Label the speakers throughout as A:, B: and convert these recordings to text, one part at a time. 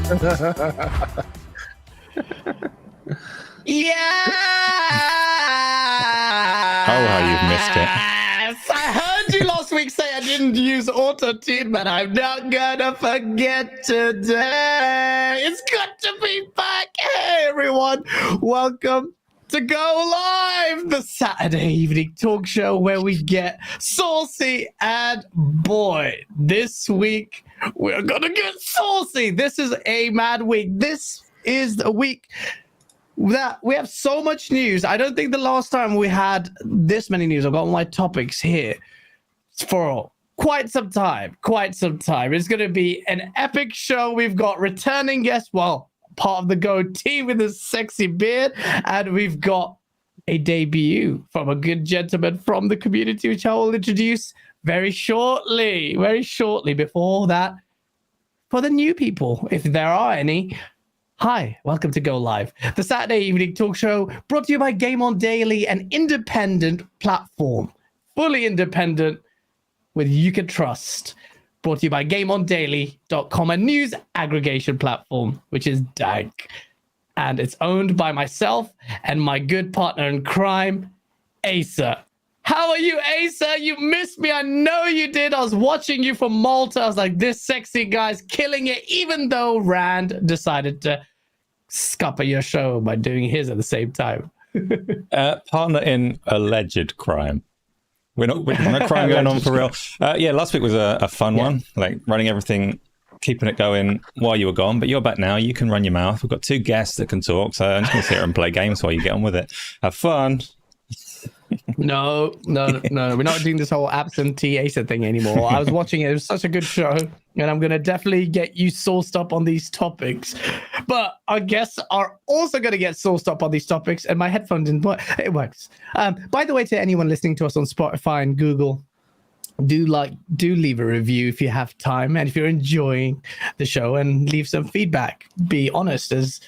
A: Yeah.
B: Oh, how you've missed it.
A: I heard you last week say I didn't use auto-tune, but I'm not gonna forget today. It's good to be back. Hey, everyone. Welcome to Go Live, the Saturday evening talk show where we get saucy. And boy, this week we're gonna get saucy. This is a mad week. This is a week that we have so much news. I don't think the last time we had this many news, I've got my topics here for quite some time. It's going to be an epic show. We've got returning guests, well, part of the Go team with a sexy beard, and we've got a debut from a good gentleman from the community, which I will introduce very shortly. Before that, for the new people, if there are any, hi, welcome to Go Live, the Saturday evening talk show brought to you by GameOnDaily, an independent platform, fully independent, with you can trust. Brought to you by GameOnDaily.com, a news aggregation platform, which is dank. And it's owned by myself and my good partner in crime, Asa. How are you, Asa? You missed me. I know you did. I was watching you from Malta. I was like, this sexy guy's killing it, even though Rand decided to scupper your show by doing his at the same time.
B: Partner in alleged crime. We're not crime going on for real. Yeah, last week was a fun one, like running everything, keeping it going while you were gone. But you're back now. You can run your mouth. We've got two guests that can talk, so I'm just going to sit here and play games while you get on with it. Have fun.
A: No. We're not doing this whole absentee Asa thing anymore. I was watching it. It was such a good show, and I'm going to definitely get you sourced up on these topics. But our guests are also going to get sourced up on these topics, and my headphones didn't work. It works. By the way, to anyone listening to us on Spotify and Google, do leave a review if you have time, and if you're enjoying the show, and leave some feedback. Be honest, as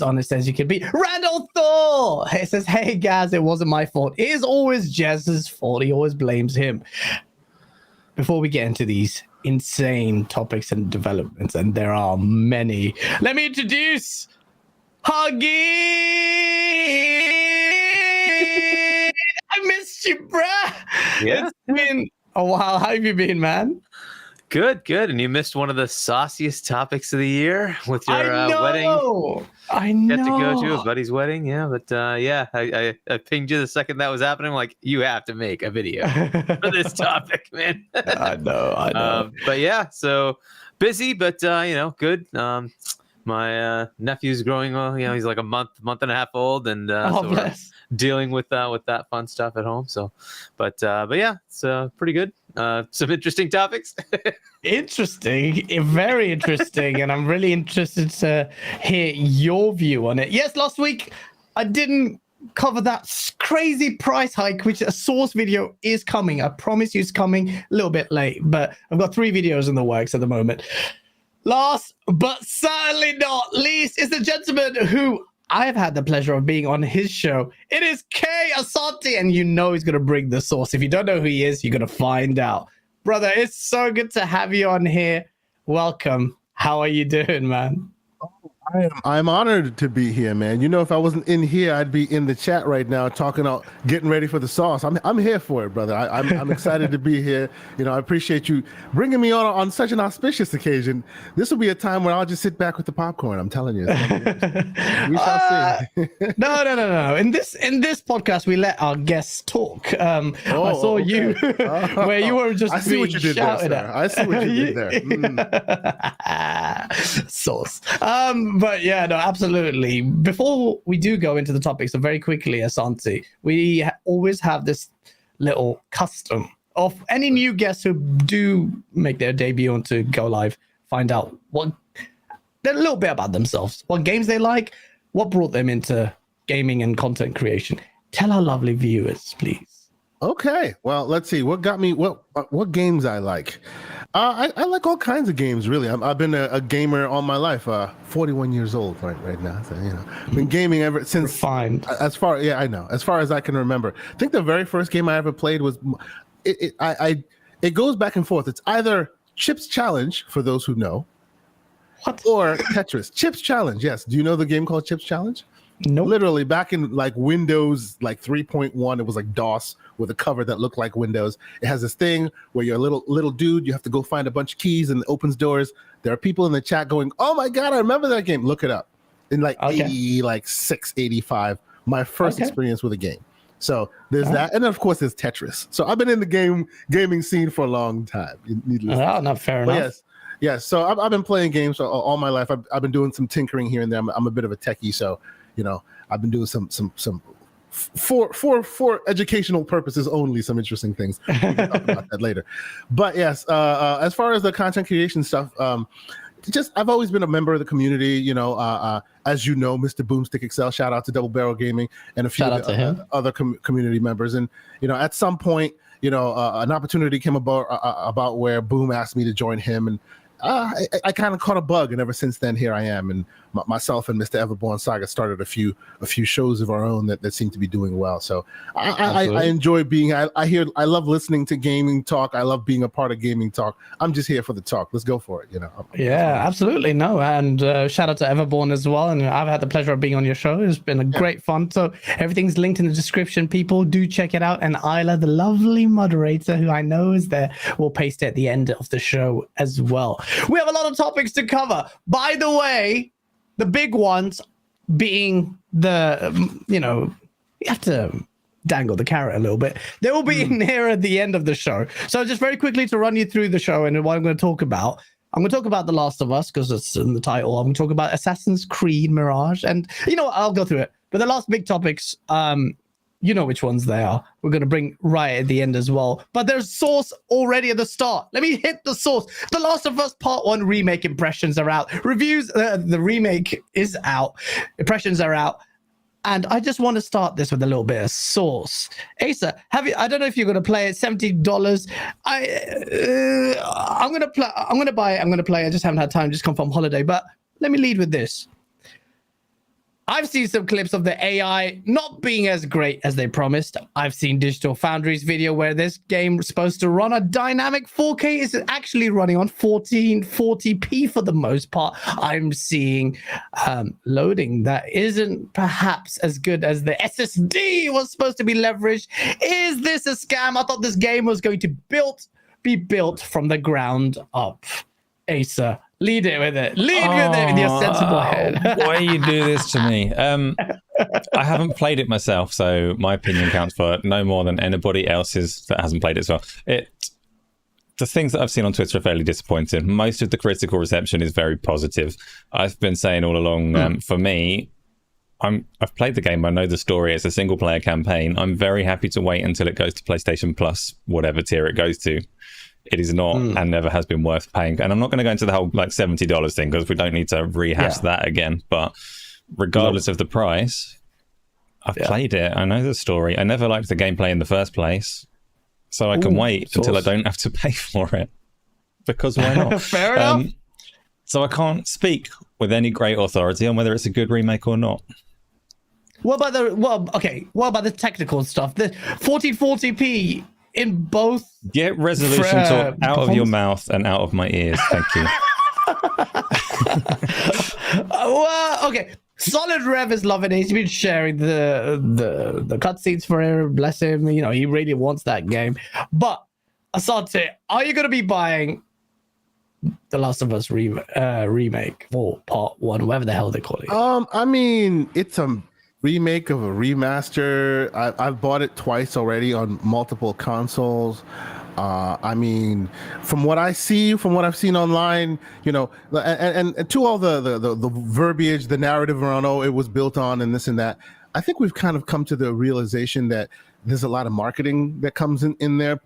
A: honest as you can be. Randall Thor! He says, hey, guys, it wasn't my fault. It is always Jez's fault. He always blames him. Before we get into these insane topics and developments, and there are many, let me introduce Hargeet! I missed you, bruh!
C: Yeah.
A: It's been a while. How have you been, man?
C: Good. And you missed one of the sauciest topics of the year with your wedding.
A: I know.
C: Get to go to a buddy's wedding. Yeah, but I pinged you the second that was happening. I'm like, you have to make a video for this topic, man.
A: I know.
C: But yeah, so busy, but good. My nephew's growing. He's like a month and a half old, and so we're dealing with that fun stuff at home. So, but yeah, it's pretty good. Some interesting topics.
A: Very interesting, and I'm really interested to hear your view on it. Yes, last week I didn't cover that crazy price hike, which a source video is coming. I promise you it's coming, a little bit late, but I've got 3 videos in the works at the moment. Last but certainly not least is the gentleman who I've had the pleasure of being on his show. It is Kay Asante, and you know he's going to bring the sauce. If you don't know who he is, you're going to find out. Brother, it's so good to have you on here. Welcome. How are you doing, man?
D: I'm honored to be here, man. You know, if I wasn't in here, I'd be in the chat right now talking out, getting ready for the sauce. I'm here for it, brother. I'm excited to be here. You know, I appreciate you bringing me on such an auspicious occasion. This will be a time where I'll just sit back with the popcorn. I'm telling you. We shall see.
A: No. In this podcast, we let our guests talk. I saw you where you were just.
D: I see what you did there, sir. I see what you did there.
A: Sauce. But yeah, no, absolutely. Before we do go into the topics, so very quickly, Asante, we always have this little custom of any new guests who do make their debut onto Go Live, find out a little bit about themselves, what games they like, what brought them into gaming and content creation. Tell our lovely viewers, please.
D: Okay, well, let's see. What got me? What games I like? I like all kinds of games, really. I've been a gamer all my life. 41 years old right now. So, you know, been gaming ever since.
A: Refined.
D: As far as I can remember. I think the very first game I ever played was. It goes back and forth. It's either Chip's Challenge, for those who know,
A: What?
D: Or Tetris. Chips Challenge, yes. Do you know the game called Chips Challenge?
A: Nope.
D: Literally, back in like Windows, like 3.1, it was like DOS with a cover that looked like Windows. It has this thing where you're a little dude. You have to go find a bunch of keys and it opens doors. There are people in the chat going, "Oh my god, I remember that game." Look it up. In like 86, 85, my first experience with a game. So there's that, and then of course there's Tetris. So I've been in the gaming scene for a long time.
A: Not fair enough.
D: Yes. So I've been playing games all my life. I've been doing some tinkering here and there. I'm a bit of a techie, so I've been doing some for educational purposes only, some interesting things. We can talk about that later. But yes, as far as the content creation stuff, I've always been a member of the community. As you know, Mr. Boomstick Excel, shout out to Double Barrel Gaming and a few other community members. And at some point, an opportunity came about where Boom asked me to join him, and I kind of caught a bug, and ever since then, here I am. And myself and Mr. Everborn Saga started a few shows of our own that seem to be doing well. So I enjoy being. I love listening to gaming talk. I love being a part of gaming talk. I'm just here for the talk. Let's go for it.
A: Yeah, absolutely. No, and shout out to Everborn as well. And I've had the pleasure of being on your show. It's been a great fun. So everything's linked in the description. People do check it out. And Isla, the lovely moderator who I know is there, will paste it at the end of the show as well. We have a lot of topics to cover. By the way, the big ones being you have to dangle the carrot a little bit. They will be near at the end of the show. So just very quickly to run you through the show and what I'm going to talk about. I'm going to talk about The Last of Us because it's in the title. I'm going to talk about Assassin's Creed Mirage. And I'll go through it. But the last big topics, you know which ones they are. We're going to bring right at the end as well. But there's source already at the start. Let me hit the source. The Last of Us Part 1 remake impressions are out. Reviews, the remake is out. Impressions are out. And I just want to start this with a little bit of source. Asa, I don't know if you're going to play it, $70. I'm going to play. I'm going to buy it. I'm going to play. I just haven't had time. Just come from holiday. But let me lead with this. I've seen some clips of the AI not being as great as they promised. I've seen Digital Foundry's video where this game was supposed to run a dynamic 4K. It's actually running on 1440p for the most part. I'm seeing loading that isn't perhaps as good as the SSD was supposed to be leveraged. Is this a scam? I thought this game was going to be built from the ground up. Asa, lead it with it. Lead with it with your sensible head.
B: Why you do this to me? I haven't played it myself, so my opinion counts for no more than anybody else's that hasn't played it as well. The things that I've seen on Twitter are fairly disappointing. Most of the critical reception is very positive. I've been saying all along, for me, I've played the game. I know the story. It's a single-player campaign. I'm very happy to wait until it goes to PlayStation Plus, whatever tier it goes to. It is not and never has been worth paying. And I'm not going to go into the whole $70 thing because we don't need to rehash that again. But regardless of the price, I've played it. I know the story. I never liked the gameplay in the first place. So I can wait until I don't have to pay for it. Because why not?
A: Fair enough.
B: So I can't speak with any great authority on whether it's a good remake or not.
A: What about the technical stuff? The 1440p in both.
B: Get resolution talk out of your mouth and out of my ears. Thank you.
A: Well, okay. Solid Rev is loving it. He's been sharing the cutscenes for him. Bless him. He really wants that game. But Asante, are you going to be buying The Last of Us remake or Part 1, whatever the hell they call it?
D: I mean, it's a remake of a remaster. I've bought it twice already on multiple consoles. I mean, from what I've seen online, and to all the verbiage, the narrative around, it was built on and this and that, I think we've kind of come to the realization that there's a lot of marketing that comes in there.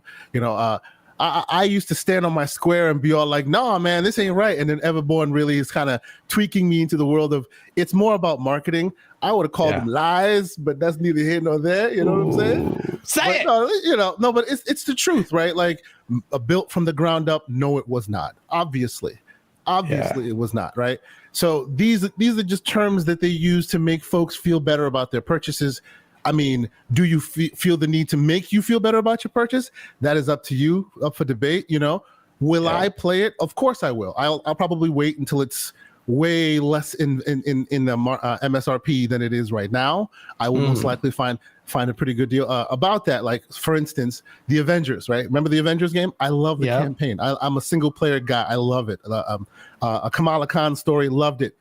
D: I used to stand on my square and be all like, nah, man, this ain't right. And then Everborn really is kind of tweaking me into the world of, it's more about marketing. I would have called them lies, but that's neither here nor there. You know what I'm saying?
A: Say it.
D: No, but it's the truth, right? Like, built from the ground up. No, it was not. Obviously, it was not, right? So these are just terms that they use to make folks feel better about their purchases. I mean, do you feel the need to make you feel better about your purchase? That is up to you, up for debate. Will I play it? Of course I will. I'll probably wait until it's way less in the MSRP than it is right now. I will most likely find a pretty good deal about that. Like, for instance, the Avengers, right? Remember the Avengers game? I love the campaign. I'm a single player guy. I love it. A Kamala Khan story, loved it.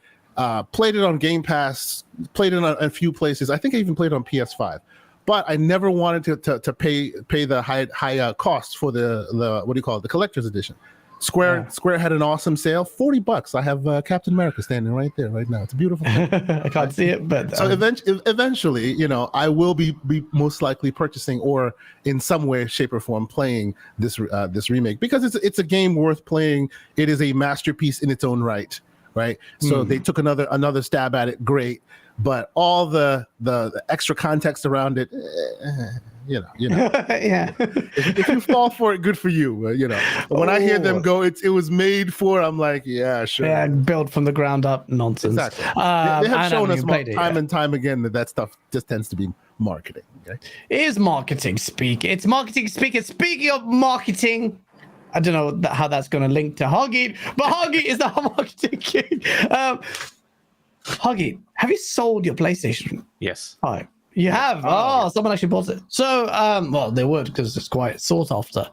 D: Played it on Game Pass, played it on a few places. I think I even played it on PS5. But I never wanted to pay the high cost for the what do you call it, the collector's edition. Square had an awesome sale, $40. I have Captain America standing right there right now. It's a beautiful thing.
A: I can't see it, but
D: so eventually, I will be most likely purchasing or in some way, shape, or form playing this remake, because it's a game worth playing. It is a masterpiece in its own right. So they took another stab at it. Great. But all the extra context around it, yeah. If you fall for it, good for you. But when I hear them go, it was made for. I'm like, yeah, sure.
A: Yeah, built from the ground up nonsense.
D: Exactly. They have shown us time and time again that stuff just tends to be marketing. Okay?
A: It is marketing speak. It's marketing speak. And speaking of marketing, I don't know how that's going to link to Hargeet, but Hargeet is the marketing king. Hargeet, have you sold your PlayStation?
C: Yes.
A: Hi. You have? Oh, someone actually bought it. So, well, they would, because it's quite sought after.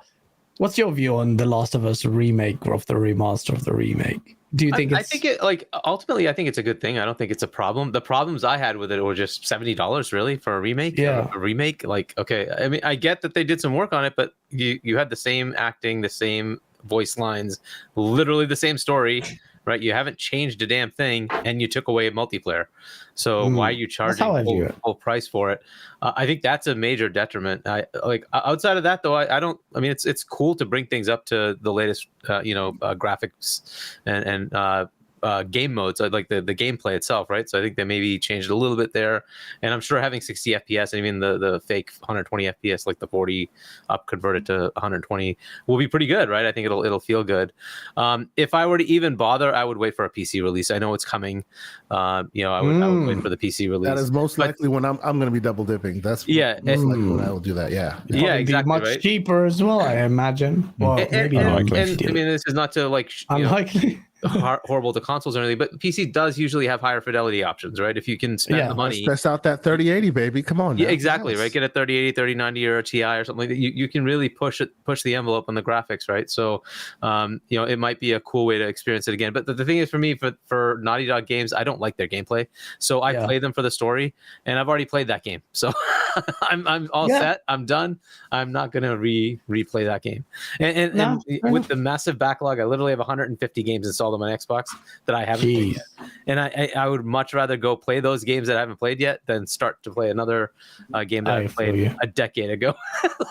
A: What's your view on the Last of Us remake or of the remaster of the remake? Do you think
C: I think it, ultimately, I think it's a good thing. I don't think it's a problem. The problems I had with it were just $70 really for a remake.
A: Yeah.
C: A remake, okay. I mean, I get that they did some work on it, but you had the same acting, the same voice lines, literally the same story. Right, you haven't changed a damn thing, and you took away multiplayer. So why are you charging full price for it? I think that's a major detriment. Outside of that, though, I don't. I mean, it's cool to bring things up to the latest, graphics and game modes, like the gameplay itself, right? So I think they maybe changed a little bit there, and I'm sure having 60 FPS and even the fake 120 FPS, like the 40 up converted to 120, will be pretty good, right? I think it'll feel good. If I were to even bother, I would wait for a PC release. I know it's coming. I would wait for the PC release.
D: That is most likely when I'm going to be double dipping. That's most likely when I will do that. Yeah.
C: Yeah, exactly.
A: Much cheaper as well, I imagine. Well, maybe unlikely.
C: And I mean, this is not to
A: unlikely.
C: Horrible to consoles or anything, but PC does usually have higher fidelity options, right? If you can spend the money,
D: stress out that 3080, baby. Come on.
C: Yeah, exactly. Right. Get a 3080, 3090 or a Ti or something like that. You can really push the envelope on the graphics, right? So, it might be a cool way to experience it again. But the thing is, for me, for Naughty Dog games, I don't like their gameplay, so I play them for the story, and I've already played that game, so I'm all set. I'm done. I'm not gonna replay that game. And with the massive backlog, I literally have 150 games installed on my Xbox that I haven't played yet. And I would much rather go play those games that I haven't played yet than start to play another game that I played a decade ago.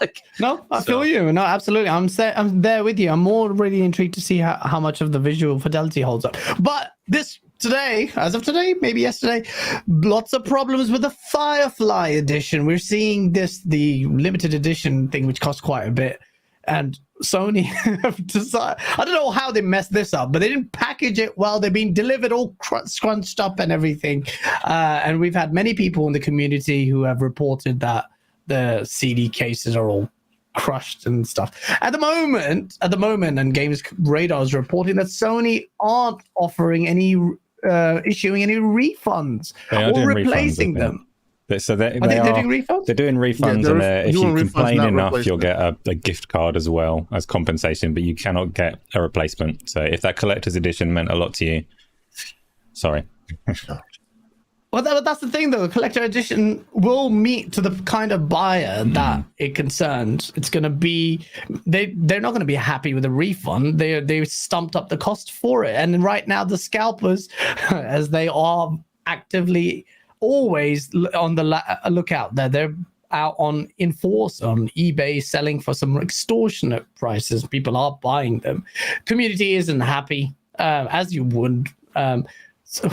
A: I feel you. No, absolutely. I'm there with you. I'm more really intrigued to see how much of the visual fidelity holds up. But as of today, maybe yesterday, lots of problems with the Firefly edition. We're seeing the limited edition thing, which costs quite a bit. And Sony have decided, I don't know how they messed this up, but they didn't package it well. They've been delivered all scrunched up and everything. And we've had many people in the community who have reported that the CD cases are all crushed and stuff. At the moment, and Games Radar is reporting that Sony aren't offering issuing any refunds or replacing them.
B: So they're doing refunds, and if you complain enough, you'll get a gift card as well as compensation, but you cannot get a replacement. So if that collector's edition meant a lot to you, sorry.
A: Well, that's the thing, though. The collector edition will meet to the kind of buyer that it concerns. It's going to be they're not going to be happy with a refund. They stumped up the cost for it, and right now the scalpers, as they are actively always on the lookout there, they're out on Enforce on eBay selling for some extortionate prices. People are buying them. Community isn't happy, as you would. So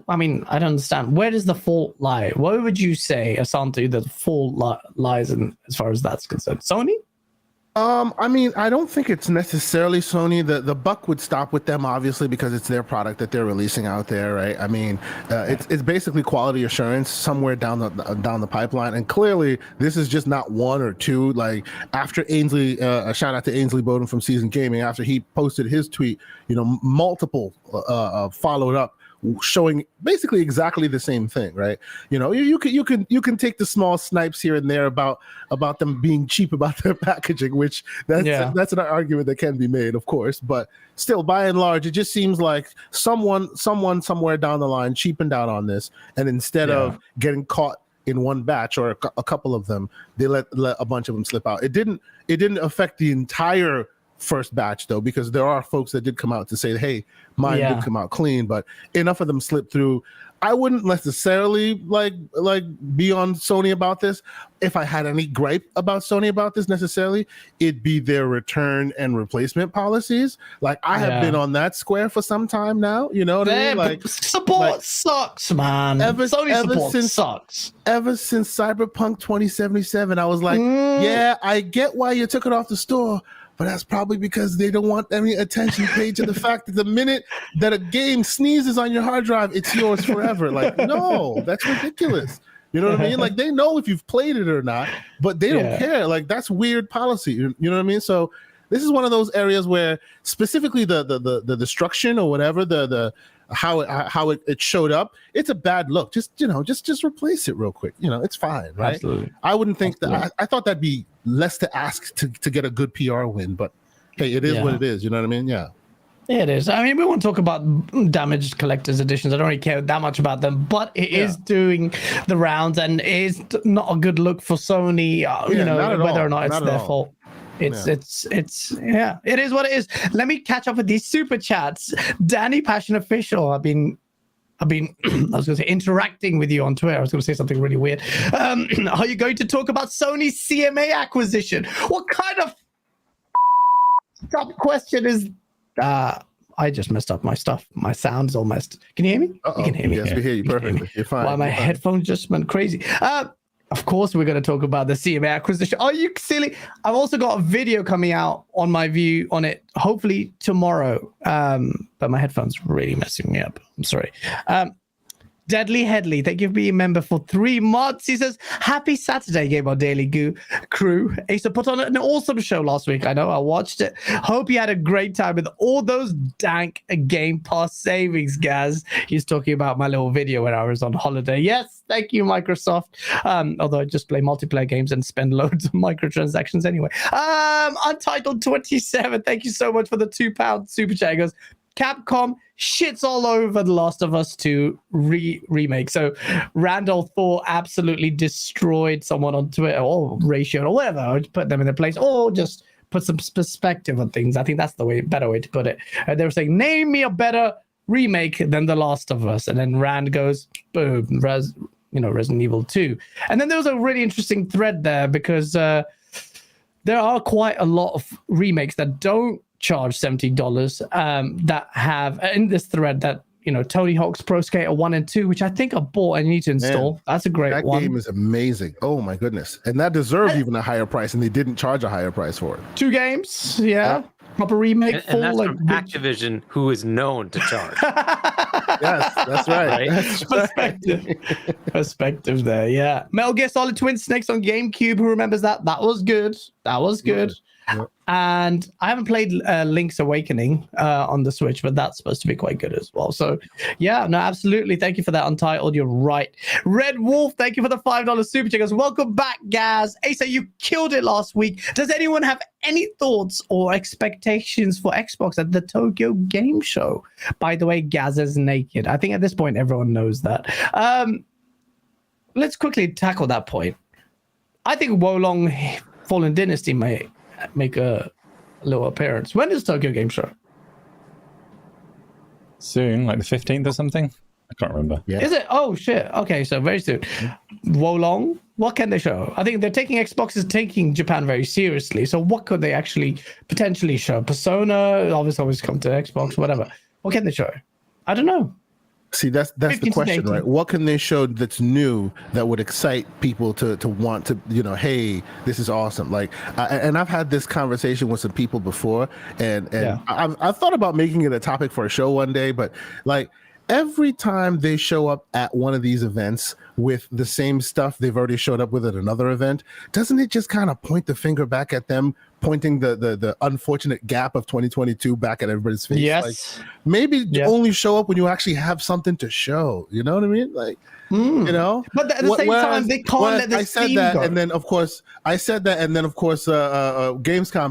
A: I don't understand. Where does the fault lie? Where would you say, Asantu, the fault lies in as far as that's concerned? Sony?
D: I mean, I don't think it's necessarily Sony. The buck would stop with them, obviously, because it's their product that they're releasing out there, right? I mean, it's basically quality assurance somewhere down the pipeline, and clearly this is just not one or two. Like after Ainsley, a shout out to Ainsley Bowden from Season Gaming, after he posted his tweet, multiple followed up, showing basically exactly the same thing, right? You can take the small snipes here and there about them being cheap about their packaging, which that's an argument that can be made, of course, but still, by and large, it just seems like someone somewhere down the line cheapened out on this, and instead of getting caught in one batch or a couple of them, they let a bunch of them slip out. It didn't affect the entire first batch though, because there are folks that did come out to say, hey, mine did come out clean, but enough of them slipped through. I wouldn't necessarily like be on Sony about this. If I had any gripe about Sony about this necessarily, it'd be their return and replacement policies. Like I have been on that square for some time now. You know what I mean? Like
A: support sucks, man. Sony support sucks.
D: Ever since Cyberpunk 2077, I was like, yeah, I get why you took it off the store, but that's probably because they don't want any attention paid to the fact that the minute that a game sneezes on your hard drive, it's yours forever. Like, no, that's ridiculous. You know what I mean? Like, they know if you've played it or not, but they don't care. Like, that's weird policy. You know what I mean? So this is one of those areas where specifically the destruction or whatever, the how it showed up, it's a bad look. Just replace it real quick. It's fine, right?
A: Absolutely.
D: I wouldn't think that. I thought that'd be less to ask to get a good PR win, but hey, it is what it is. You know what I mean? Yeah.
A: It is. I mean, we won't talk about damaged collector's editions. I don't really care that much about them, but it is doing the rounds, and it is not a good look for Sony. Whether or not it's their fault. It is what it is. Let me catch up with these super chats. Danny Passion Official, I've been I was going to say interacting with you on Twitter. I was going to say something really weird. Are you going to talk about Sony's CMA acquisition? What kind of question is I just messed up my stuff. My sound's all messed. Can you hear me? You can hear me.
D: Yes, we hear you perfectly. You're fine.
A: Well, my headphones just went crazy. Of course, we're going to talk about the CMA acquisition. Are you silly? I've also got a video coming out on my view on it, hopefully tomorrow. But my headphones really messing me up. I'm sorry. Deadly Headley, thank you for being a member for 3 months. He says, happy Saturday, GameOnDaily crew. Asa put on an awesome show last week. I know, I watched it. Hope you had a great time with all those dank Game Pass savings, Gaz. He's talking about my little video when I was on holiday. Yes, thank you, Microsoft. Although I just play multiplayer games and spend loads of microtransactions anyway. Untitled 27, thank you so much for the £2 super chat. He goes, Capcom shits all over The Last of Us 2 remake. So Randall Thor absolutely destroyed someone on Twitter or Ratio or whatever, or put them in their place, or just put some perspective on things. I think that's the better way to put it. They were saying, name me a better remake than The Last of Us. And then Rand goes, boom, Resident Evil 2. And then there was a really interesting thread there because there are quite a lot of remakes that don't charge $70 that have in this thread that Tony Hawk's Pro Skater 1 and 2, which I think I bought and need to install. Man, that's a great one. That
D: game is amazing. Oh my goodness. And that deserved even a higher price, and they didn't charge a higher price for it.
A: 2 games, proper remake,
C: and that's from Activision, who is known to charge.
D: Yes, that's right. That's
A: perspective there. Yeah. Metal Gear Solid Twin Snakes on GameCube. Who remembers that? That was good. Yep. And I haven't played Link's Awakening on the Switch, but that's supposed to be quite good as well. So, yeah, no, absolutely. Thank you for that, Untitled. You're right. Red Wolf, thank you for the $5 super chat. Welcome back, Gaz. Asa, you killed it last week. Does anyone have any thoughts or expectations for Xbox at the Tokyo Game Show? By the way, Gaz is naked. I think at this point, everyone knows that. Let's quickly tackle that point. I think Wolong Fallen Dynasty may make a little appearance. When is Tokyo Game Show?
B: Soon, like the 15th or something. I can't remember.
A: Yeah. Is it? Oh shit. Okay, so very soon. Wolong, what can they show? I think they're taking Xbox is taking Japan very seriously. So what could they actually potentially show? Persona, obviously always come to Xbox, whatever. What can they show? I don't know.
D: See, that's the
A: 15 to
D: question,
A: 18.
D: right? What can they show that's new that would excite people to want to, hey, this is awesome. Like, and I've had this conversation with some people before, and I've thought about making it a topic for a show one day, but like every time they show up at one of these events with the same stuff they've already showed up with at another event, doesn't it just kind of point the finger back at them, pointing the unfortunate gap of 2022 back at everybody's face?
A: Yes.
D: Like, maybe only show up when you actually have something to show. You know what I mean? Like, But at the same time, they can't let the steam go. And then of course Gamescom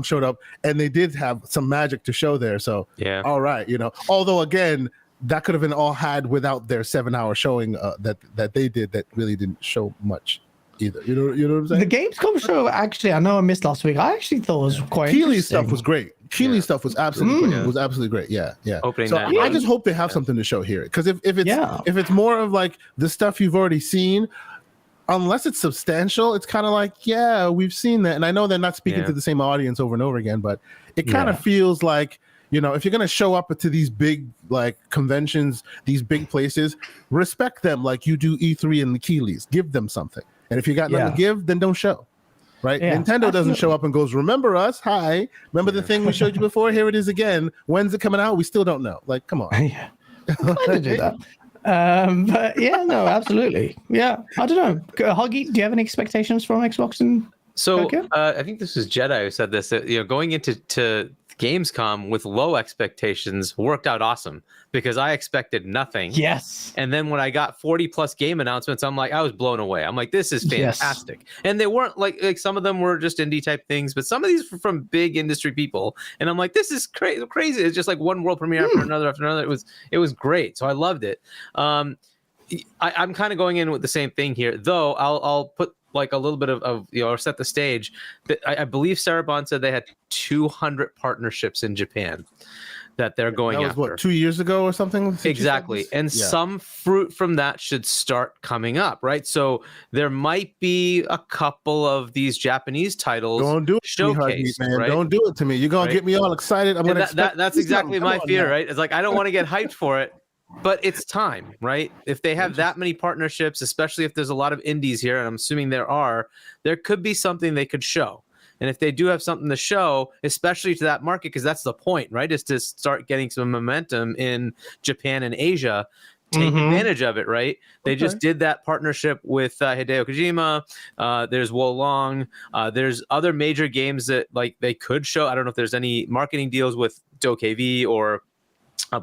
D: showed up and they did have some magic to show there. So all right, although again, that could have been all had without their 7-hour showing that they did that really didn't show much either. You know what I'm saying?
A: The Gamescom show, actually, I know I missed last week. I actually thought it was quite
D: Keely's stuff was great. Keely's stuff was absolutely great. It was absolutely great. Yeah.
C: Opening
D: so
C: night.
D: I just hope they have something to show here, because if it's more of like the stuff you've already seen, unless it's substantial, it's kind of like, we've seen that. And I know they're not speaking to the same audience over and over again, but it kind of feels like, if you're going to show up to these big like conventions, these big places, respect them like you do E3 and the Keelys. Give them something. And if you got nothing to give, then don't show. Right?
A: Yeah,
D: Nintendo doesn't show up and goes, remember us? Hi. Remember the thing we showed you before? Here it is again. When's it coming out? We still don't know. Like, come on.
A: I to do that. But no, absolutely. Yeah. I don't know. Hargeet, do you have any expectations from Xbox and Tokyo?
C: I think this was Jedi who said this, going into Gamescom with low expectations worked out awesome, because I expected nothing.
A: Yes.
C: And then when I got 40 plus game announcements, I'm like, I was blown away. I'm like, this is fantastic. Yes. And they weren't like some of them were just indie type things, but some of these were from big industry people. And I'm like, this is crazy. It's just like one world premiere after another. It was great. So I loved it. I'm kind of going in with the same thing here, though. I'll put like a little bit of or set the stage. That I believe Sarabon said they had 200 partnerships in Japan that they're going after.
D: That was what, 2 years ago or something?
C: Exactly. And some fruit from that should start coming up, right? So there might be a couple of these Japanese titles showcased, man.
D: Right? Don't do it to me. You're gonna get me all excited. I'm gonna
C: that's exactly my fear, right? It's like I don't want to get hyped for it. But it's time, right? If they have that many partnerships, especially if there's a lot of indies here, and I'm assuming there could be something they could show. And if they do have something to show, especially to that market, because that's the point, right? Is to start getting some momentum in Japan and Asia. Take advantage of it, right? They just did that partnership with Hideo Kojima. There's Wolong. There's other major games that like they could show. I don't know if there's any marketing deals with DoKV or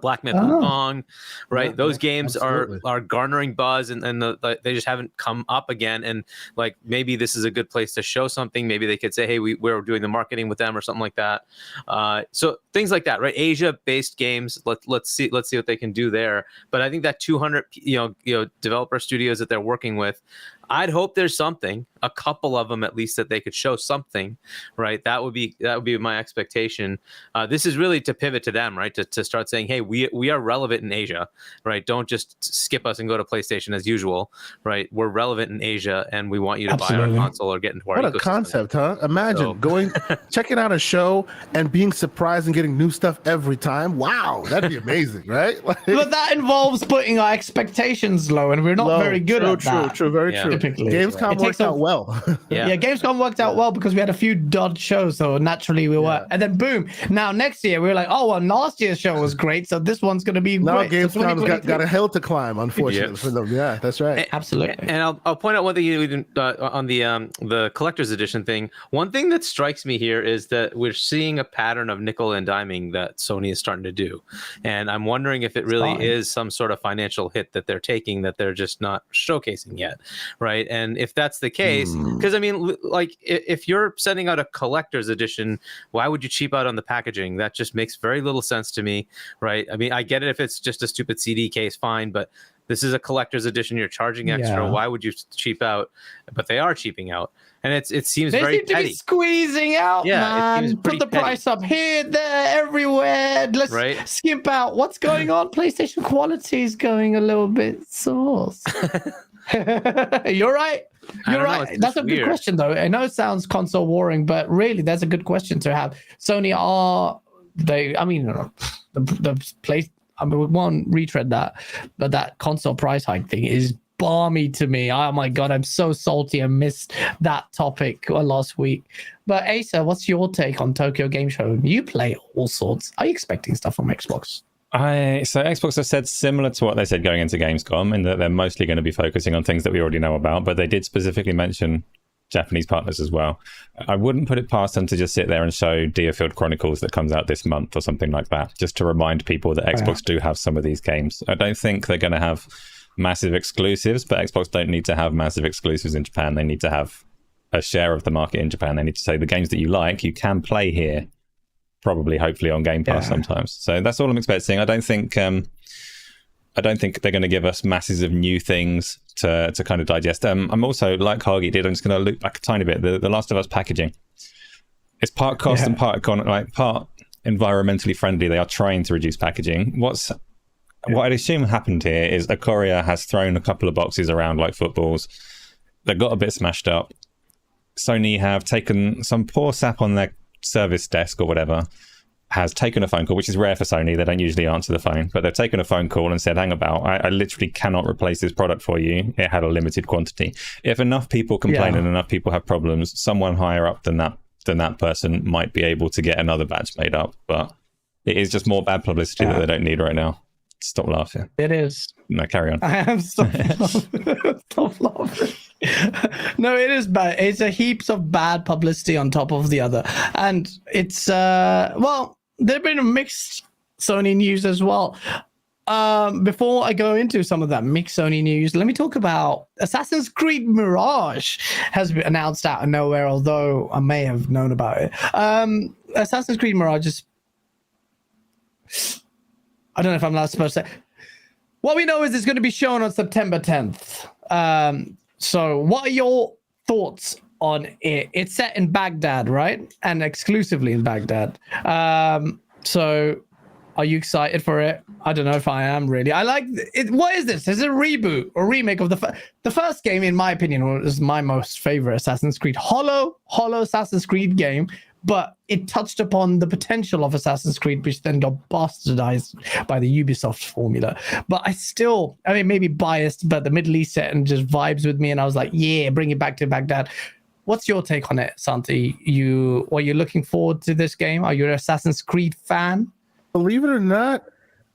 C: Black Myth Wukong, right? Those games are garnering buzz, and they just haven't come up again. And like maybe this is a good place to show something. Maybe they could say, "Hey, we're doing the marketing with them" or something like that. So things like that, right? Asia-based games. Let's see what they can do there. But I think that 200 developer studios that they're working with, I'd hope there's something, a couple of them at least, that they could show something, right? That would be my expectation. This is really to pivot to them, right? To start saying, hey, we are relevant in Asia, right? Don't just skip us and go to PlayStation as usual, right? We're relevant in Asia, and we want you to buy our console or get into our ecosystem. What a
D: concept, huh? Imagine checking out a show and being surprised and getting new stuff every time. Wow, that'd be amazing, right?
A: But that involves putting our expectations low, and we're not very good at that.
D: True, very true.
A: Typically.
D: Gamescom worked out well.
A: Gamescom worked out well because we had a few dud shows, so naturally we were. And then boom, now next year we were like, oh well, last year's show was great, so this one's gonna be
D: now
A: great.
D: Gamescom's got a hill to climb, unfortunately for them. Yeah, that's right.
A: Absolutely.
C: And I'll point out one thing you didn't on the collector's edition thing. One thing that strikes me here is that we're seeing a pattern of nickel and diming that Sony is starting to do, and I'm wondering if it really is some sort of financial hit that they're taking that they're just not showcasing yet. Right. And if that's the case, because I mean, like if you're sending out a collector's edition, why would you cheap out on the packaging? That just makes very little sense to me. Right. I mean, I get it if it's just a stupid CD case, fine. But this is a collector's edition. You're charging extra. Yeah. Why would you cheap out? But they are cheaping out. And it seems very petty.
A: They seem to be squeezing out, man. Put the price up here, there, everywhere. Let's skimp out. What's going on? PlayStation quality is going a little bit sauce. You're right. You're right. That's a good question, though. I know it sounds console warring, but really, that's a good question to have. Sony I mean, the place. I mean, we won't retread that, but that console price hike thing is balmy to me. Oh my god, I'm so salty. I missed that topic last week. But Asa, what's your take on Tokyo Game Show? You play all sorts. Are you expecting stuff from Xbox?
B: So Xbox has said similar to what they said going into Gamescom, in that they're mostly going to be focusing on things that we already know about, but they did specifically mention Japanese partners as well. I wouldn't put it past them to just sit there and show Deerfield Chronicles that comes out this month or something like that, just to remind people that Xbox do have some of these games. I don't think they're going to have massive exclusives, but Xbox don't need to have massive exclusives in Japan. They need to have a share of the market in Japan. They need to say the games that you like, you can play here, probably, hopefully on Game Pass sometimes. So that's all I'm expecting. I don't think they're going to give us masses of new things to kind of digest. I'm also, like Hargeet did, I'm just going to look back a tiny bit. The Last of Us packaging, it's part cost and part environmentally friendly. They are trying to reduce packaging. What I'd assume happened here is a courier has thrown a couple of boxes around like footballs. They got a bit smashed up. Sony have taken some poor sap on their service desk or whatever, has taken a phone call, which is rare for Sony. They don't usually answer the phone, but they've taken a phone call and said, hang about, I literally cannot replace this product for you. It had a limited quantity. If enough people complain and enough people have problems, someone higher up than that person might be able to get another batch made up. But it is just more bad publicity that they don't need right now. Stop laughing.
A: It is.
B: No, carry on.
A: I am stop laughing. Stop laughing. No, it is bad. It's a heaps of bad publicity on top of the other. And it's, well, there's been a mixed Sony news as well. Before I go into some of that mixed Sony news, let me talk about Assassin's Creed Mirage has been announced out of nowhere, although I may have known about it. Assassin's Creed Mirage is... I don't know if I'm not supposed to say. What we know is it's going to be shown on September 10th. So what are your thoughts on it? It's set in Baghdad, right? And exclusively in Baghdad. So are you excited for it? I don't know if I am really. I like it. What is this? Is it a reboot or remake of the first game, in my opinion, was my most favorite Assassin's Creed. Hollow Assassin's Creed game. But it touched upon the potential of Assassin's Creed, which then got bastardized by the Ubisoft formula. But I mean, maybe biased, but the Middle East set and just vibes with me. And I was like, yeah, bring it back to Baghdad. What's your take on it, Santi? Are you looking forward to this game? Are you an Assassin's Creed fan?
D: Believe it or not,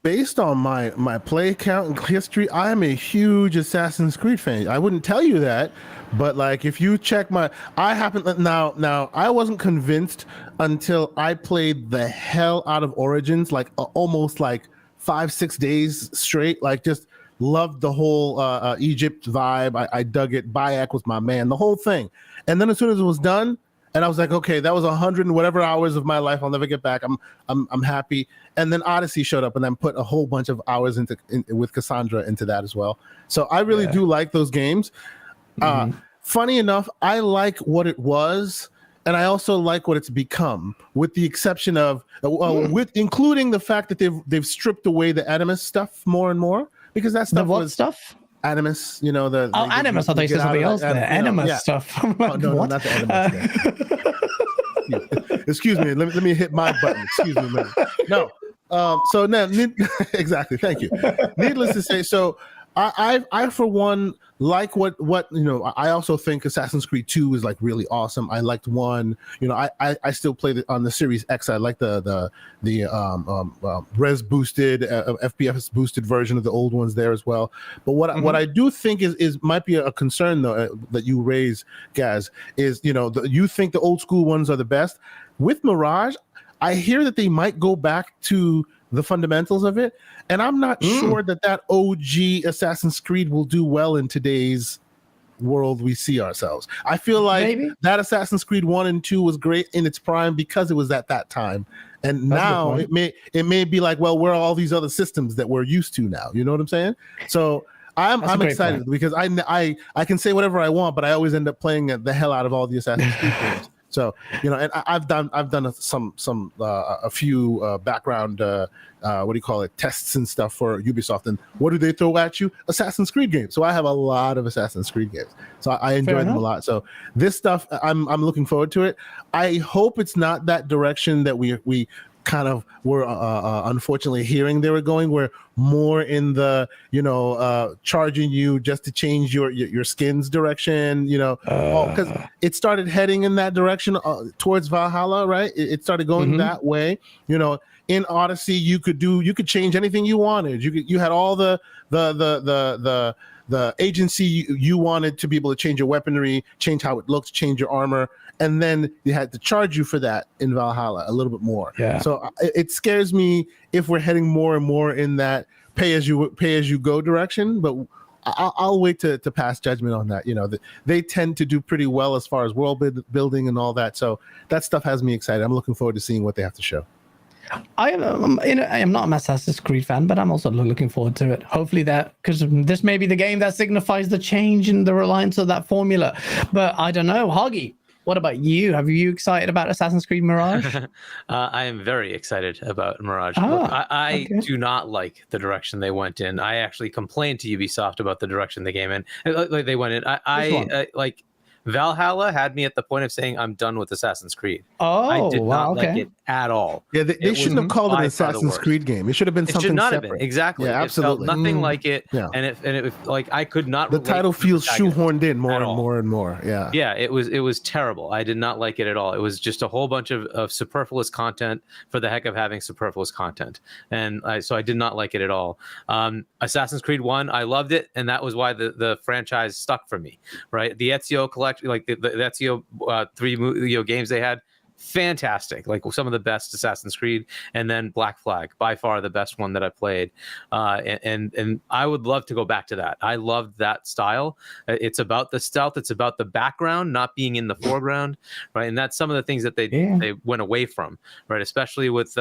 D: based on my play count and history, I am a huge Assassin's Creed fan. I wouldn't tell you that, but like if you check now I wasn't convinced until I played the hell out of Origins, like almost like 5-6 days straight. Like just loved the whole Egypt vibe. I dug it. Bayek was my man, the whole thing. And then as soon as it was done, and I was like, okay, that was 100 and whatever hours of my life I'll never get back. I'm happy. And then Odyssey showed up, and then put a whole bunch of hours with Cassandra into that as well. So I really do like those games. Funny enough, I like what it was, and I also like what it's become, with the exception of, including the fact that they've stripped away the Animus stuff more and more, because that stuff
A: stuff?
D: Animus, the
A: Animus. I thought you said something else there. Animus stuff.
D: Oh, no, not the Animus. Excuse me. Let me hit my button. Excuse me, man. No. So now, exactly. Thank you. Needless to say, so I for one like what I also think Assassin's Creed 2 is like really awesome. I liked 1. I still play it on the Series X. I like the res boosted FPS boosted version of the old ones there as well. But what I do think is might be a concern though that you raise, Gaz, is you think the old school ones are the best. With Mirage, I hear that they might go back to the fundamentals of it, and I'm not sure that OG Assassin's Creed will do well in today's world we see ourselves. I feel like that Assassin's Creed 1 and 2 was great in its prime because it was at that time, and now it may be like, well, where are all these other systems that we're used to now? You know what I'm saying? So I'm excited because I can say whatever I want, but I always end up playing the hell out of all the Assassin's Creed games. So and I've done a few background tests and stuff for Ubisoft, and what do they throw at you? Assassin's Creed games. So I have a lot of Assassin's Creed games, so I enjoy them a lot. So this stuff, I'm looking forward to it. I hope it's not that direction that we kind of were unfortunately hearing they were going, were more in the charging you just to change your skin's direction, because it started heading in that direction towards Valhalla, right? It started going that way. In Odyssey, you could change anything you wanted. You had all the agency you wanted to be able to change your weaponry, change how it looks, change your armor, and then they had to charge you for that in Valhalla a little bit more. Yeah. So it scares me if we're heading more and more in that pay as you go direction. But I'll wait to pass judgment on that. They tend to do pretty well as far as world building and all that. So that stuff has me excited. I'm looking forward to seeing what they have to show.
A: I am not an Assassin's Creed fan, but I'm also looking forward to it. Hopefully because this may be the game that signifies the change in the reliance of that formula. But I don't know. Hargeet, what about you? Have you excited about Assassin's Creed Mirage?
C: I am very excited about Mirage. Look, I do not like the direction they went in. I actually complained to Ubisoft about the direction they came in. Like they went in. I like Valhalla had me at the point of saying I'm done with Assassin's Creed. I did not like it at all.
D: Yeah, they shouldn't have called it an Assassin's Creed game. It should have been something
C: should not
D: separate.
C: Have been. Exactly.
D: Yeah, absolutely.
C: It felt nothing like it.
D: Yeah.
C: And it like I could not.
D: The title feels shoehorned in more and more. Yeah.
C: Yeah, it was terrible. I did not like it at all. It was just a whole bunch of superfluous content for the heck of having superfluous content, and so I did not like it at all. Assassin's Creed 1, I loved it, and that was why the franchise stuck for me. Right, the Ezio collection, like the Ezio 3 games they had, fantastic, like some of the best Assassin's Creed, and then Black Flag, by far the best one that I played, and I would love to go back to that. I loved that style. It's about the stealth, it's about the background not being in the foreground, right? And that's some of the things that they went away from, right? Especially with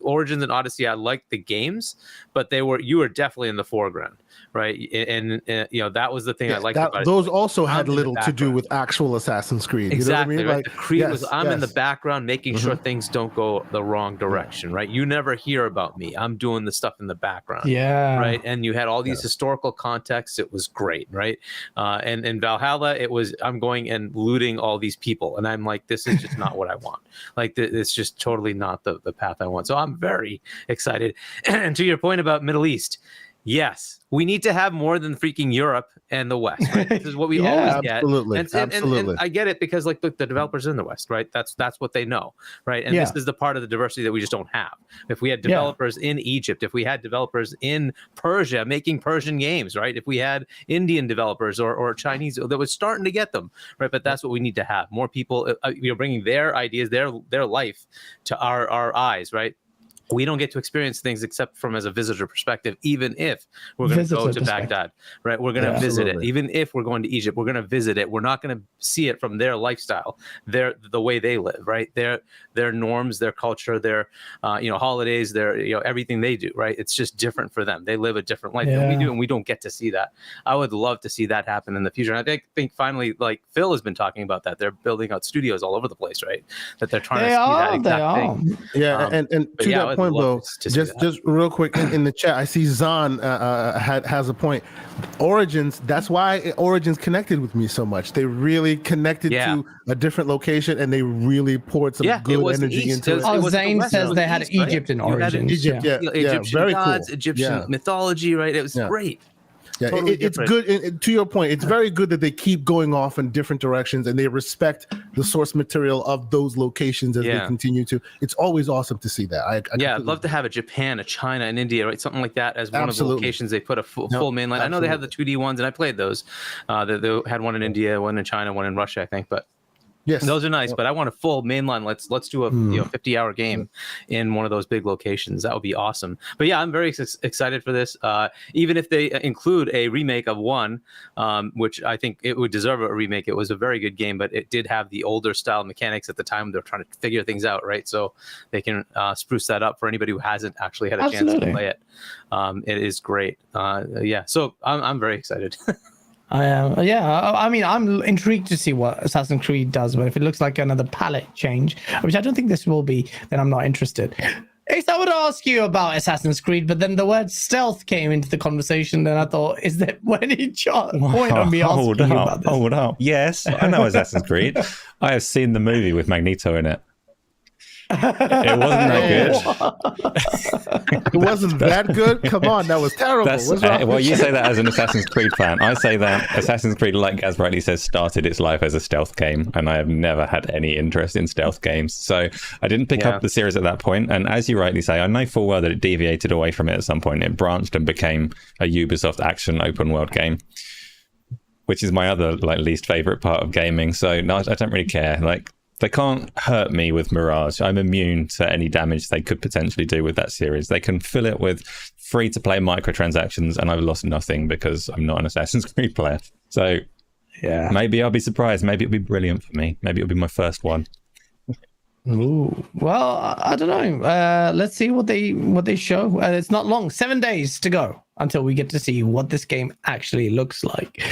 C: Origins and Odyssey. I liked the games, but you were definitely in the foreground, right? And that was the thing I liked about it.
D: Those also had little to do with actual Assassin's Creed.
C: Exactly.
D: You know what I mean?
C: Right? The Creed was in the background making sure things don't go the wrong direction, right? You never hear about me. I'm doing the stuff in the background. Yeah. Right. And you had all these historical contexts. It was great, right? And in Valhalla, it was I'm going and looting all these people. And I'm like, this is just not what I want. Like it's just totally not the path I want. So I'm very excited. And to your point about Middle East, yes, we need to have more than freaking Europe and the West. Right? This is what we always get.
D: Absolutely.
C: And I get it because like the developers in the West, right? That's what they know, right? And this is the part of the diversity that we just don't have. If we had developers in Egypt, if we had developers in Persia making Persian games, right? If we had Indian developers or Chinese, that was starting to get them, right? But that's what we need to have. More people, bringing their ideas, their life to our eyes, right? We don't get to experience things except from as a visitor perspective, even if we're going to go to Baghdad, right? We're going to visit it. Even if we're going to Egypt, we're going to visit it. We're not going to see it from their lifestyle, the way they live, right? Their norms, their culture, their holidays, their everything they do, right? It's just different for them. They live a different life than we do, and we don't get to see that. I would love to see that happen in the future. And I think finally, like Phil has been talking about that. They're building out studios all over the place, right? That they're trying to see that exact thing.
D: Yeah, and to that point, though, just real quick in the chat, I see Zahn has a point. Origins, that's why Origins connected with me so much. They really connected to a different location, and they really poured some good energy into it.
A: Zane says they had Egypt in Origins.
C: Egyptian
D: very
C: gods,
D: cool.
C: Egyptian mythology, right? It was great.
D: Yeah,
C: totally
D: it's good. And to your point, it's very good that they keep going off in different directions and they respect the source material of those locations as they continue to. It's always awesome to see that.
C: I'd love to have a Japan, a China, and India, right? Something like that as one of the locations they put a full mainline. I know they had the 2D ones, and I played those. They had one in India, one in China, one in Russia, I think, but. Yes, those are nice, but I want a full mainline. Let's do a 50-hour game in one of those big locations. That would be awesome. But yeah, I'm very excited for this. Even if they include a remake of 1, which I think it would deserve a remake. It was a very good game, but it did have the older style mechanics at the time. They're trying to figure things out, right? So they can spruce that up for anybody who hasn't actually had a chance to play it. It is great. So I'm very excited.
A: I mean, I'm intrigued to see what Assassin's Creed does, but if it looks like another palette change, which I don't think this will be, then I'm not interested. Ace, I would ask you about Assassin's Creed, but then the word stealth came into the conversation, and I thought, is there any point on me asking you about this?
B: Hold up. Yes, I know Assassin's Creed. I have seen the movie with Magneto in it. It wasn't that good.
D: It wasn't that good. Come on, that was terrible. What's wrong?
B: Well, you say that as an Assassin's Creed fan. I say that Assassin's Creed, like Gaz rightly says, started its life as a stealth game, and I have never had any interest in stealth games. So I didn't pick up the series at that point. And as you rightly say, I know full well that it deviated away from it at some point. It branched and became a Ubisoft action open world game, which is my other least favorite part of gaming. So no, I don't really care. Like, they can't hurt me with Mirage. I'm immune to any damage they could potentially do with that series. They can fill it with free-to-play microtransactions, and I've lost nothing because I'm not an Assassin's Creed player. So yeah, maybe I'll be surprised. Maybe it'll be brilliant for me. Maybe it'll be my first one.
A: Ooh. Well, I don't know. Let's see what they show. It's not long. 7 days to go until we get to see what this game actually looks like.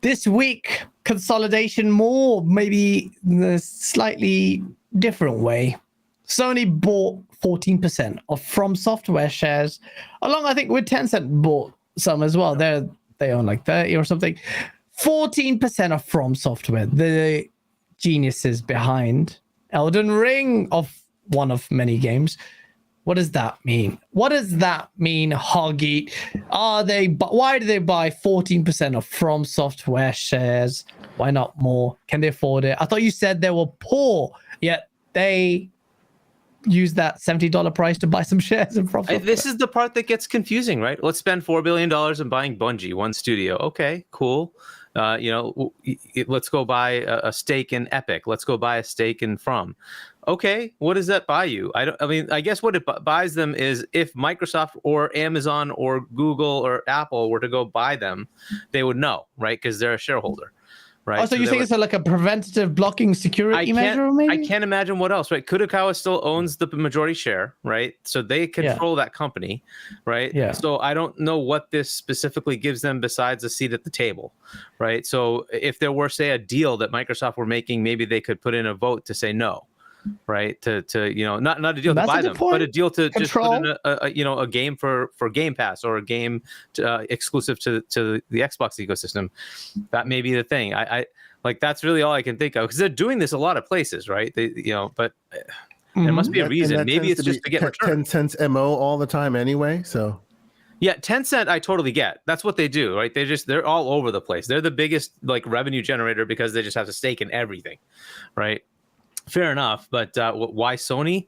A: This week, consolidation more, maybe in a slightly different way. Sony bought 14% of From Software shares, along, I think, with Tencent bought some as well. They own like 30 or something. 14% of From Software, the geniuses behind Elden Ring, of one of many games. What does that mean? What does that mean, Hargeet? Why do they buy 14% of From Software shares? Why not more? Can they afford it? I thought you said they were poor, yet they use that $70 price to buy some shares in From Software.
C: This is the part that gets confusing, right? Let's spend $4 billion in buying Bungie, one studio. Okay, cool. Let's go buy a stake in Epic. Let's go buy a stake in From. Okay, what does that buy you? I guess what it buys them is if Microsoft or Amazon or Google or Apple were to go buy them, they would know, right? Because they're a shareholder, right?
A: Oh, so you think it's like a preventative blocking security measure, maybe?
C: I can't imagine what else, right? Kadokawa still owns the majority share, right? So they control that company, right? Yeah. So I don't know what this specifically gives them besides a seat at the table, right? So if there were, say, a deal that Microsoft were making, maybe they could put in a vote to say no. Right, to not a deal to buy them, but a deal to control. Just put in a game for Game Pass or a game exclusive to the Xbox ecosystem. That may be the thing. I like, that's really all I can think of, because they're doing this a lot of places, right? But there must be a reason. Maybe it's just to get return.
D: Tencent's MO all the time anyway. So
C: yeah, Tencent, I totally get. That's what they do, right? They're all over the place. They're the biggest revenue generator because they just have a stake in everything, right? Fair enough, but why Sony?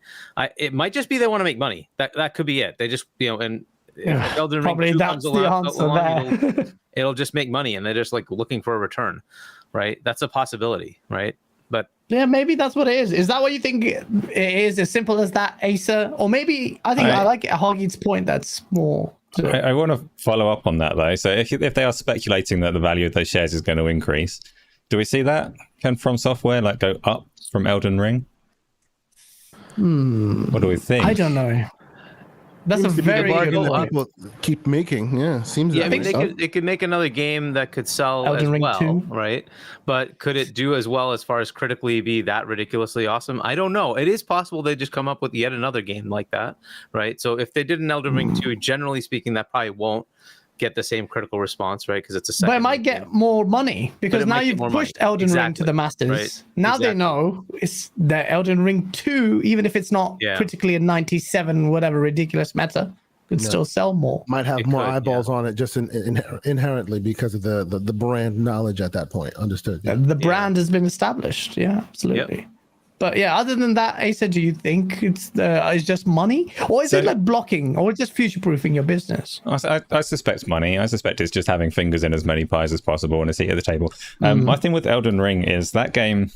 C: It might just be they want to make money. That could be it. They just and if Elden Ring 2 comes along, it'll just make money, and they're just looking for a return, right? That's a possibility, right? But
A: yeah, maybe that's what it is. Is that what you think it is? As simple as that, Asa? Or maybe I like Hargeet's point. That's more.
B: I want to follow up on that though. So if they are speculating that the value of those shares is going to increase, do we see that? Can From Software go up from Elden Ring? What do we think?
A: I don't know. That's a very good one.
D: People keep making. Yeah, seems.
C: Yeah, I mean, they could make another game that could sell Elden Ring 2. Right? But could it do as well as far as critically be that ridiculously awesome? I don't know. It is possible they just come up with yet another game like that, right? So if they did an Elden Ring 2, generally speaking, that probably won't get the same critical response, right? Because it's a second.
A: But it might get more money because now you've pushed Elden Ring to the masters.
C: Right.
A: Now they know it's the Elden Ring 2, even if it's not critically a 97, whatever ridiculous meta, could still sell more.
D: Might have more eyeballs on it just inherently because of the brand knowledge at that point. Understood.
A: Yeah. The brand has been established. Yeah, absolutely. Yep. But yeah, other than that, Asa, do you think it's just money, or is it blocking, or just future-proofing your business?
B: I suspect money. I suspect it's just having fingers in as many pies as possible and a seat at the table. My thing with Elden Ring is that game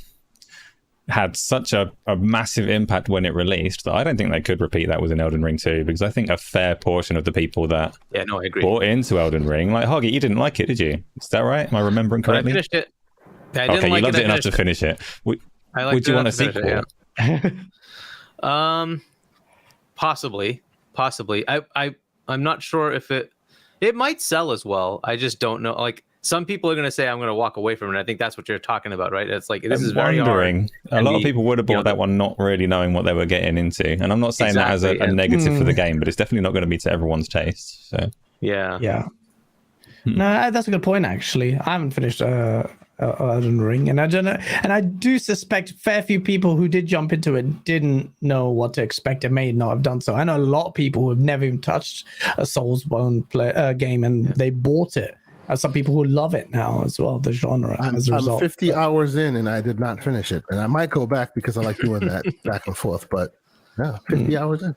B: had such a massive impact when it released that I don't think they could repeat that with an Elden Ring 2, because I think a fair portion of the people that
C: I agree.
B: bought into Elden Ring, like Hargeet, you didn't like it, did you? Is that right? Am I remembering correctly?
C: But I finished it.
B: Okay, you loved it enough to finish it. Would you want a sequel?
C: Possibly. I'm not sure if it might sell as well. I just don't know. Some people are going to say I'm going to walk away from it. I think that's what you're talking about, right? It's this is very hard.
B: A lot of people would have bought that one not really knowing what they were getting into. And I'm not saying that as a negative for the game, but it's definitely not going to be to everyone's taste. So
C: yeah.
A: No, that's a good point, actually. I haven't finished Elden Ring, and I don't know, and I do suspect a fair few people who did jump into it didn't know what to expect and may not have done so. I know a lot of people who have never even touched a Soulsborne game, and they bought it. Some people who love it now as well, the genre. As a result,
D: 50 hours in, and I did not finish it, and I might go back because I like doing that back and forth. But yeah, 50 hours in.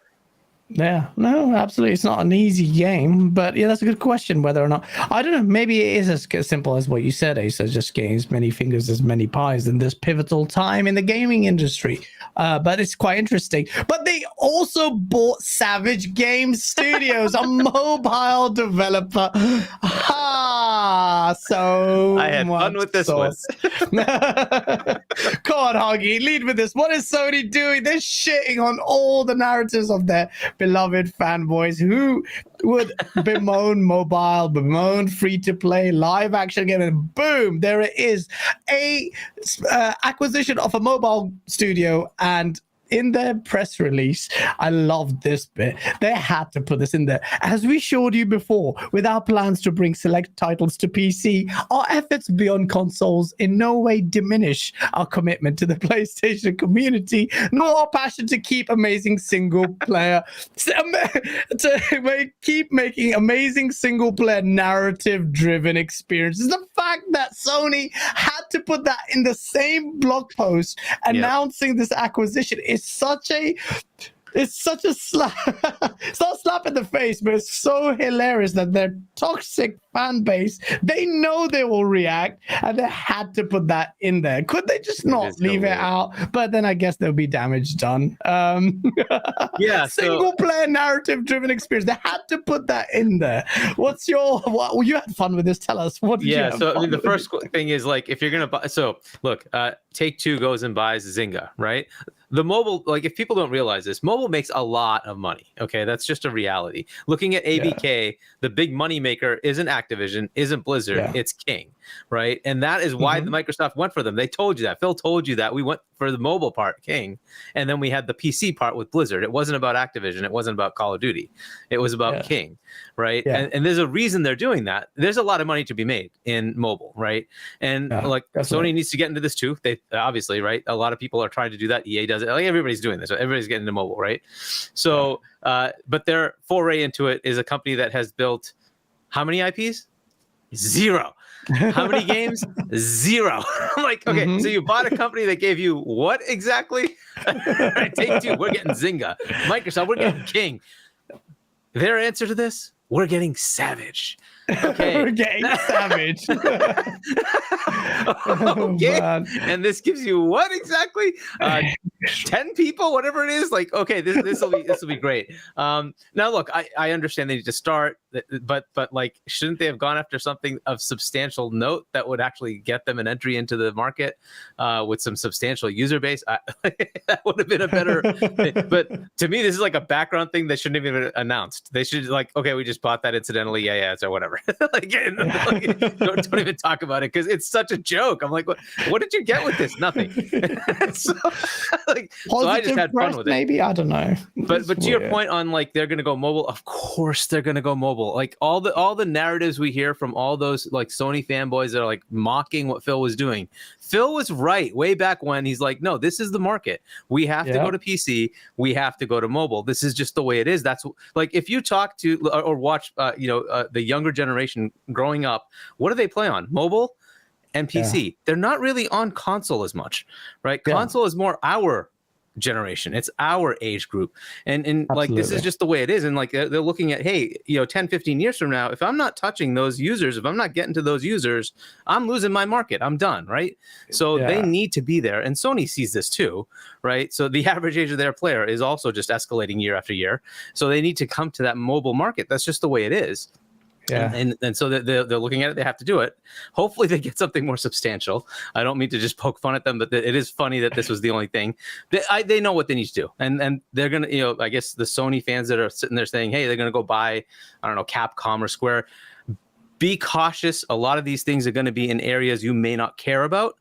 A: Yeah, no, absolutely. It's not an easy game, but yeah, that's a good question. Whether or not, I don't know, maybe it is as simple as what you said, Ace, just getting as many fingers as many pies in this pivotal time in the gaming industry. But it's quite interesting. But they also bought Savage Games Studios, a mobile developer. So
C: I had fun with this one.
A: Come on, Hargeet, lead with this. What is Sony doing? They're shitting on all the narratives of their beloved fanboys who would bemoan mobile, bemoan free-to-play, live-action game, and boom, there it is. A acquisition of a mobile studio, and in their press release, I love this bit. They had to put this in there. As we showed you before, with our plans to bring select titles to PC, our efforts beyond consoles in no way diminish our commitment to the PlayStation community, nor our passion to keep amazing single-player, keep making amazing single-player narrative-driven experiences. The fact that Sony had to put that in the same blog post announcing this acquisition is such a slap. It's not a slap in the face, but it's so hilarious that their toxic fan base, they know they will react, and they had to put that in there. Could they just not leave it out? But then I guess there'll be damage done. Single player narrative driven experience. They had to put that in there. What's your you had fun with this? Tell us. What did you have
C: so
A: fun
C: I mean, the
A: with
C: first thing is, like, if you're gonna buy, so look, Take-Two goes and buys Zynga, right? The mobile, like, if people don't realize this, mobile makes a lot of money. Okay, that's just a reality. Looking at ABK, the big money maker isn't Activision, isn't Blizzard, it's King, right? And that is why the Microsoft went for them. They told you that. Phil told you that. We went for the mobile part, King, and then we had the PC part with Blizzard. It wasn't about Activision. It wasn't about Call of Duty. It was about King, right? And there's a reason they're doing that. There's a lot of money to be made in mobile, right? And like Sony needs to get into this too. They obviously, right? A lot of people are trying to do that. EA does it. Like, everybody's doing this. Everybody's getting into mobile, right? So, but their foray into it is a company that has built how many IPs? Zero. How many games? Zero. I'm like, okay, so you bought a company that gave you what exactly? Take-Two, we're getting Zynga. Microsoft, we're getting King. Their answer to this, we're getting Savage. Okay.
A: We're getting Savage.
C: Okay. And this gives you what exactly? 10 people, whatever it is. Like, okay, this will be great. Now look, I understand they need to start, but like, shouldn't they have gone after something of substantial note that would actually get them an entry into the market with some substantial user base? That would have been a better thing. But to me, this is like a background thing that shouldn't have been announced. They should, like, okay, we just bought that incidentally. Yeah, so whatever. Like, don't even talk about it because it's such a joke. I'm like, what did you get with this? Nothing. so I just had fun with it.
A: Maybe, I don't know.
C: But to your point on, like, they're gonna go mobile. Of course they're gonna go mobile. Like, all the narratives we hear from all those, like, Sony fanboys that are, like, mocking what Phil was doing. Phil was right way back when. He's like, no, this is the market. We have to go to PC. We have to go to mobile. This is just the way it is. That's, like, if you talk to or watch, the younger generation growing up, what do they play on? Mobile and PC. They're not really on console as much, right? Console is more our generation. It's our age group. And like, this is just the way it is. And like, they're looking at, hey, 10, 15 years from now, if I'm not touching those users, if I'm not getting to those users, I'm losing my market. I'm done, right? So they need to be there. And Sony sees this too, right? So the average age of their player is also just escalating year after year. So they need to come to that mobile market. That's just the way it is. Yeah, and so they're looking at it. They have to do it. Hopefully, they get something more substantial. I don't mean to just poke fun at them, but it is funny that this was the only thing. They know what they need to do, and they're gonna, I guess the Sony fans that are sitting there saying, hey, they're gonna go buy, I don't know, Capcom or Square. Be cautious. A lot of these things are going to be in areas you may not care about.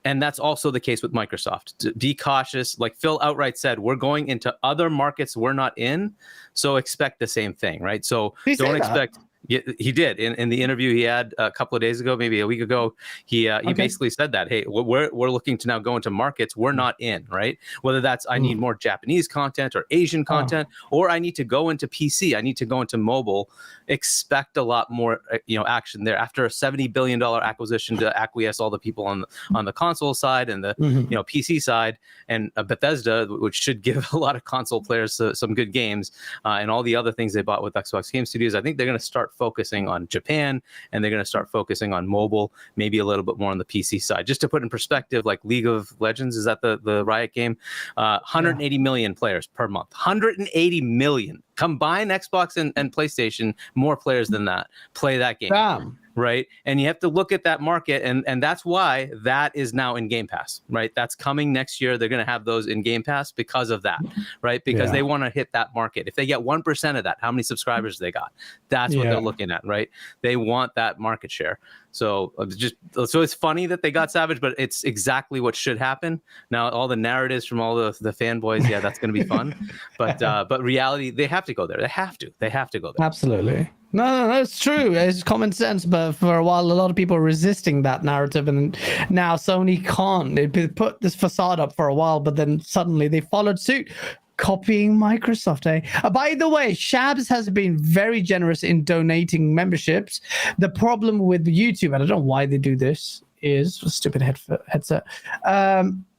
C: And that's also the case with Microsoft. Be cautious. Like Phil outright said, we're going into other markets we're not in, so expect the same thing, right? So don't expect. Yeah, he did. In the interview he had a couple of days ago, maybe a week ago, he basically said that, hey, we're looking to now go into markets we're not in, right? Whether that's I need more Japanese content or Asian content, or I need to go into PC, I need to go into mobile. Expect a lot more, action there. After a $70 billion acquisition to acquiesce all the people on the console side and the PC side, and Bethesda, which should give a lot of console players some good games, and all the other things they bought with Xbox Game Studios. I think they're going to start focusing on Japan, and they're going to start focusing on mobile, maybe a little bit more on the PC side. Just to put in perspective, like League of Legends, is that the Riot game? 180 million players per month. 180 million. Combine Xbox and PlayStation, more players than that play that game.
A: Damn.
C: Right. And you have to look at that market. And that's why that is now in Game Pass. Right. That's coming next year. They're going to have those in Game Pass because of that. Right. Because they want to hit that market. If they get 1% of that, how many subscribers they got? That's what they're looking at. Right. They want that market share. So it's funny that they got Savage, but it's exactly what should happen. Now, all the narratives from all the fanboys, that's going to be fun. But reality, they have to go there. They have to go there.
A: Absolutely. No, it's true. It's common sense, but for a while, a lot of people were resisting that narrative, and now Sony can't. They put this facade up for a while, but then suddenly they followed suit, copying Microsoft. By the way, Shabs has been very generous in donating memberships. The problem with YouTube, and I don't know why they do this, is stupid headset,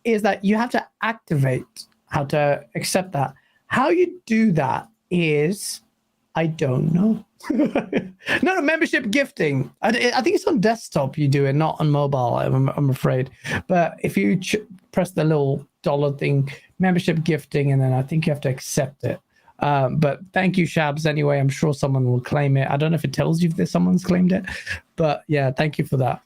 A: is that you have to activate how to accept that. How you do that is, I don't know. No, membership gifting. I think it's on desktop you do it, not on mobile, I'm afraid. But if you press the little dollar thing, membership gifting, and then I think you have to accept it. But thank you, Shabs. Anyway, I'm sure someone will claim it. I don't know if it tells you if someone's claimed it, but yeah, thank you for that.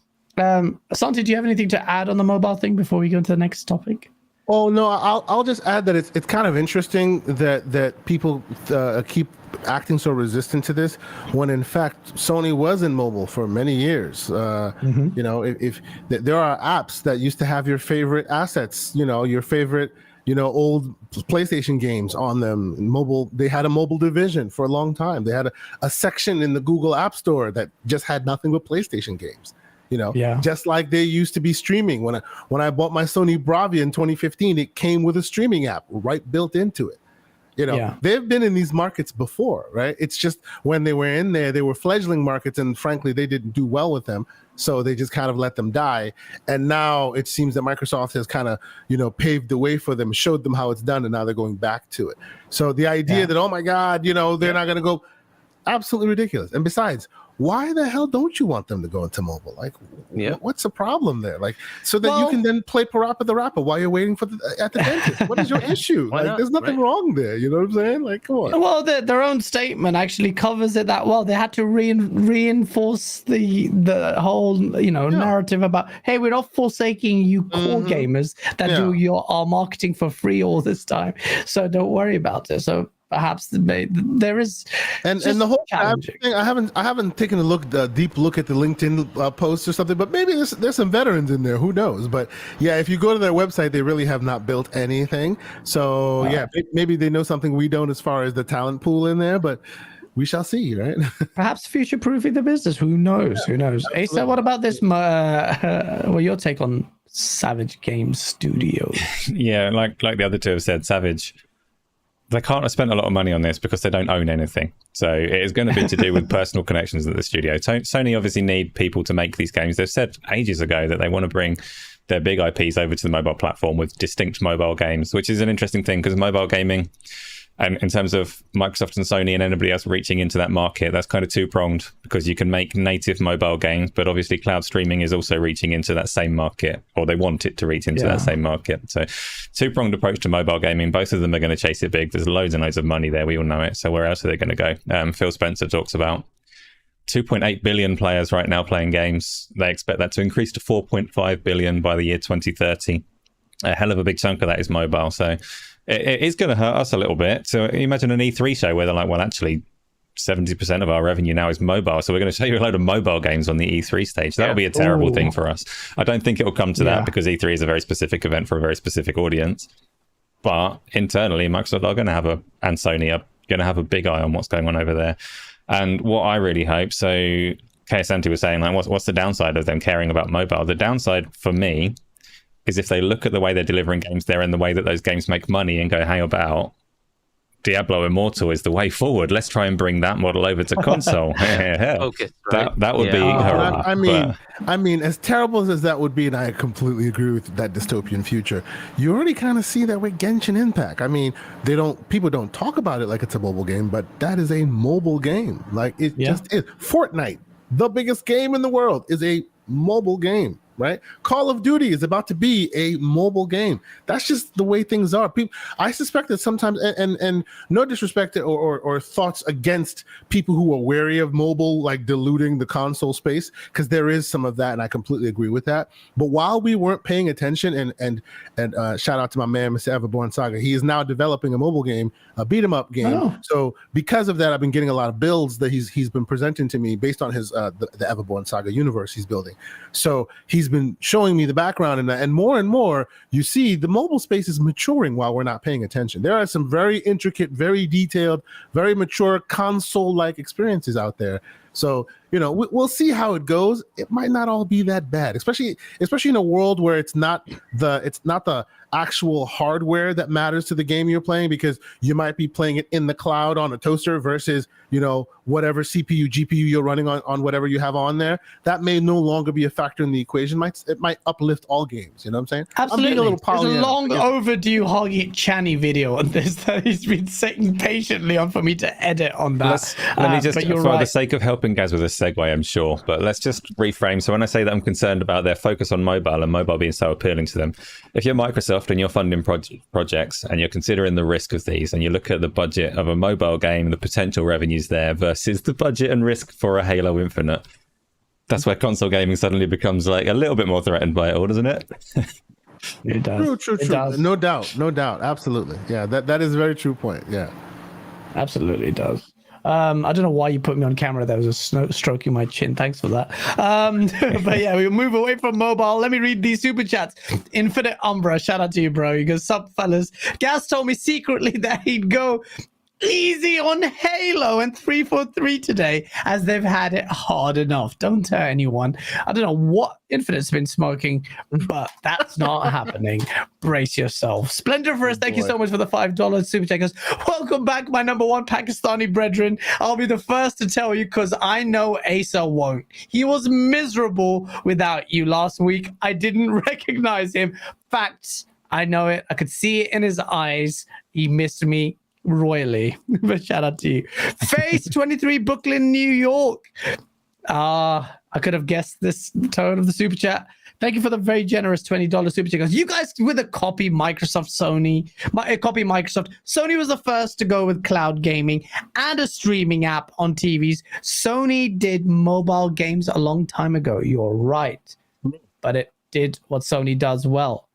A: Santi, do you have anything to add on the mobile thing before we go into the next topic?
D: Oh no, I'll just add that it's kind of interesting that people keep acting so resistant to this when in fact Sony was in mobile for many years. If there are apps that used to have your favorite assets, your favorite old PlayStation games on them. Mobile, they had a mobile division for a long time. They had a section in the Google App Store that just had nothing but PlayStation games. Just like they used to be streaming. When I bought my Sony Bravia in 2015, it came with a streaming app right built into it. They've been in these markets before, right? It's just when they were in there, they were fledgling markets, and frankly, they didn't do well with them. So they just kind of let them die. And now it seems that Microsoft has kind of, paved the way for them, showed them how it's done, and now they're going back to it. So the idea that, oh my God, they're not going to go, absolutely ridiculous. And besides, why the hell don't you want them to go into mobile? Like, what's the problem there? Like, so that you can then play Parappa the Rapper while you're waiting at the dentist. What is your issue? There's nothing wrong there. You know what I'm saying? Like, come on.
A: Well, their own statement actually covers it that well. They had to reinforce the whole, narrative about, hey, we're not forsaking you core gamers that do our marketing for free all this time. So don't worry about it. So perhaps there is,
D: and the whole thing. I haven't taken a deep look at the LinkedIn posts or something, but maybe there's some veterans in there. Who knows? But yeah, if you go to their website, they really have not built anything. So maybe they know something we don't as far as the talent pool in there. But we shall see, right?
A: Perhaps future-proofing the business. Who knows? Who knows? Asa, what about this? Your take on Savage Games Studios?
B: Yeah, like the other two have said, Savage. They can't have spent a lot of money on this because they don't own anything. So it is going to be to do with personal connections at the studio. Sony obviously need people to make these games. They've said ages ago that they want to bring their big IPs over to the mobile platform with distinct mobile games, which is an interesting thing because mobile gaming, and in terms of Microsoft and Sony and anybody else reaching into that market, that's kind of two-pronged because you can make native mobile games, but obviously cloud streaming is also reaching into that same market, or they want it to reach into that same market. So two-pronged approach to mobile gaming. Both of them are going to chase it big. There's loads and loads of money there. We all know it. So where else are they going to go? Phil Spencer talks about 2.8 billion players right now playing games. They expect that to increase to 4.5 billion by the year 2030. A hell of a big chunk of that is mobile. So it is going to hurt us a little bit. So imagine an E3 show where they're like, well, actually, 70% of our revenue now is mobile. So we're going to show you a load of mobile games on the E3 stage. That'll be a terrible thing for us. I don't think it'll come to that because E3 is a very specific event for a very specific audience. But internally, Microsoft are going to have and Sony are going to have a big eye on what's going on over there. And what I really hope, so KSanti was saying, like, what's the downside of them caring about mobile? The downside for me is if they look at the way they're delivering games there and the way that those games make money and go, how about Diablo Immortal is the way forward? Let's try and bring that model over to console.
C: Okay, right.
B: That would be horrible.
D: I mean, as terrible as that would be, and I completely agree with that dystopian future, you already kind of see that with Genshin Impact. I mean, people don't talk about it like it's a mobile game, but that is a mobile game. Like it just is. Fortnite, the biggest game in the world, is a mobile game. Right? Call of Duty is about to be a mobile game. That's just the way things are. I suspect that sometimes, and no disrespect or thoughts against people who are wary of mobile, like diluting the console space, because there is some of that, and I completely agree with that. But while we weren't paying attention, and shout out to my man, Mr. Everborn Saga, he is now developing a mobile game, a beat 'em up game. Oh. So because of that, I've been getting a lot of builds that he's been presenting to me based on his the Everborn Saga universe he's building. So he's been showing me the background in that, and more you see the mobile space is maturing while we're not paying attention. There are some very intricate, very detailed, very mature console-like experiences out there. So we'll see how it goes. It might not all be that bad, especially in a world where it's not the actual hardware that matters to the game you're playing, because you might be playing it in the cloud on a toaster versus whatever CPU, GPU you're running on whatever you have on there. That may no longer be a factor in the equation. It might uplift all games. You know what I'm saying?
A: Absolutely. There's a long overdue Hargeet Chani video on this that he's been sitting patiently on for me to edit on that.
B: Let me just, for the sake of helping guys with a segue, I'm sure, but let's just reframe. So when I say that I'm concerned about their focus on mobile and mobile being so appealing to them, if you're Microsoft and you're funding projects and you're considering the risk of these, and you look at the budget of a mobile game, the potential revenues there versus the budget and risk for a Halo Infinite, that's where console gaming suddenly becomes like a little bit more threatened by it all, doesn't it?
A: It does.
D: True. No doubt. Absolutely. Yeah, that is a very true point. Yeah.
A: Absolutely does. I don't know why you put me on camera. There was a stroking my chin. Thanks for that. But yeah, we'll move away from mobile. Let me read these super chats. Infinite Umbra, shout out to you, bro. He goes, sup, fellas. Gas told me secretly that he'd go easy on Halo and 343 today, as they've had it hard enough. Don't tell anyone. I don't know what Infinite's been smoking, but that's not happening. Brace yourself. Splendiferous, thank you so much for the $5 super checkers. Welcome back, my number one Pakistani brethren. I'll be the first to tell you, because I know Asa won't. He was miserable without you last week. I didn't recognize him. Facts, I know it. I could see it in his eyes. He missed me royally. But shout out to you. Face 23, Brooklyn, New York. I could have guessed this tone of the super chat. Thank you for the very generous $20 super chat. You guys with a copy Microsoft, Sony. Sony was the first to go with cloud gaming and a streaming app on TVs. Sony did mobile games a long time ago. You're right. But it did what Sony does well.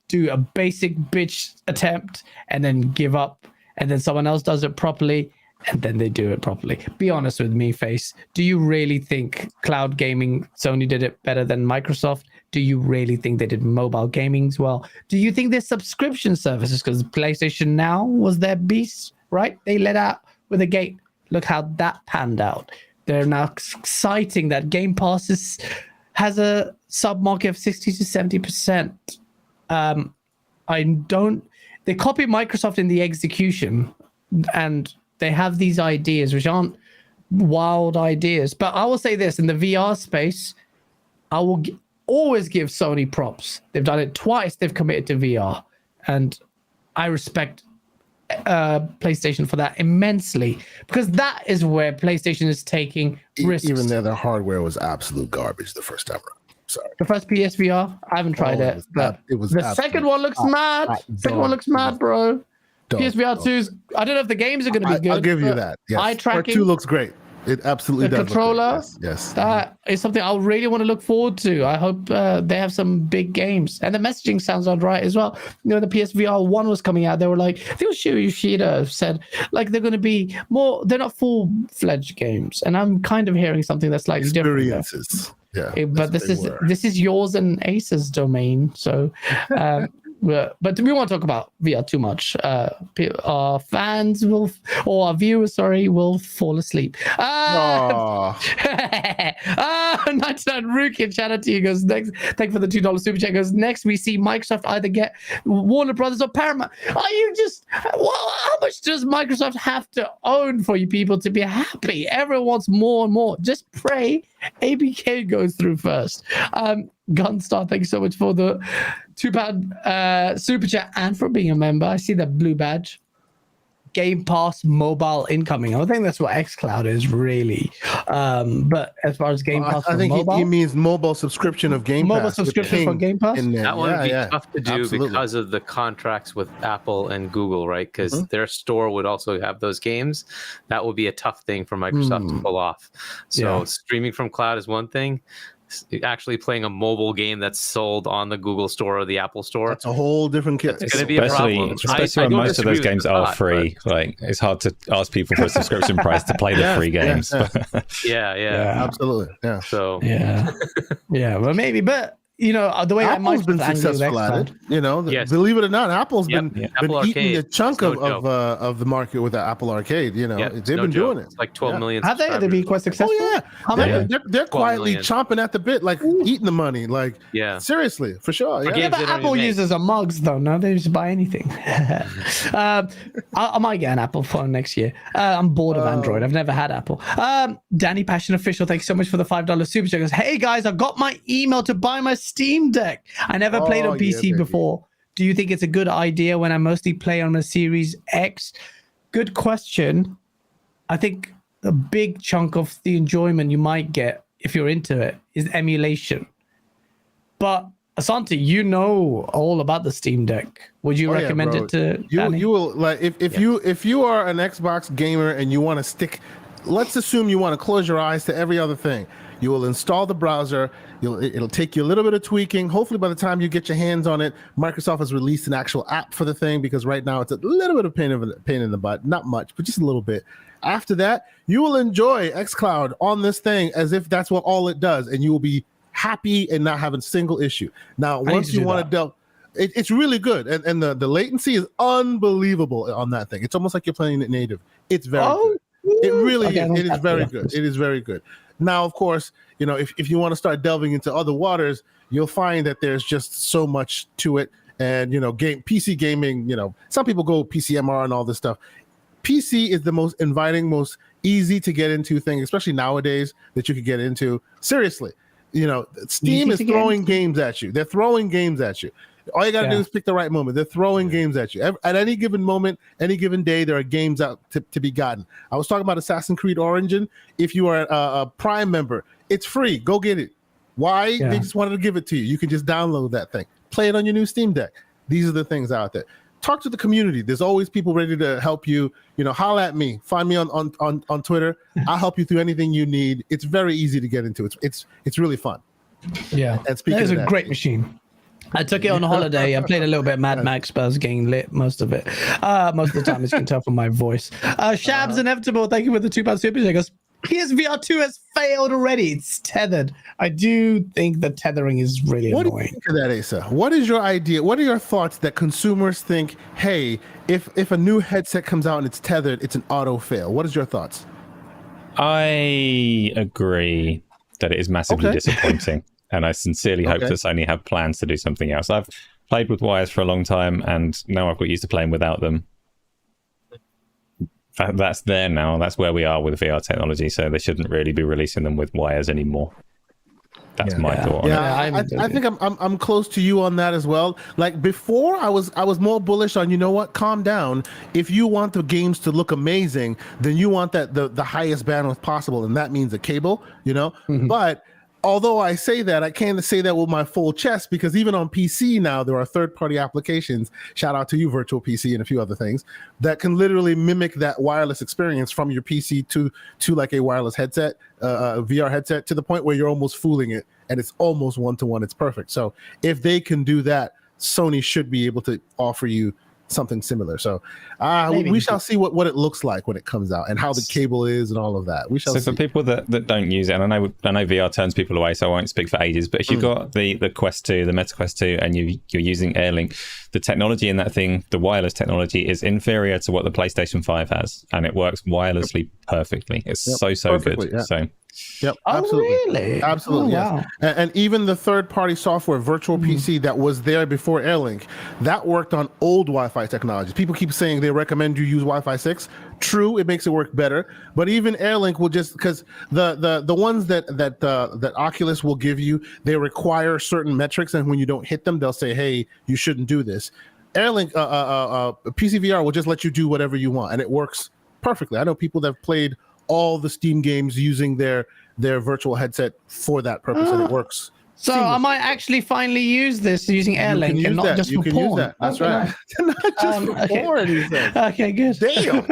A: Do a basic bitch attempt and then give up. And then someone else does it properly, and then they do it properly. Be honest with me, Face. Do you really think cloud gaming, Sony did it better than Microsoft? Do you really think they did mobile gaming as well? Do you think their subscription services, because PlayStation Now was their beast, right? They let out with a gate. Look how that panned out. They're now citing that Game Pass has a sub-market of 60 to 70%. They copy Microsoft in the execution, and they have these ideas which aren't wild ideas. But I will say this, in the VR space, I will always give Sony props. They've done it twice. They've committed to VR, and I respect PlayStation for that immensely, because that is where PlayStation is taking risks.
D: Even though their hardware was absolute garbage the first time around. Sorry.
A: The first PSVR, I haven't tried it, but the second one looks mad. Second one looks mad, bro. PSVR 2's, I don't know if the games are going to be good.
D: I'll give you that. Yes.
A: Eye tracking.
D: 2 looks great. It absolutely does.
A: The controller,
D: yes.
A: That is something I really want to look forward to. I hope they have some big games, and the messaging sounds all right as well. The PSVR 1 was coming out. They were like, I think it was Shu Yoshida said, like, they're going to be more. They're not full-fledged games, and I'm kind of hearing something that's slightly
D: experiences.
A: Different. Yeah, but this is yours and Ace's domain. So but we won't talk about VR too much. Our fans will, or our viewers, sorry, will fall asleep. 99 Rookie Charity goes next. Thank you for the $2 super chat. Goes next. We see Microsoft either get Warner Brothers or Paramount. Are you just? Well, how much does Microsoft have to own for you people to be happy? Everyone wants more and more. Just pray ABK goes through first. Gunstar, thank you so much for the £2 super chat and for being a member. I see that blue badge. Game Pass mobile incoming. I think that's what xCloud is really. But as far as Game Pass,
D: I think he means mobile subscription of Game Pass.
A: Mobile subscription for Game Pass.
C: That one would be tough to do because of the contracts with Apple and Google, right? Because their store would also have those games. That would be a tough thing for Microsoft to pull off. So streaming from cloud is one thing. Actually playing a mobile game that's sold on the Google store or the Apple store,
D: that's a whole different kit.
C: It's going to be a problem.
B: Especially when most of those games are free. Like, it's hard to ask people for a subscription price to play the free games.
C: Yeah,
D: absolutely. Yeah.
C: So
A: well, maybe, but you know, the way
D: Apple's been successful at it. You know, believe it or not, Apple's been eating a chunk of the market with the Apple Arcade. You know, they've been doing it.
C: It's like 12 million.
A: Have they? They've been quite successful.
D: Oh yeah, they're quietly chomping at the bit, like eating the money. Like, seriously, for sure.
A: Yeah, but Apple users are mugs though. No, they just buy anything. I might get an Apple phone next year. I'm bored of Android. I've never had Apple. Danny Passion Official, thanks so much for the $5 super chat. Goes, hey guys, I got my email to buy my Steam Deck. I never played on PC before. Do you think it's a good idea when I mostly play on a Series X? Good question. I think a big chunk of the enjoyment you might get if you're into it is emulation. But Asante, you know all about the Steam Deck. Would you recommend it to Danny?
D: You will, like, if you are an Xbox gamer and you want to stick, let's assume you want to close your eyes to every other thing. You will install the browser. It'll take you a little bit of tweaking. Hopefully, by the time you get your hands on it, Microsoft has released an actual app for the thing, because right now it's a little bit of pain in the butt. Not much, but just a little bit. After that, you will enjoy xCloud on this thing as if that's what all it does, and you will be happy and not having a single issue. Now, once you want to delve, it's really good, and the latency is unbelievable on that thing. It's almost like you're playing it native. It's very good. It really is. It is very good. It is very good. Now, of course, you know, if you want to start delving into other waters, you'll find that there's just so much to it. And, you know, PC gaming, you know, some people go PCMR and all this stuff. PC is the most inviting, most easy to get into thing, especially nowadays, that you could get into. Seriously, you know, Steam is throwing games at you. They're throwing games at you. All you got to do is pick the right moment. They're throwing games at you. At any given moment, any given day, there are games out to be gotten. I was talking about Assassin's Creed Origin. If you are a Prime member, it's free. Go get it. Why? Yeah. They just wanted to give it to you. You can just download that thing. Play it on your new Steam Deck. These are the things out there. Talk to the community. There's always people ready to help you. You know, holla at me. Find me on Twitter. I'll help you through anything you need. It's very easy to get into. It's really fun.
A: Yeah. And speaking of that, it's a great machine. I took it on holiday. I played a little bit of Mad Max, but I was getting lit most of it. Most of the time, as you can tell from my voice. Shabs Inevitable, thank you for the £2 super chat. Goes, PSVR 2 has failed already. It's tethered. I do think the tethering is really annoying.
D: What do you think of that, Asa? What is your idea? What are your thoughts that consumers think, hey, if a new headset comes out and it's tethered, it's an auto fail? What is your thoughts?
B: I agree that it is massively disappointing. And I sincerely hope that Sony have plans to do something else. I've played with wires for a long time, and now I've got used to playing without them. That's there now. That's where we are with VR technology, so they shouldn't really be releasing them with wires anymore. That's my thought on it.
D: I think I'm close to you on that as well. Like before, I was more bullish on, you know what, calm down. If you want the games to look amazing, then you want that the highest bandwidth possible, and that means a cable, you know. But although I say that, I can't say that with my full chest, because even on PC now, there are third-party applications, shout out to you, Virtual PC, and a few other things, that can literally mimic that wireless experience from your PC to like a wireless headset, a VR headset, to the point where you're almost fooling it, and it's almost one-to-one. It's perfect. So if they can do that, Sony should be able to offer you something similar. So we shall see what it looks like when it comes out and how the cable is and all of that. We shall see.
B: So for people that don't use it, and I know VR turns people away, so I won't speak for ages, but if you've got the Quest 2, the Meta Quest 2, and you're using Airlink, the technology in that thing, the wireless technology, is inferior to what the PlayStation 5 has, and it works wirelessly perfectly. It's so good.
D: Yeah.
B: So
D: Yep, absolutely.
A: Oh, really?
D: Absolutely,
A: oh,
D: yes.
A: Wow.
D: And even the third-party software, Virtual PC, that was there before Airlink, that worked on old Wi-Fi technologies. People keep saying they recommend you use Wi-Fi 6. True, it makes it work better. But even Airlink will just, because the ones that Oculus will give you, they require certain metrics, and when you don't hit them, they'll say, hey, you shouldn't do this. Airlink, PCVR will just let you do whatever you want, and it works perfectly. I know people that have played all the Steam games using their virtual headset for that purpose, and it works.
A: So I might actually finally use this using Airlink and not just for porn.
D: Use that. That's right. Not just for porn, he says.
A: Okay, good.
D: Damn.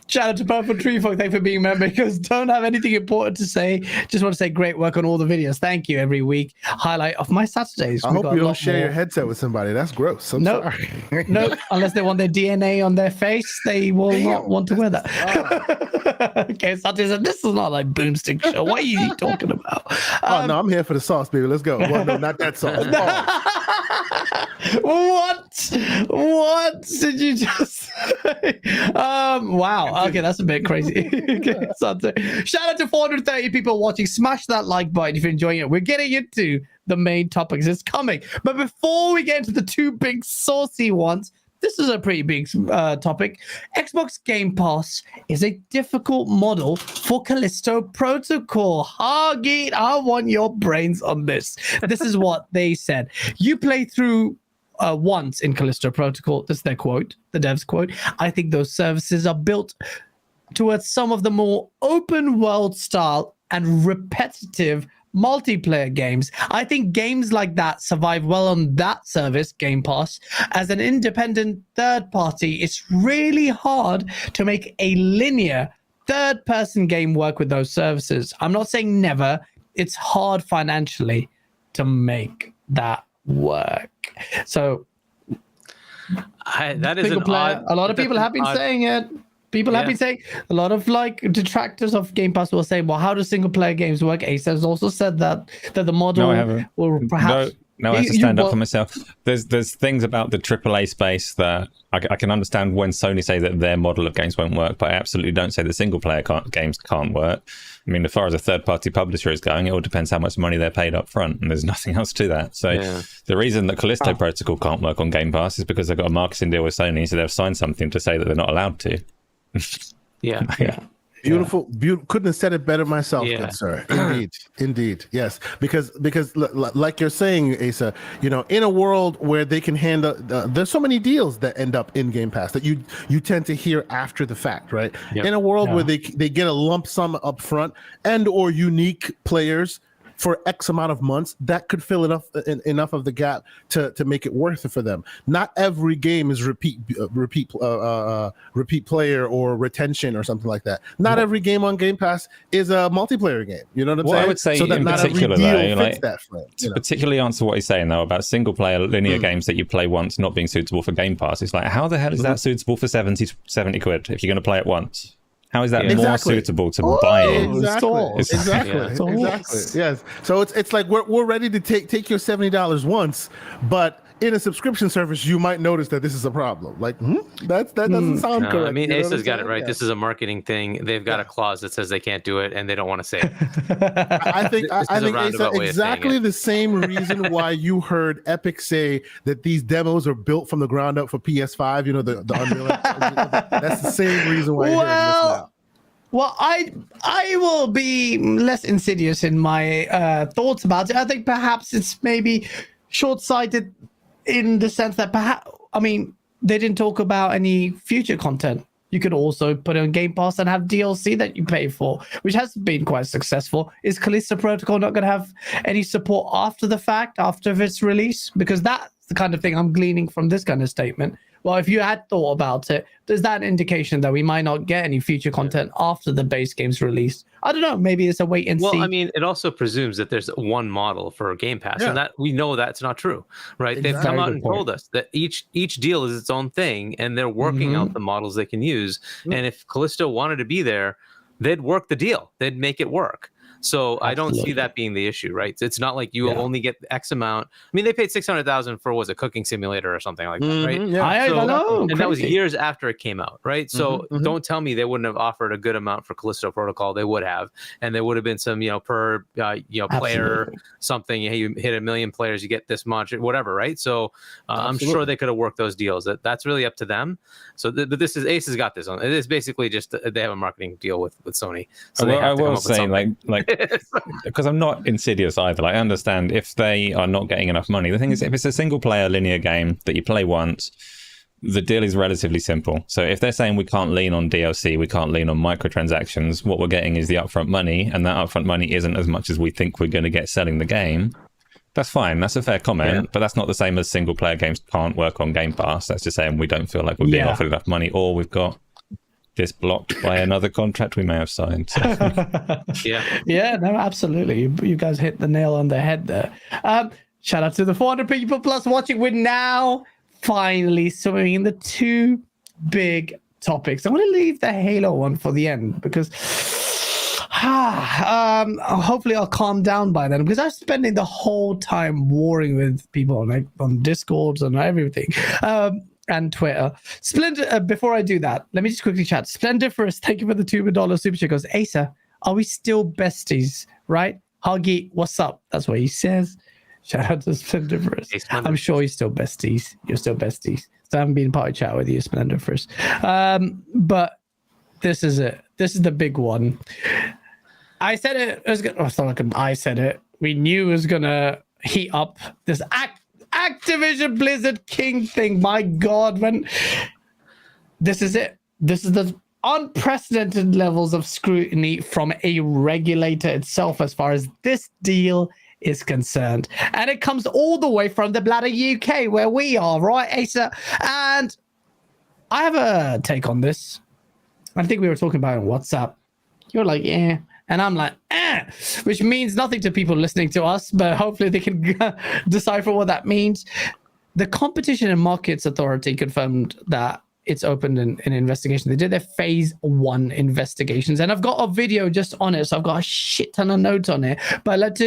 A: Shout out to Purple Tree Folk. Thanks for being members. Don't have anything important to say. Just want to say great work on all the videos. Thank you every week. Highlight of my Saturdays.
D: I hope you don't share your headset with somebody. That's gross.
A: Nope. Nope. Unless they want their DNA on their face, they will not want to wear that. Okay, Saturdays. This is not like Boomstick Show. What are you talking about?
D: No, I'm here for the sauce, baby. Let's go. Well, no, not that sauce.
A: What did you just say? Wow. Okay, that's a bit crazy. Okay, shout out to 430 people watching. Smash that like button if you're enjoying it. We're getting into the main topics. It's coming. But before we get into the two big saucy ones, this is a pretty big topic. Xbox Game Pass is a difficult model for Callisto Protocol. Hargeet, I want your brains on this. This is what they said. You play through once in Callisto Protocol. This is their quote, the devs quote. I think those services are built towards some of the more open world style and repetitive multiplayer games. I think games like that survive well on that service, Game Pass. As an independent third party, it's really hard to make a linear third-person game work with those services. I'm not saying never. It's hard financially to make that work. So
C: that is an odd.
A: A lot of people have been saying it. People have been saying, a lot of like detractors of Game Pass will say, well, how do single player games work? Ace has also said that the model will perhaps.
B: No, I have to stand up for myself. There's things about the AAA space that I can understand when Sony say that their model of games won't work, but I absolutely don't say that single player games can't work. I mean, as far as a third party publisher is going, it all depends how much money they're paid up front, and there's nothing else to that. So the reason that Callisto Protocol can't work on Game Pass is because they've got a marketing deal with Sony, so they've signed something to say that they're not allowed to.
C: Yeah.
D: Beautiful. Couldn't have said it better myself, good sir. Indeed. Yes, because like you're saying, Asa, in a world where they can handle, there's so many deals that end up in Game Pass that you tend to hear after the fact, right? Yep. In a world where they get a lump sum up front and or unique players for X amount of months, that could fill enough of the gap to make it worth it for them. Not every game is repeat player or retention or something like that. Not every game on Game Pass is a multiplayer game. You know what I'm saying?
B: I would say,
D: so that
B: in
D: not
B: particular,
D: every deal
B: though,
D: fits that frame,
B: to particularly answer what he's saying though about single player linear games that you play once not being suitable for Game Pass. It's like, how the hell is that suitable for 70 quid if you're going to play it once? How is that more suitable to buy it?
D: Exactly. Yes. So it's like we're ready to take your $70 once, but in a subscription service, you might notice that this is a problem. Like that doesn't sound correct.
C: I mean, Asa's got it right. Yeah. This is a marketing thing. They've got a clause that says they can't do it, and they don't want to say it.
D: I think Asa, exactly the same reason why you heard Epic say that these demos are built from the ground up for PS5. The Unreal. That's the same reason why you're hearing this now.
A: Well, I will be less insidious in my thoughts about it. I think perhaps it's maybe short-sighted in the sense that they didn't talk about any future content. You could also put it on Game Pass and have DLC that you pay for, which has been quite successful. Is Callisto Protocol not going to have any support after the fact, after its release? Because that's the kind of thing I'm gleaning from this kind of statement. Well, if you had thought about it, is that an indication that we might not get any future content after the base game's released? I don't know. Maybe it's a wait and see.
C: Well, I mean, it also presumes that there's one model for Game Pass, and that we know that's not true, right?
D: Exactly.
C: They've come out and told us that each deal is its own thing, and they're working out the models they can use. And if Callisto wanted to be there, they'd work the deal. They'd make it work. So I don't see that being the issue, right? It's not like you will only get X amount. I mean, they paid $600,000 for a cooking simulator or something like that, right?
A: Yeah, I know,
C: and that was years after it came out, right? So don't tell me they wouldn't have offered a good amount for Callisto Protocol. They would have, and there would have been some, per player something. You hit 1 million players, you get this much, whatever, right? So I'm sure they could have worked those deals. That's really up to them. So, but this is Ace has got this on. It is basically just they have a marketing deal with Sony. So
B: I will say, like. Because I'm not insidious either. Like, I understand if they are not getting enough money. The thing is, if it's a single player linear game that you play once, the deal is relatively simple. So if they're saying we can't lean on DLC, we can't lean on microtransactions, what we're getting is the upfront money, and that upfront money isn't as much as we think we're going to get selling the game. That's fine. That's a fair comment, but that's not the same as single player games can't work on Game Pass. That's just saying we don't feel like we're being offered enough money, or we've got this blocked by another contract we may have signed. So.
A: No, absolutely. You guys hit the nail on the head there. Shout out to the 400 people plus watching. We're now finally swimming in the two big topics. I'm going to leave the Halo one for the end because hopefully I'll calm down by then, because I'm spending the whole time warring with people on Discords and everything. And Twitter. Splendor, before I do that, let me just quickly chat. Splendiferous, thank you for the $2 super chat. Goes, Asa, are we still besties, right? Hargeet, what's up? That's what he says. Shout out to Splendiferous. Hey, I'm sure you're still besties. You're still besties. So I haven't been part of chat with you, Splendiferous. But this is it. This is the big one. I said it. It's not like I said it. We knew it was going to heat up this Activision Blizzard King thing. My God, when this is it. This is the unprecedented levels of scrutiny from a regulator itself as far as this deal is concerned. And it comes all the way from the bloody UK where we are, right, Asa? And I have a take on this. I think we were talking about it on WhatsApp. You're like, yeah. And I'm like, which means nothing to people listening to us, but hopefully they can decipher what that means. The Competition and Markets Authority confirmed that it's opened an investigation. They did their phase 1 investigations, and I've got a video just on it, so I've got a shit ton of notes on it. But let's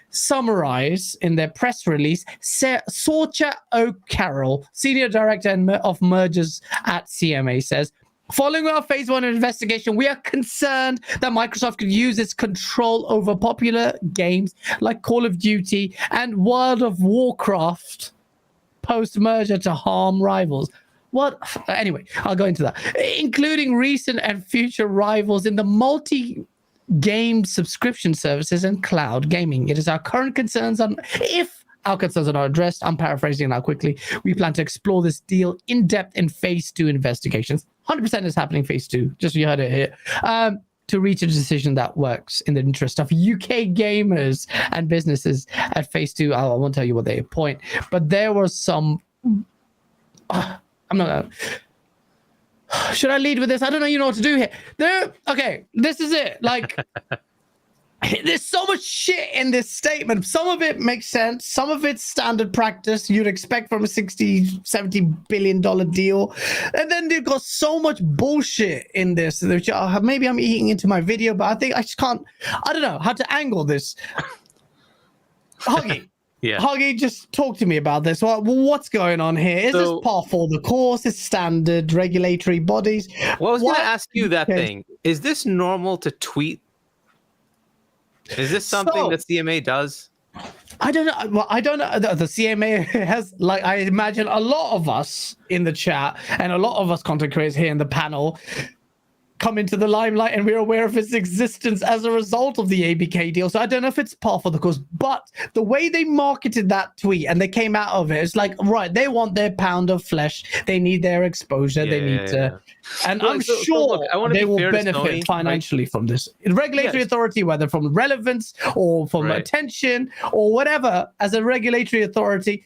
A: summarize in their press release. Saoirse O'Carroll, Senior Director of Mergers at CMA, says, following our phase 1 investigation, we are concerned that Microsoft could use its control over popular games like Call of Duty and World of Warcraft post-merger to harm rivals. What? Anyway, I'll go into that. Including recent and future rivals in the multi-game subscription services and cloud gaming. It is our current concerns on if our concerns are not addressed. I'm paraphrasing now quickly. We plan to explore this deal in depth in phase 2 investigations. 100% is happening phase 2. Just so you heard it here. To reach a decision that works in the interest of UK gamers and businesses at phase 2. I won't tell you what they point, but there was some. I'm not gonna. Should I lead with this? I don't know. You know what to do here. Okay, this is it. Like, there's so much shit in this statement. Some of it makes sense. Some of it's standard practice you'd expect from a $60-70 billion deal. And then they've got so much bullshit in this, which maybe I'm eating into my video, but I think I just can't. I don't know how to angle this. Huggy.
C: Yeah.
A: Huggy, just talk to me about this. What's going on here? Is this par for the course? Is standard regulatory bodies?
C: Well, I was going to ask you that thing. Is this normal to tweet? Is this something that CMA does?
A: I don't know. Well, I don't know. The CMA has, like, I imagine a lot of us in the chat and a lot of us content creators here in the panel come into the limelight, and we're aware of its existence as a result of the ABK deal. So I don't know if it's par for the course, but the way they marketed that tweet and they came out of it, it's like, right, they want their pound of flesh. They need their exposure. They need to. And I'm sure they will benefit financially from this. Regulatory authority, whether from relevance or from attention or whatever, as a regulatory authority,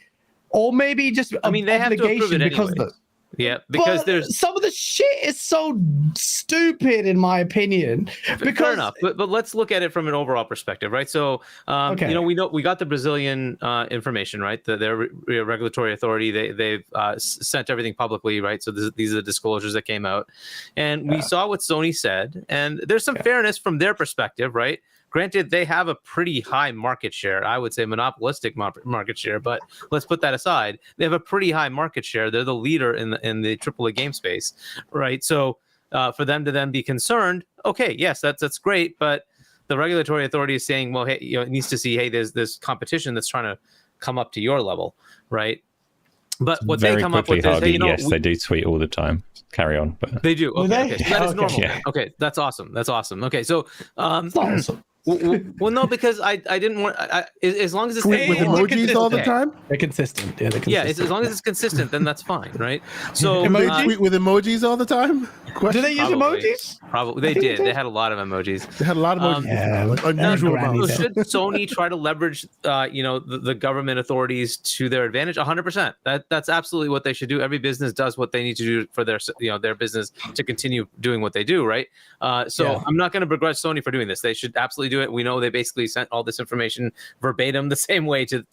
A: or maybe just
C: they have to approve it
A: because
C: anyway. Yeah, because
A: But
C: there's
A: some of the shit is so stupid in my opinion. Because
C: fair enough, but let's look at it from an overall perspective, right? So,
A: Okay.
C: you know we got the Brazilian information, right? Their regulatory authority, they've sent everything publicly, right? So these are the disclosures that came out, and we saw what Sony said, and there's some fairness from their perspective, right? Granted, they have a pretty high market share. I would say monopolistic market share, but let's put that aside. They have a pretty high market share. They're the leader in the AAA game space, right? So for them to then be concerned, okay, yes, that's great, but the regulatory authority is saying, well, hey, you know, it needs to see, hey, there's competition that's trying to come up to your level, right? But what they come up with is, hey, you know,
B: yes, they do tweet all the time. Carry on. But...
C: They do. Okay, okay. So that is normal.
B: Yeah.
C: Okay, that's awesome. That's awesome. Okay, so
A: awesome.
C: well, no, because I didn't want as long as it's
D: Tweet with emojis all the time.
A: They're consistent. Yeah, they're consistent.
C: Yeah, as long as it's consistent, then that's fine, right? So
D: Do they tweet with emojis all the time?
A: Do they use emojis?
C: Probably they did. They had a lot of emojis.
D: They had a lot of emojis. Unusual amounts.
C: So should Sony try to leverage, you know, the government authorities to their advantage? 100%. That's absolutely what they should do. Every business does what they need to do for their, you know, their business to continue doing what they do, right? So I'm not going to begrudge Sony for doing this. They should absolutely do it. We know they basically sent all this information verbatim the same way to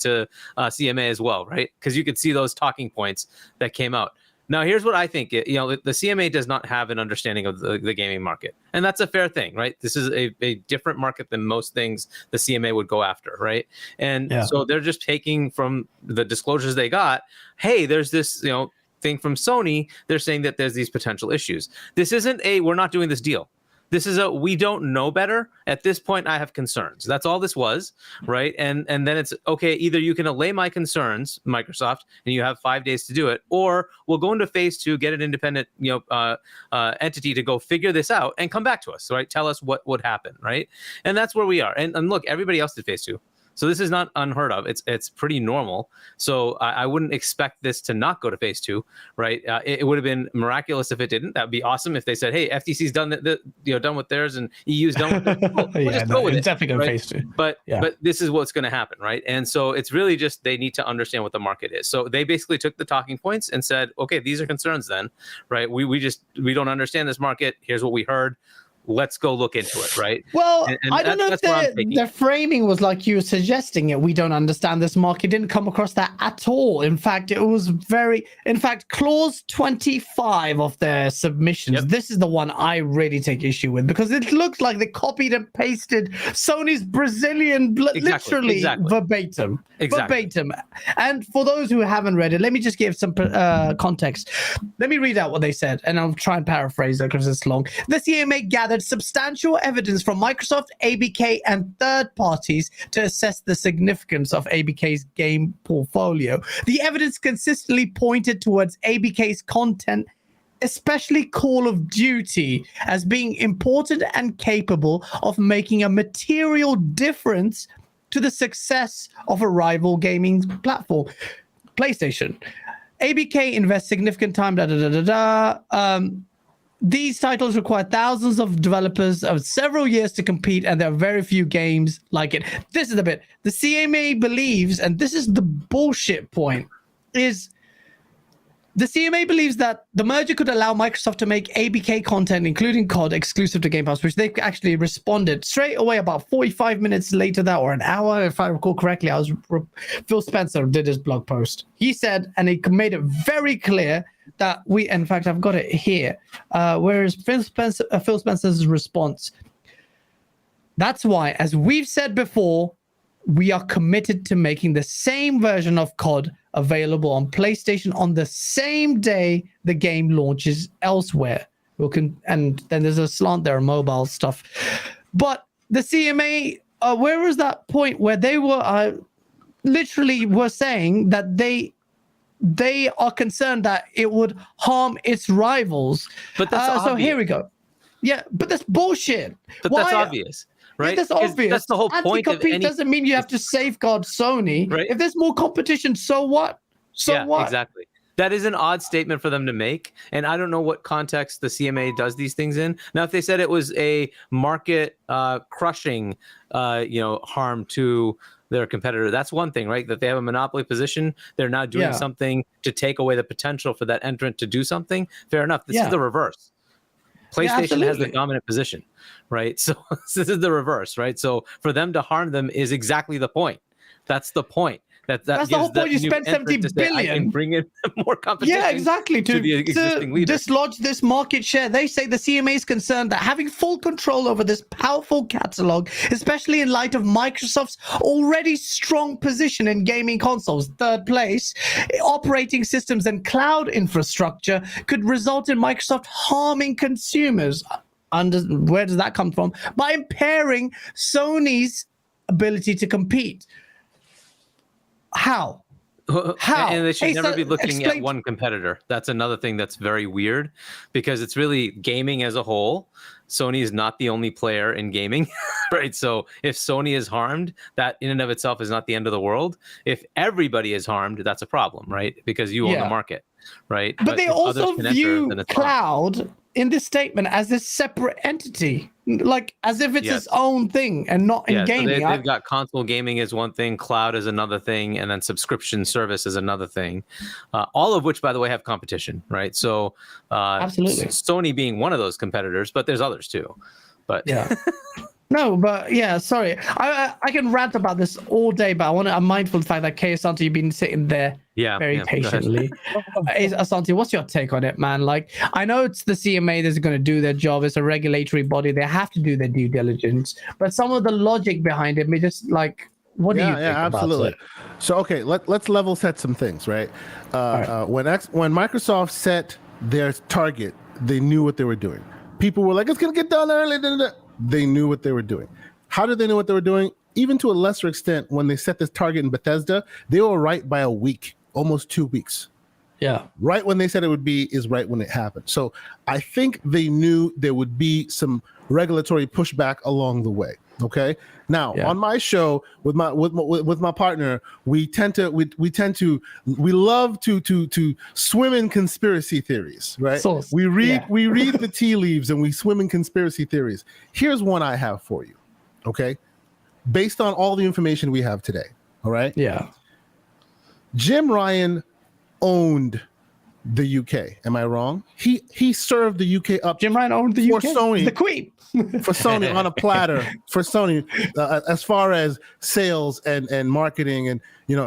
C: CMA as well, right? Because you could see those talking points that came out. Now, here's what I think. You know, the CMA does not have an understanding of the gaming market. And that's a fair thing, right? This is a different market than most things the CMA would go after, right? And so they're just taking from the disclosures they got, hey, there's this, you know, thing from Sony. They're saying that there's these potential issues. This isn't we're not doing this deal. This is we don't know better. At this point, I have concerns. That's all this was, right? And then it's, okay, either you can allay my concerns, Microsoft, and you have 5 days to do it, or we'll go into phase 2, get an independent, you know, entity to go figure this out and come back to us, right? Tell us what would happen, right? And that's where we are. And look, everybody else did phase 2. So this is not unheard of. It's pretty normal. So I wouldn't expect this to not go to phase 2, right? It would have been miraculous if it didn't. That would be awesome if they said, "Hey, FTC's done done with theirs and EU's done with theirs." Cool. We'll just go with it.
A: Definitely go phase 2.
C: But this is what's going to happen, right? And so it's really just they need to understand what the market is. So they basically took the talking points and said, "Okay, these are concerns then, right? We don't understand this market. Here's what we heard. Let's go look into it," right?
A: Well, and I don't know if the framing was like you were suggesting it. We don't understand this market. Didn't come across that at all. In fact, it was clause 25 of their submissions. This is the one I really take issue with, because it looks like they copied and pasted Sony's Brazilian, literally verbatim. Verbatim. And for those who haven't read it, let me just give some context. Let me read out what they said, and I'll try and paraphrase it because it's long. The CMA gathered substantial evidence from Microsoft, ABK, and third parties to assess the significance of ABK's game portfolio. The evidence consistently pointed towards ABK's content, especially Call of Duty, as being important and capable of making a material difference to the success of a rival gaming platform, PlayStation. ABK invests significant time, these titles require thousands of developers of several years to compete, and there are very few games like it. This is the bit. The CMA believes, and this is the bullshit point, is the CMA believes that the merger could allow Microsoft to make ABK content, including COD, exclusive to Game Pass, which they actually responded straight away about 45 minutes later that, or an hour, if I recall correctly. Phil Spencer did his blog post. He said, and he made it very clear that in fact, I've got it here. Where is Phil Spencer's response? That's why, as we've said before, we are committed to making the same version of COD available on PlayStation on the same day the game launches elsewhere. And then there's a slant there, mobile stuff. But the CMA, where was that point where they were literally were saying that they are concerned that it would harm its rivals? But that's so here we go. Yeah, but that's bullshit.
C: But that's obvious. Right?
A: Yeah, that's obvious.
C: That's the whole point of any...
A: doesn't mean you have to safeguard Sony.
C: Right.
A: If there's more competition, so what? What?
C: Exactly. That is an odd statement for them to make, and I don't know what context the CMA does these things in. Now, if they said it was a market crushing, harm to their competitor. That's one thing, right? That they have a monopoly position. They're now doing something to take away the potential for that entrant to do something. Fair enough. This is the reverse. PlayStation has the dominant position, right? So this is the reverse, right? So for them to harm them is exactly the point. That's the point. That's the whole point. You spent 70 billion and bring in more competition.
A: Yeah, exactly.
C: To the existing leader.
A: Dislodge this market share. They say the CMA is concerned that having full control over this powerful catalog, especially in light of Microsoft's already strong position in gaming consoles, third place, operating systems and cloud infrastructure, could result in Microsoft harming consumers. Where does that come from? By impairing Sony's ability to compete. How?
C: And they should never be looking at one competitor. That's another thing that's very weird, because it's really gaming as a whole. Sony is not the only player in gaming, right? So if Sony is harmed, that in and of itself is not the end of the world. If everybody is harmed, that's a problem, right? Because you own the market, right?
A: But they also view cloud in this statement as this separate entity, like as if it's its own thing and not in gaming.
C: So they've got console gaming as one thing, cloud is another thing, and then subscription service is another thing. All of which, by the way, have competition, right? So
A: absolutely,
C: Sony being one of those competitors, but there's others too. But
A: No, but sorry. I can rant about this all day, but I'm mindful of the fact that Asante, you've been sitting there very patiently. Asante, what's your take on it, man? Like, I know it's the CMA that's going to do their job. It's a regulatory body. They have to do their due diligence. But some of the logic behind it, just like, what do you think
D: absolutely.
A: about it?
D: So, okay, let's level set some things, right? When Microsoft set their target, they knew what they were doing. People were like, it's going to get done early. They knew what they were doing. How did they know what they were doing? Even to a lesser extent, when they set this target in Bethesda, they were right by a week, almost 2 weeks.
A: Yeah.
D: Right when they said it would be is right when it happened. So I think they knew there would be some regulatory pushback along the way. Okay. Now on my show with my partner, we love to swim in conspiracy theories, right? We read the tea leaves and we swim in conspiracy theories. Here's one I have for you. Okay. Based on all the information we have today. All right.
A: Yeah.
D: Jim Ryan owned the UK. Am I wrong? He served the UK up.
A: Jim Ryan owned the UK.
D: For Sony.
A: The Queen.
D: For Sony on a platter. For Sony, as far as sales and marketing, and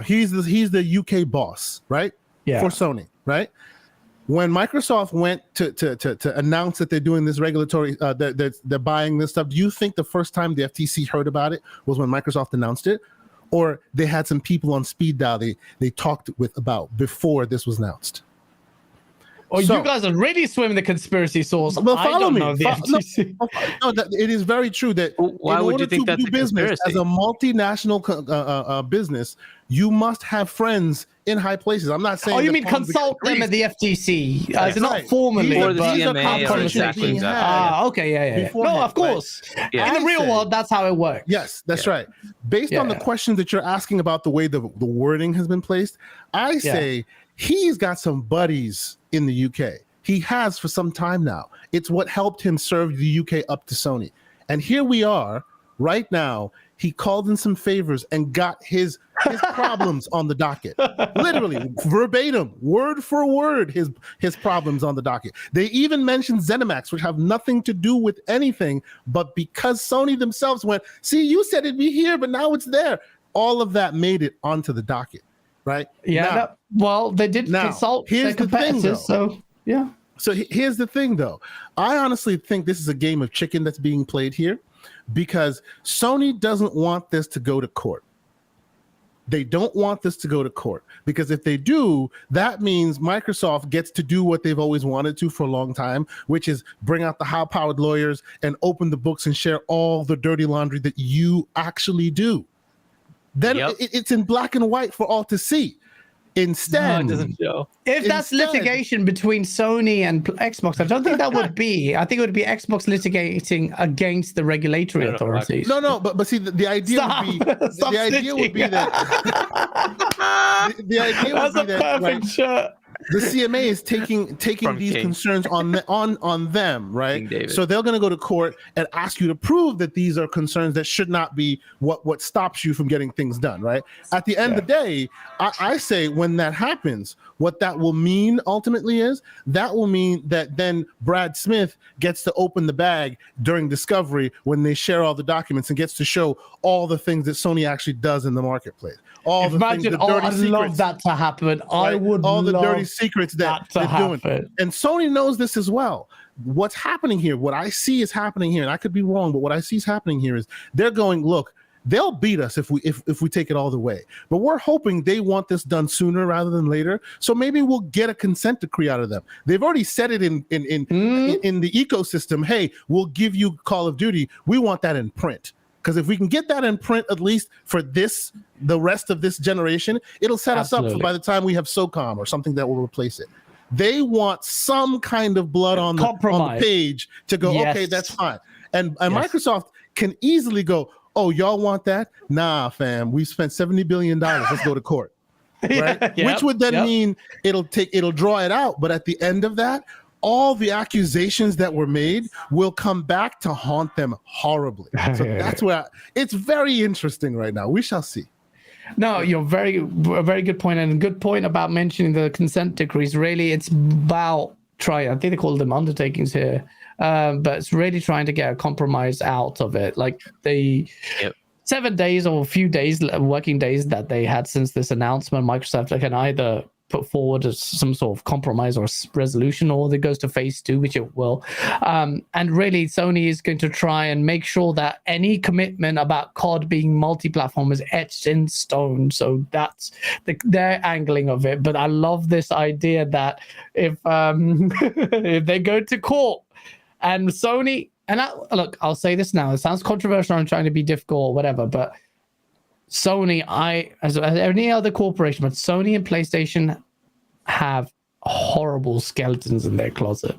D: he's the UK boss, right?
A: Yeah.
D: For Sony, right? When Microsoft went to announce that they're doing this regulatory, they're buying this stuff, do you think the first time the FTC heard about it was when Microsoft announced it? Or they had some people on speed dial they talked about before this was announced?
A: You guys are really swimming the conspiracy source.
D: Well, follow me.
A: No,
D: it is very true that
C: why would you think that's a conspiracy?
D: As a multinational business, you must have friends in high places. I'm not saying.
A: You mean consult them at the FTC? Not formally,
C: or the
A: but
C: CMA. Exactly.
A: Okay, No, of course.
C: Right?
A: In the real world, that's how it works.
D: Yes, that's right. Based on the questions that you're asking about the way the wording has been placed, I say he's got some buddies in the UK. He has for some time now. It's what helped him serve the UK up to Sony. And here we are right now. He called in some favors and got his problems on the docket. Literally, verbatim, word for word, his problems on the docket. They even mentioned ZeniMax, which have nothing to do with anything, but because Sony themselves went, see, you said it'd be here, but now it's there. All of that made it onto the docket. Right?
A: Yeah. They did consult their competitors. So
D: here's the thing, though. I honestly think this is a game of chicken that's being played here, because Sony doesn't want this to go to court. They don't want this to go to court, because if they do, that means Microsoft gets to do what they've always wanted to for a long time, which is bring out the high-powered lawyers and open the books and share all the dirty laundry that you actually do. Then it's in black and white for all to see. Instead,
C: it doesn't show.
A: If that's litigation between Sony and Xbox, I don't think that would be. I think it would be Xbox litigating against the regulatory authorities.
D: No, but see, the idea would be that the idea would be that
A: perfect shirt.
D: the CMA is taking
C: From
D: these
C: King.
D: concerns on them, right?
C: King David.
D: So they're going to go to court and ask you to prove that these are concerns that should not be what stops you from getting things done, right? At the end of the day, I say when that happens, what that will mean ultimately is that will mean that then Brad Smith gets to open the bag during discovery when they share all the documents and gets to show all the things that Sony actually does in the marketplace. All the things, the dirty
A: I'd
D: secrets.
A: love that to happen. I
D: Right?
A: would
D: all the
A: love
D: dirty secrets that they're doing. And Sony knows this as well. What's happening here, what I see is happening here, and I could be wrong, but what I see is happening here is they're going, look, they'll beat us if we take it all the way. But we're hoping they want this done sooner rather than later. So maybe we'll get a consent decree out of them. They've already said it in the ecosystem. Hey, we'll give you Call of Duty. We want that in print. Because if we can get that in print, at least for the rest of this generation, it'll set us up for by the time we have SOCOM or something that will replace it. They want some kind of blood on the page to go, okay, that's fine. And Microsoft can easily go, oh, y'all want that? Nah, fam, we spent $70 billion. Let's go to court. Right? Which would then mean it'll draw it out. But at the end of that, all the accusations that were made will come back to haunt them horribly. So that's where it's very interesting right now. We shall see.
A: No, you're a very good point, and a good point about mentioning the consent decrees. Really, it's about trying. I think they call them undertakings here, but it's really trying to get a compromise out of it. Like the 7 days or a few days, working days that they had since this announcement, Microsoft can either put forward some sort of compromise or resolution, or it goes to phase 2, which it will. And really, Sony is going to try and make sure that any commitment about COD being multi-platform is etched in stone. So that's their angling of it. But I love this idea that if if they go to court and Sony, and look, I'll say this now, it sounds controversial, I'm trying to be difficult or whatever, but Sony, as any other corporation, but Sony and PlayStation have horrible skeletons in their closet.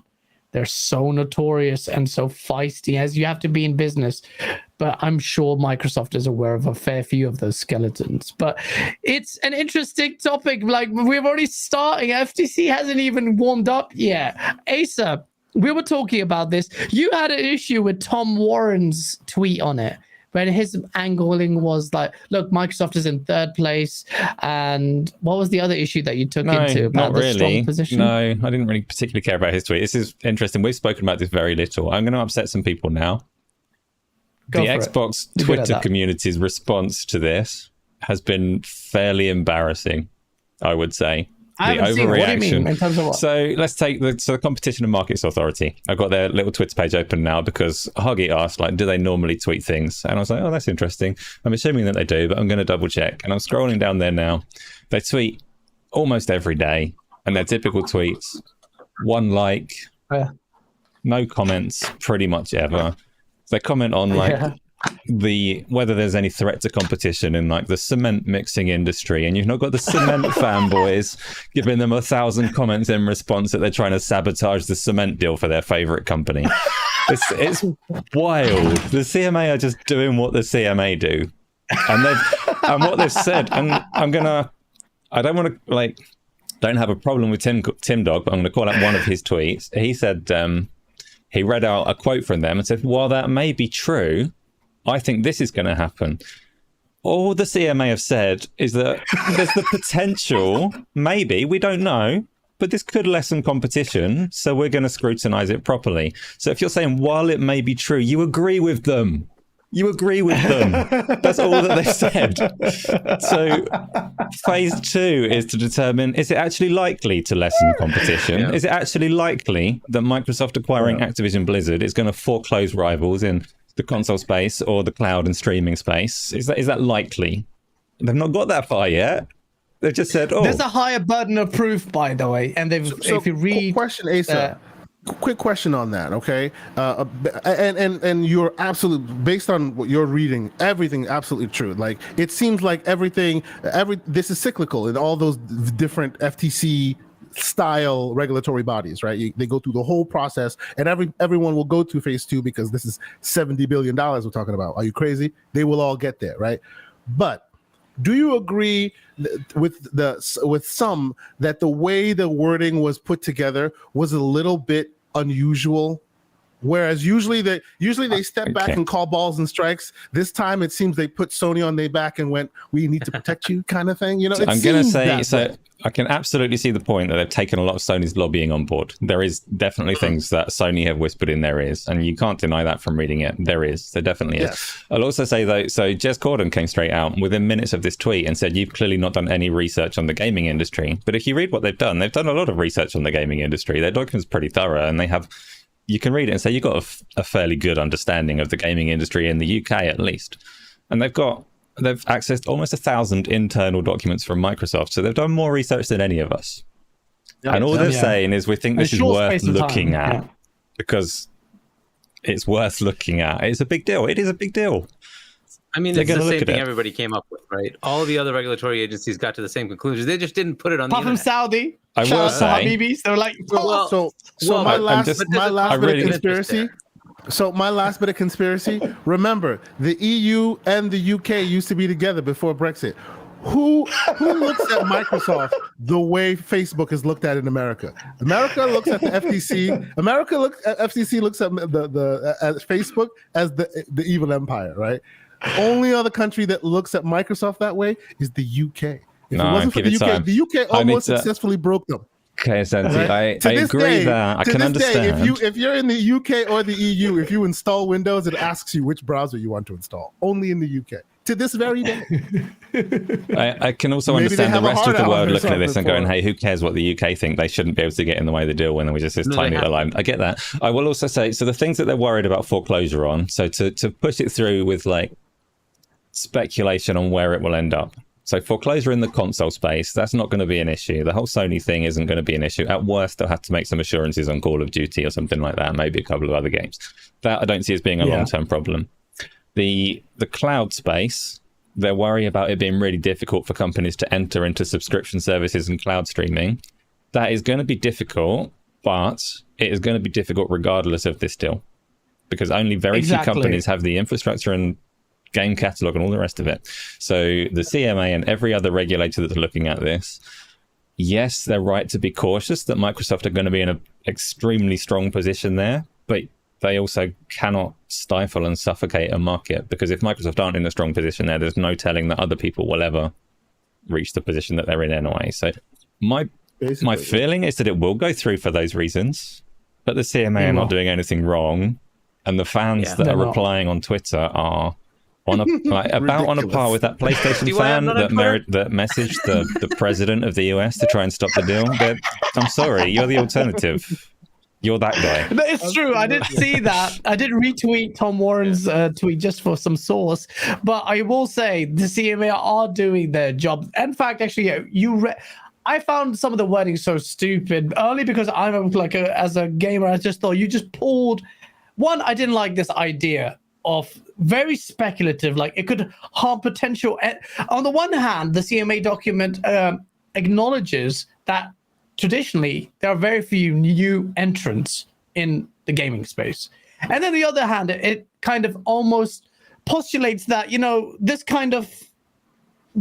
A: They're so notorious and so feisty, as you have to be in business. But I'm sure Microsoft is aware of a fair few of those skeletons. But it's an interesting topic. Like, we're already starting. FTC hasn't even warmed up yet. Asa, we were talking about this. You had an issue with Tom Warren's tweet on it, when his angling was like, look, Microsoft is in third place. And what was the other issue that you took into about
B: not
A: the strong position?
B: No, I didn't really particularly care about his tweet. This is interesting. We've spoken about this very little. I'm going to upset some people now. The Xbox Twitter community's response to this has been fairly embarrassing, I would say.
A: I haven't seen it. What do you mean, in terms of what?
B: So let's take the Competition and Markets Authority. I've got their little Twitter page open now because Hargeet asked, like, do they normally tweet things? And I was like, oh, that's interesting. I'm assuming that they do, but I'm going to double check. And I'm scrolling down there now. They tweet almost every day, and their typical tweets: one like, no comments, pretty much ever. They comment on like whether there's any threat to competition in like the cement mixing industry, and you've not got the cement fanboys giving them 1,000 comments in response that they're trying to sabotage the cement deal for their favorite company. It's wild. The CMA are just doing what the CMA do, and what they've said. And I don't want to don't have a problem with Tim Dog, but I'm going to call out one of his tweets. He said he read out a quote from them and said, while that may be true, I think this is going to happen. All the CMA have said is that there's the potential, maybe, we don't know, but this could lessen competition, so we're going to scrutinize it properly. So if you're saying, while it may be true, you agree with them. You agree with them. That's all that they said. So phase 2 is to determine, is it actually likely to lessen competition? Yeah. Is it actually likely that Microsoft acquiring Activision Blizzard is going to foreclose rivals in the console space or the cloud and streaming space? Is that likely? They've not got that far yet. They've just said, oh.
A: There's a higher burden of proof, by the way. And if you read...
D: Question, Asa. Quick question on that, okay? And you're absolutely, based on what you're reading, everything absolutely true. Like, it seems like this is cyclical in all those different FTC style regulatory bodies, right? They go through the whole process, and everyone will go to phase 2 because this is $70 billion we're talking about. Are you crazy? They will all get there, right? But Do you agree with some that the way the wording was put together was a little bit unusual? Whereas usually they step back and call balls and strikes. This time it seems they put Sony on their back and went, "We need to protect you," kind of thing. You know,
B: I'm going to say so. I can absolutely see the point that they've taken a lot of Sony's lobbying on board. There is definitely things that Sony have whispered in their ears, and you can't deny that from reading it. There definitely is. I'll also say though, so Jez Corden came straight out within minutes of this tweet and said, "You've clearly not done any research on the gaming industry." But if you read what they've done a lot of research on the gaming industry. Their document's pretty thorough, and they have. You can read it and say you've got a fairly good understanding of the gaming industry in the UK at least. And they've accessed almost 1,000 internal documents from Microsoft. So they've done more research than any of us. And all they're saying is we think this is worth looking at because it's worth looking at. It's a big deal. It is a big deal.
C: I mean, it's the same thing everybody came up with, right? All the other regulatory agencies got to the same conclusion. They just didn't put it on the internet.
A: Apart from Saudi.
B: I will say.
A: Habibis, they're like,
D: my last bit of conspiracy. Remember, the EU and the UK used to be together before Brexit. Who looks at Microsoft the way Facebook is looked at in America? America looks at the FTC. FTC looks at at Facebook as the evil empire, right? Only other country that looks at Microsoft that way is the UK. If it wasn't for the UK almost successfully broke them.
B: Okay, Santi, I agree that I can understand.
D: If you're in the UK or the EU, if you install Windows, it asks you which browser you want to install. Only in the UK. To this very day.
B: I can also understand the rest of the world looking at this and going, hey, who cares what the UK think? They shouldn't be able to get in the way of the deal when there was just this tiny little line. I get that. I will also say, so the things that they're worried about foreclosure on, so to push it through with like speculation on where it will end up. So foreclosure in the console space, that's not going to be an issue. The whole Sony thing isn't going to be an issue. At worst, they'll have to make some assurances on Call of Duty or something like that, maybe a couple of other games. That I don't see as being a long-term problem. The cloud space, they're worried about it being really difficult for companies to enter into subscription services and cloud streaming. That is going to be difficult, but it is going to be difficult regardless of this deal. Because only very few companies have the infrastructure and game catalog and all the rest of it. So the CMA and every other regulator that's looking at this, yes, they're right to be cautious that Microsoft are going to be in an extremely strong position there, but they also cannot stifle and suffocate a market, because if Microsoft aren't in a strong position there, there's no telling that other people will ever reach the position that they're in anyway. So my feeling is that it will go through for those reasons, but the CMA are not doing anything wrong, and the fans that are replying on Twitter are on a par with that PlayStation fan that messaged the president of the US to try and stop the deal. I'm sorry, you're the alternative. You're that guy.
A: No, it's true. I did see that. I did retweet Tom Warren's tweet just for some source. But I will say the CMA are doing their job. In fact, actually, I found some of the wording so stupid. Only because I'm like as a gamer, I just thought you just pulled. One, I didn't like this idea of very speculative, like it could harm potential. On the one hand, the CMA document acknowledges that traditionally there are very few new entrants in the gaming space. And then the other hand, it kind of almost postulates that, this kind of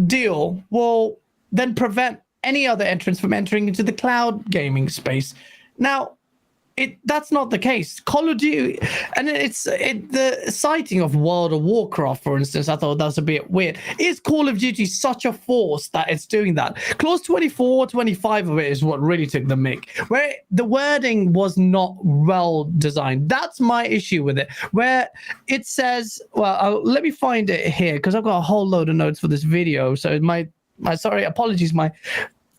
A: deal will then prevent any other entrants from entering into the cloud gaming space. Now, that's not the case. Call of Duty, and the citing of World of Warcraft, for instance, I thought that was a bit weird. Is Call of Duty such a force that it's doing that? Clause 24, 25 of it is what really took the mick, where the wording was not well designed. That's my issue with it, where it says, let me find it here, because I've got a whole load of notes for this video, so apologies, my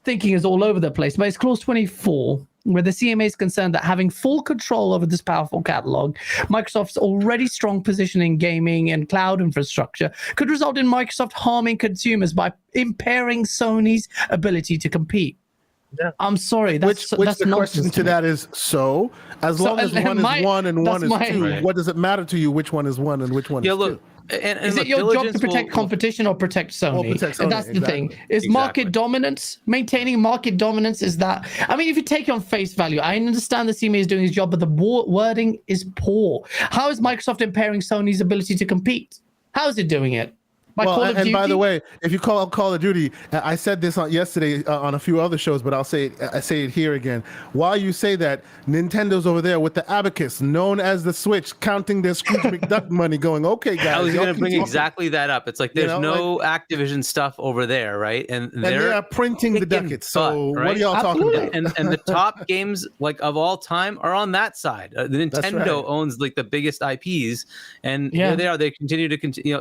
A: thinking is all over the place, but it's clause 24, where the CMA is concerned that having full control over this powerful catalog, Microsoft's already strong position in gaming and cloud infrastructure could result in Microsoft harming consumers by impairing Sony's ability to compete. Yeah. I'm sorry. That's
D: the question to that is, as long as one is one and one is two, what does it matter to you which one is one and which one is two?
A: Is it your job to protect competition or protect Sony? And that's the thing. Is market dominance, maintaining market dominance, is that... I mean, if you take it on face value, I understand the CMA is doing his job, but the wording is poor. How is Microsoft impairing Sony's ability to compete? How is it doing it? Call of Duty.
D: By the way, if you call Call of Duty, I said this yesterday on a few other shows, but I say it here again. While you say that, Nintendo's over there with the abacus, known as the Switch, counting their Scrooge McDuck money, going, "Okay, guys."
C: I was going to bring exactly that up. It's like there's Activision stuff over there, right? And
D: they are printing the ducats. So
C: right?
D: what are y'all talking about?
C: And the top games like of all time are on that side. The Nintendo owns like the biggest IPs, and here they are. They continue to continue.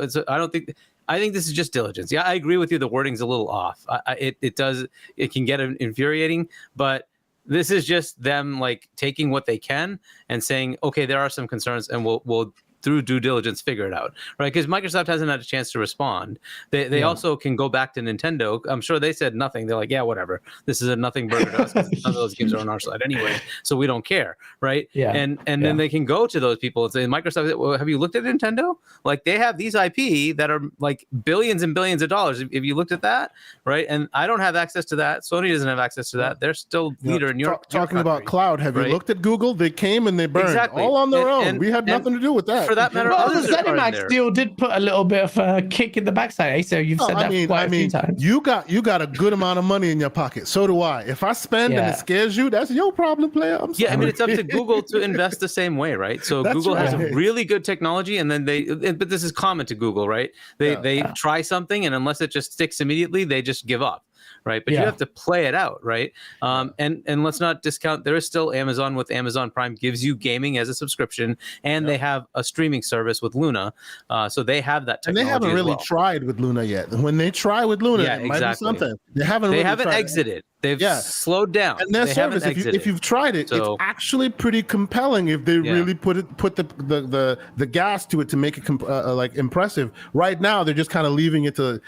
C: I think this is just diligence. Yeah, I agree with you. The wording's a little off. It can get infuriating, but this is just them like taking what they can and saying, okay, there are some concerns, and we'll through due diligence figure it out, right? Because Microsoft hasn't had a chance to respond. They also can go back to Nintendo. I'm sure they said nothing. They're like, yeah, whatever. This is a nothing burger to us because none of those games are on our side anyway, so we don't care, right? Yeah. And then they can go to those people and say, Microsoft, well, have you looked at Nintendo? Like they have these IP that are like billions and billions of dollars. If you looked at that, right? And I don't have access to that. Sony doesn't have access to that. They're still leader in Europe.
D: Talking about cloud, have you looked at Google? They came and they burned all on their own. We had nothing to do with that.
C: For that matter,
A: well, the ZeniMax deal did put a little bit of a kick in the backside. So you've said that quite a few times.
D: You got a good amount of money in your pocket. So do I. If I spend and it scares you, that's your problem, player. I'm sorry.
C: I mean, it's up to Google to invest the same way, right? So Google has a really good technology, and then but this is common to Google, right? They try something, and unless it just sticks immediately, they just give up. Right, but you have to play it out, right? And let's not discount. There is still Amazon with Amazon Prime gives you gaming as a subscription, and they have a streaming service with Luna, so they have that technology.
D: And they haven't really tried with Luna yet. When they try with Luna, it might be something. They haven't
C: exited. They've slowed down.
D: And their service, if you've tried it, it's actually pretty compelling. If they really put the gas to it to make it like impressive. Right now, they're just kind of leaving it to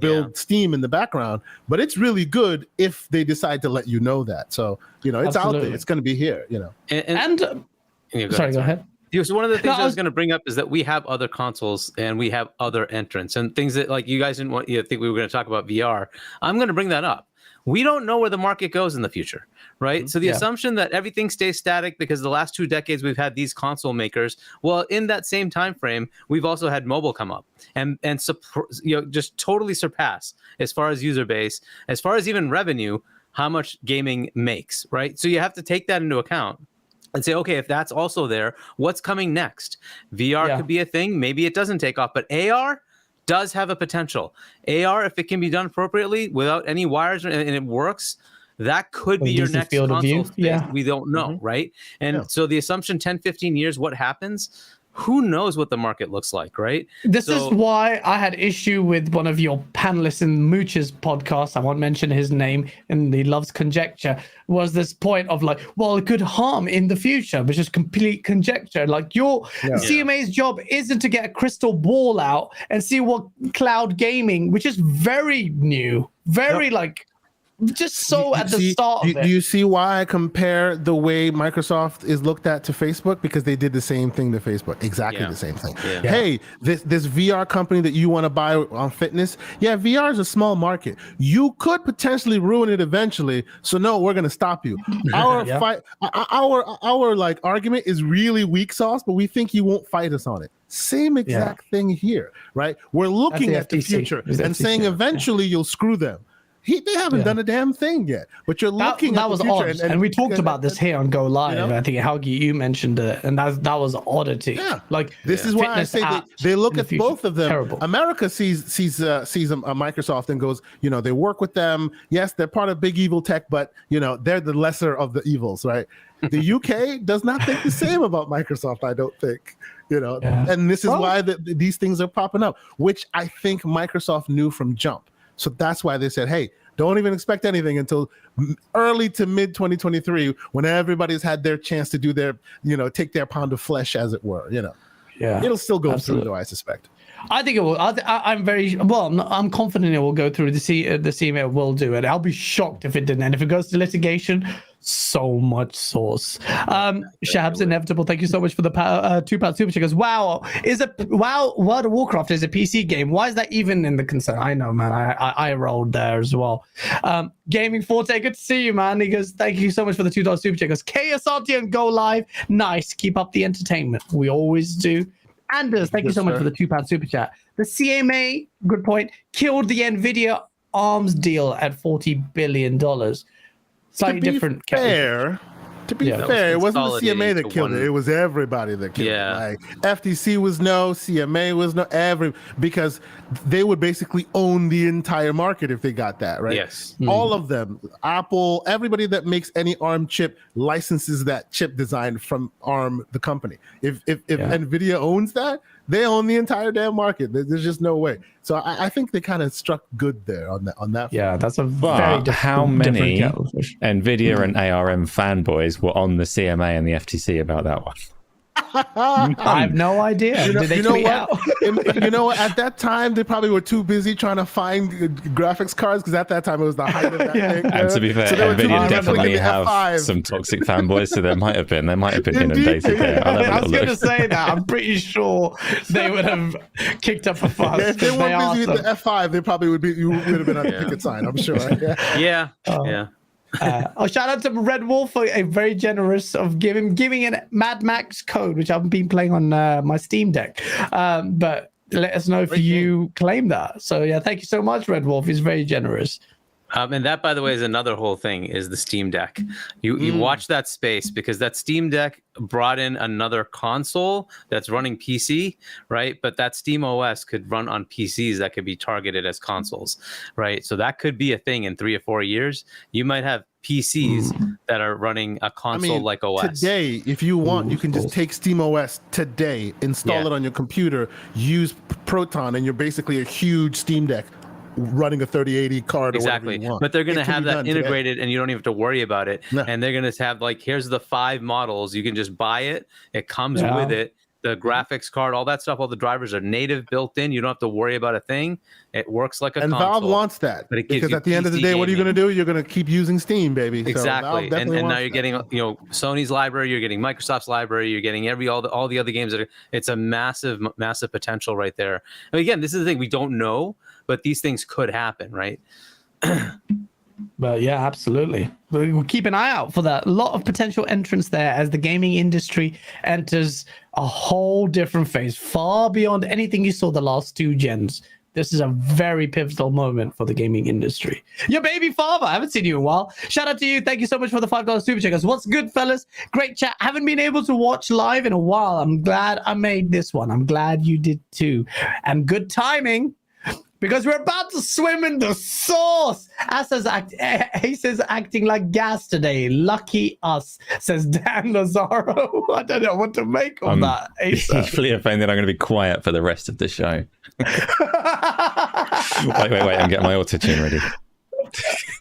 D: build steam in the background. But it's really good if they decide to let you know that. So it's out there. It's going to be here.
A: Sorry, go ahead.
C: So one of the things I was going to bring up is that we have other consoles and we have other entrants and things that like you guys didn't want. You think we were going to talk about VR. I'm going to bring that up. We don't know where the market goes in the future, right? Mm-hmm. So the assumption that everything stays static because the last 2 decades we've had these console makers. Well, in that same time frame, we've also had mobile come up and just totally surpass as far as user base, as far as even revenue, how much gaming makes, right? So you have to take that into account and say, okay, if that's also there, what's coming next? VR could be a thing. Maybe it doesn't take off, but AR does have a potential. AR, if it can be done appropriately without any wires and it works, that could be your next console space. We don't know, right? And so the assumption 10, 15 years, what happens? Who knows what the market looks like, right?
A: This is why I had issue with one of your panelists in Mooch's podcast. I won't mention his name, and he loves conjecture. Was this point of like, well, it could harm in the future, which is complete conjecture. Like your CMA's job isn't to get a crystal ball out and see what cloud gaming, which is very new, very just at the start of it.
D: Do you see why I compare the way Microsoft is looked at to Facebook? Because they did the same thing to Facebook. Exactly the same thing. Yeah. Hey, this VR company that you want to buy on fitness, VR is a small market. You could potentially ruin it eventually. So no, we're going to stop you. Our fight, our like argument is really weak sauce, but we think you won't fight us on it. Same exact thing here, right? We're looking at the future and saying eventually you'll screw them. They haven't done a damn thing yet, but you're looking at the future.
A: Odd. And we talked about this here on Go Live. I think Hargeet, you mentioned it, and that was oddity.
D: Yeah, this is why I say they look at both of them. Terrible. America sees a Microsoft and goes, they work with them. Yes, they're part of big evil tech, but they're the lesser of the evils, right? The UK does not think the same about Microsoft. I don't think. And this is why these things are popping up, which I think Microsoft knew from jump. So that's why they said, hey, don't even expect anything until early to mid 2023 when everybody's had their chance to do their, take their pound of flesh, as it were, It'll still go through, though, I suspect.
A: I think it will. I'm confident it will go through. The CMA will do it. I'll be shocked if it didn't. And if it goes to litigation, so much sauce. Shabs Inevitable, thank you so much for the £2 super chat. World of Warcraft is a PC game. Why is that even in the concern? I know, man. I rolled there as well. Gaming Forte, good to see you, man. He goes, thank you so much for the $2 super chat. Goes, KSRT and Go Live. Nice. Keep up the entertainment. We always do. Anders, thank you so much for the £2 super chat. the CMA, good point, killed the NVIDIA ARMS deal at $40 billion. Slightly different.
D: To be fair, it wasn't the CMA that killed it. It was everybody that killed it. Like FTC was no, CMA was no, because they would basically own the entire market if they got that, right?
C: Yes.
D: All of them, Apple, everybody that makes any ARM chip licenses that chip design from ARM, the company. If NVIDIA owns that, they own the entire damn market. There's just no way. So I think they kind of struck good there on that.
A: Yeah, that's a very different.
B: How many NVIDIA and ARM fanboys were on the CMA and the FTC about that one?
A: I have no idea. Did they tweet out?
D: You know what? At that time, they probably were too busy trying to find graphics cards because at that time it was the height of that thing.
B: And to be fair,
D: so
B: NVIDIA definitely have some toxic fanboys, so there might have been inundated there.
A: I was going to say that. I'm pretty sure they would have kicked up a fuss.
D: Yeah, if they weren't busy with the F5, they probably would be. You would have been on the picket sign. I'm sure.
C: Yeah.
A: Shout out to Red Wolf for a very generous of giving a Mad Max code, which I've been playing on my Steam Deck. But let us know if you claim that. So yeah, thank you so much, Red Wolf. He's very generous.
C: And that, by the way, is another whole thing, is the Steam Deck. You watch that space, because that Steam Deck brought in another console that's running PC, right? But that Steam OS could run on PCs that could be targeted as consoles, right? So that could be a thing in 3 or 4 years. You might have PCs that are running a console-like OS.
D: Today, if you want, you can just take Steam OS today, install it on your computer, use Proton, and you're basically a huge Steam Deck running a 3080 card.
C: Exactly. But they're going to have that integrated today, and you don't even have to worry about it. No. And they're going to have, like, here's the 5 models. You can just buy it. It comes with it. The graphics card, all that stuff, all the drivers are native, built in. You don't have to worry about a thing. It works like a console.
D: And Valve wants that, but because at the end of the day, what are you going to do? You're going to keep using Steam, baby.
C: Exactly. So and now you're getting, Sony's library, you're getting Microsoft's library, you're getting all the other games. It's a massive potential right there. And again, this is the thing, we don't know, but these things could happen, right?
A: But yeah, absolutely. We'll keep an eye out for that. A lot of potential entrants there as the gaming industry enters a whole different phase, far beyond anything you saw the last 2 gens. This is a very pivotal moment for the gaming industry. Your baby father, I haven't seen you in a while. Shout out to you. Thank you so much for the $5 super checkers. What's good, fellas? Great chat. Haven't been able to watch live in a while. I'm glad I made this one. I'm glad you did too. And good timing, because we're about to swim in the sauce. He says acting like gas today. Lucky us, says Dan Lazaro. I don't know what to make of that.
B: Usually offended. I'm going to be quiet for the rest of the show. wait. I'm getting my auto-tune ready.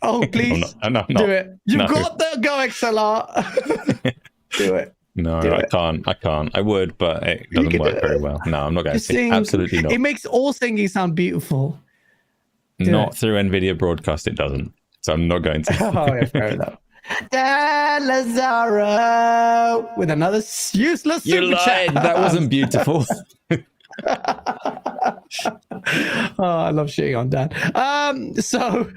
A: Oh, please.
B: I'm not.
A: Do it. You've got the Go XLR. Do it.
B: No, I can't. I would, but it doesn't work very well. No, I'm not going to sing. Absolutely not.
A: It makes all singing sound beautiful.
B: Not through NVIDIA broadcast, it doesn't. So I'm not going to.
A: Oh, yeah, fair enough. Dan Lazaro with another useless super chat.
B: That wasn't beautiful.
A: I love shitting on Dan. So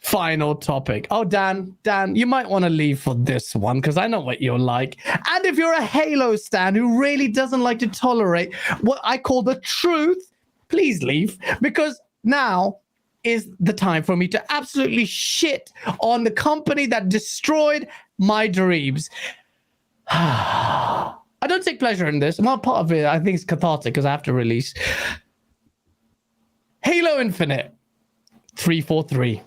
A: final topic. Oh, Dan, you might want to leave for this one because I know what you're like. And if you're a Halo stan who really doesn't like to tolerate what I call the truth, please leave, because now is the time for me to absolutely shit on the company that destroyed my dreams. I don't take pleasure in this. I'm not part of it. I think it's cathartic because I have to release Halo Infinite 343.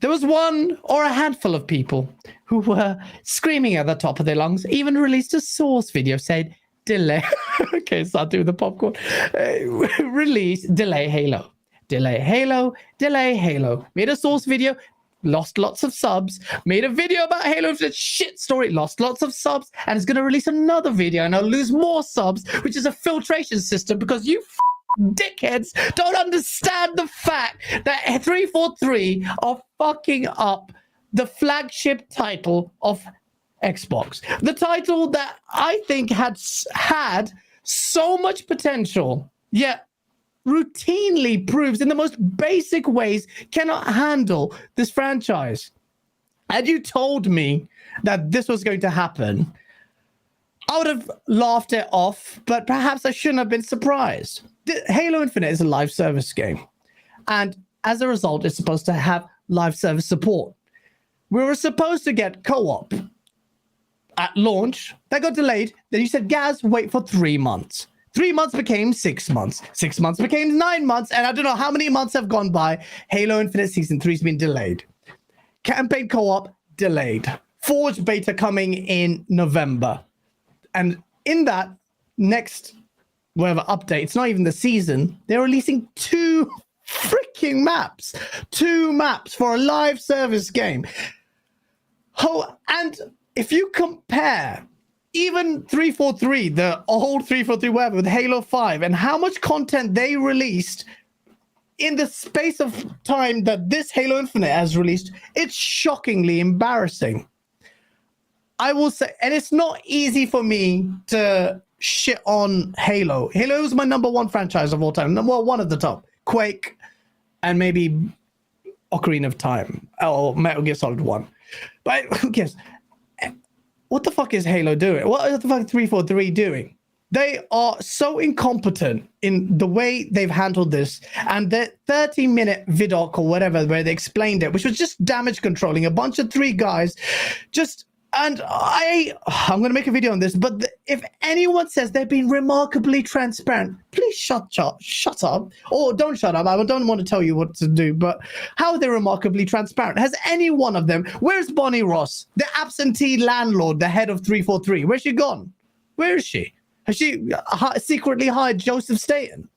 A: There was one or a handful of people who were screaming at the top of their lungs, even released a source video saying, delay. Okay, start doing the popcorn. Delay Halo. Delay Halo. Delay Halo. Made a source video, lost lots of subs. Made a video about Halo Infinite shit story, lost lots of subs, and is going to release another video and I'll lose more subs, which is a filtration system because you dickheads don't understand the fact that 343 are fucking up the flagship title of Xbox. The title that I think had so much potential, yet routinely proves in the most basic ways cannot handle this franchise. Had you told me that this was going to happen, I would have laughed it off, but perhaps I shouldn't have been surprised. Halo Infinite is a live service game. And as a result, it's supposed to have live service support. We were supposed to get co-op at launch. That got delayed. Then you said, Gaz, wait for 3 months. 3 months became 6 months. 6 months became 9 months. And I don't know how many months have gone by. Halo Infinite Season 3 has been delayed. Campaign co-op, delayed. Forge beta coming in November. And in that next, whatever update, it's not even the season, they're releasing 2 freaking maps. 2 maps for a live service game. Oh, and if you compare even 343, the old 343 web with Halo 5, and how much content they released in the space of time that this Halo Infinite has released, it's shockingly embarrassing. I will say, and it's not easy for me to shit on Halo. Halo is my #1 franchise of all time. Well, one of the top. Quake, and maybe Ocarina of Time, or Metal Gear Solid 1. But who cares? What the fuck is Halo doing? What is the fuck 343 doing? They are so incompetent in the way they've handled this. And the 30-minute vidoc or whatever where they explained it, which was just damage controlling, a bunch of 3 guys just... And I'm going to make a video on this, but if anyone says they've been remarkably transparent, please shut up. Or don't shut up. I don't want to tell you what to do, but how are they remarkably transparent? Has any one of them... Where's Bonnie Ross, the absentee landlord, the head of 343? Where's she gone? Where is she? Has she secretly hired Joseph Staten?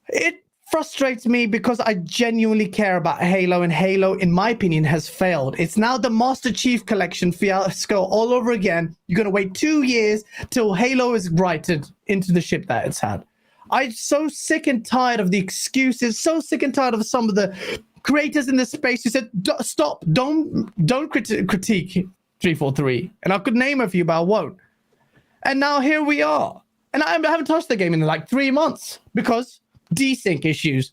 A: It frustrates me because I genuinely care about Halo, and Halo, in my opinion, has failed. It's now the Master Chief Collection fiasco all over again. You're going to wait 2 years till Halo is righted into the ship that it's had. I'm so sick and tired of the excuses, so sick and tired of some of the creators in this space who said, stop, don't critique 343. And I could name a few, but I won't. And now here we are. And I haven't touched the game in like 3 months because desync issues.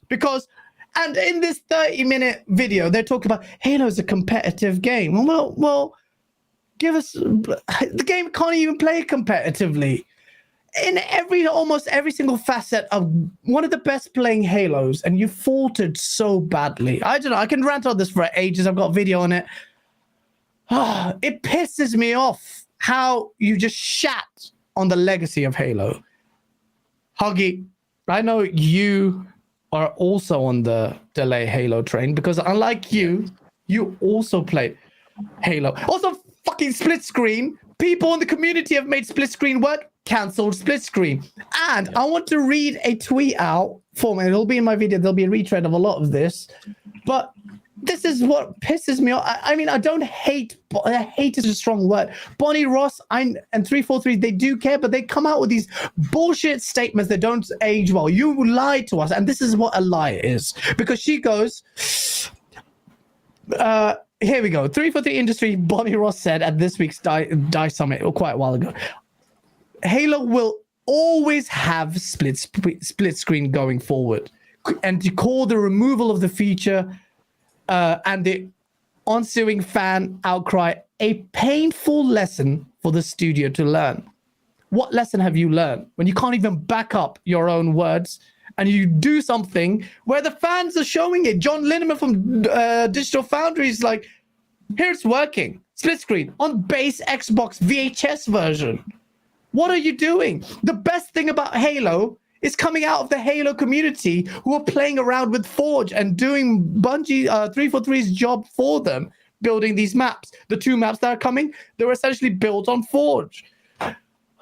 A: And in this 30-minute video, they're talking about Halo's a competitive game. Well, give us... The game can't even play competitively. In almost every single facet of one of the best playing Halos, and you faltered so badly. I don't know. I can rant on this for ages. I've got a video on it. It pisses me off how you just shat on the legacy of Halo. Hargeet, I know you are also on the delay Halo train because unlike you also play Halo. Also, fucking split screen. People in the community have made split screen work, cancelled split screen. And I want to read a tweet out for me. It'll be in my video. There'll be a retread of a lot of this. But this is what pisses me off. I mean, I don't hate. Hate is a strong word. Bonnie Ross and 343, they do care, but they come out with these bullshit statements that don't age well. You lied to us, and this is what a lie is. Because she goes, here we go. 343 Industry, Bonnie Ross said at this week's DIE Summit quite a while ago, Halo will always have split screen going forward. And to call the removal of the feature and the ensuing fan outcry a painful lesson for the studio to learn. What lesson have you learned when you can't even back up your own words and you do something where the fans are showing it? John Linneman from Digital Foundry is like, here it's working. Split screen on base Xbox VHS version. What are you doing? The best thing about Halo is coming out of the Halo community who are playing around with Forge and doing Bungie 343's job for them, building these maps. The 2 maps that are coming, they were essentially built on Forge.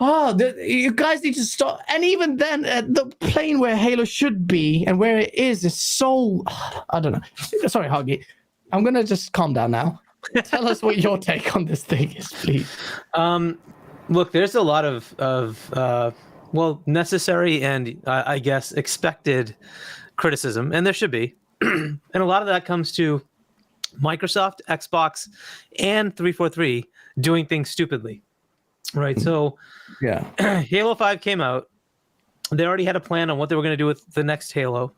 A: You guys need to stop. And even then, the plane where Halo should be and where it is so... I don't know. Sorry, Hargeet. I'm going to just calm down now. Tell us what your take on this thing is, please.
C: Look, there's a lot of necessary and I guess expected criticism, and there should be. And a lot of that comes to Microsoft, Xbox, and 343 doing things stupidly. Right. So yeah, Halo 5 came out. They already had a plan on what they were going to do with the next Halo,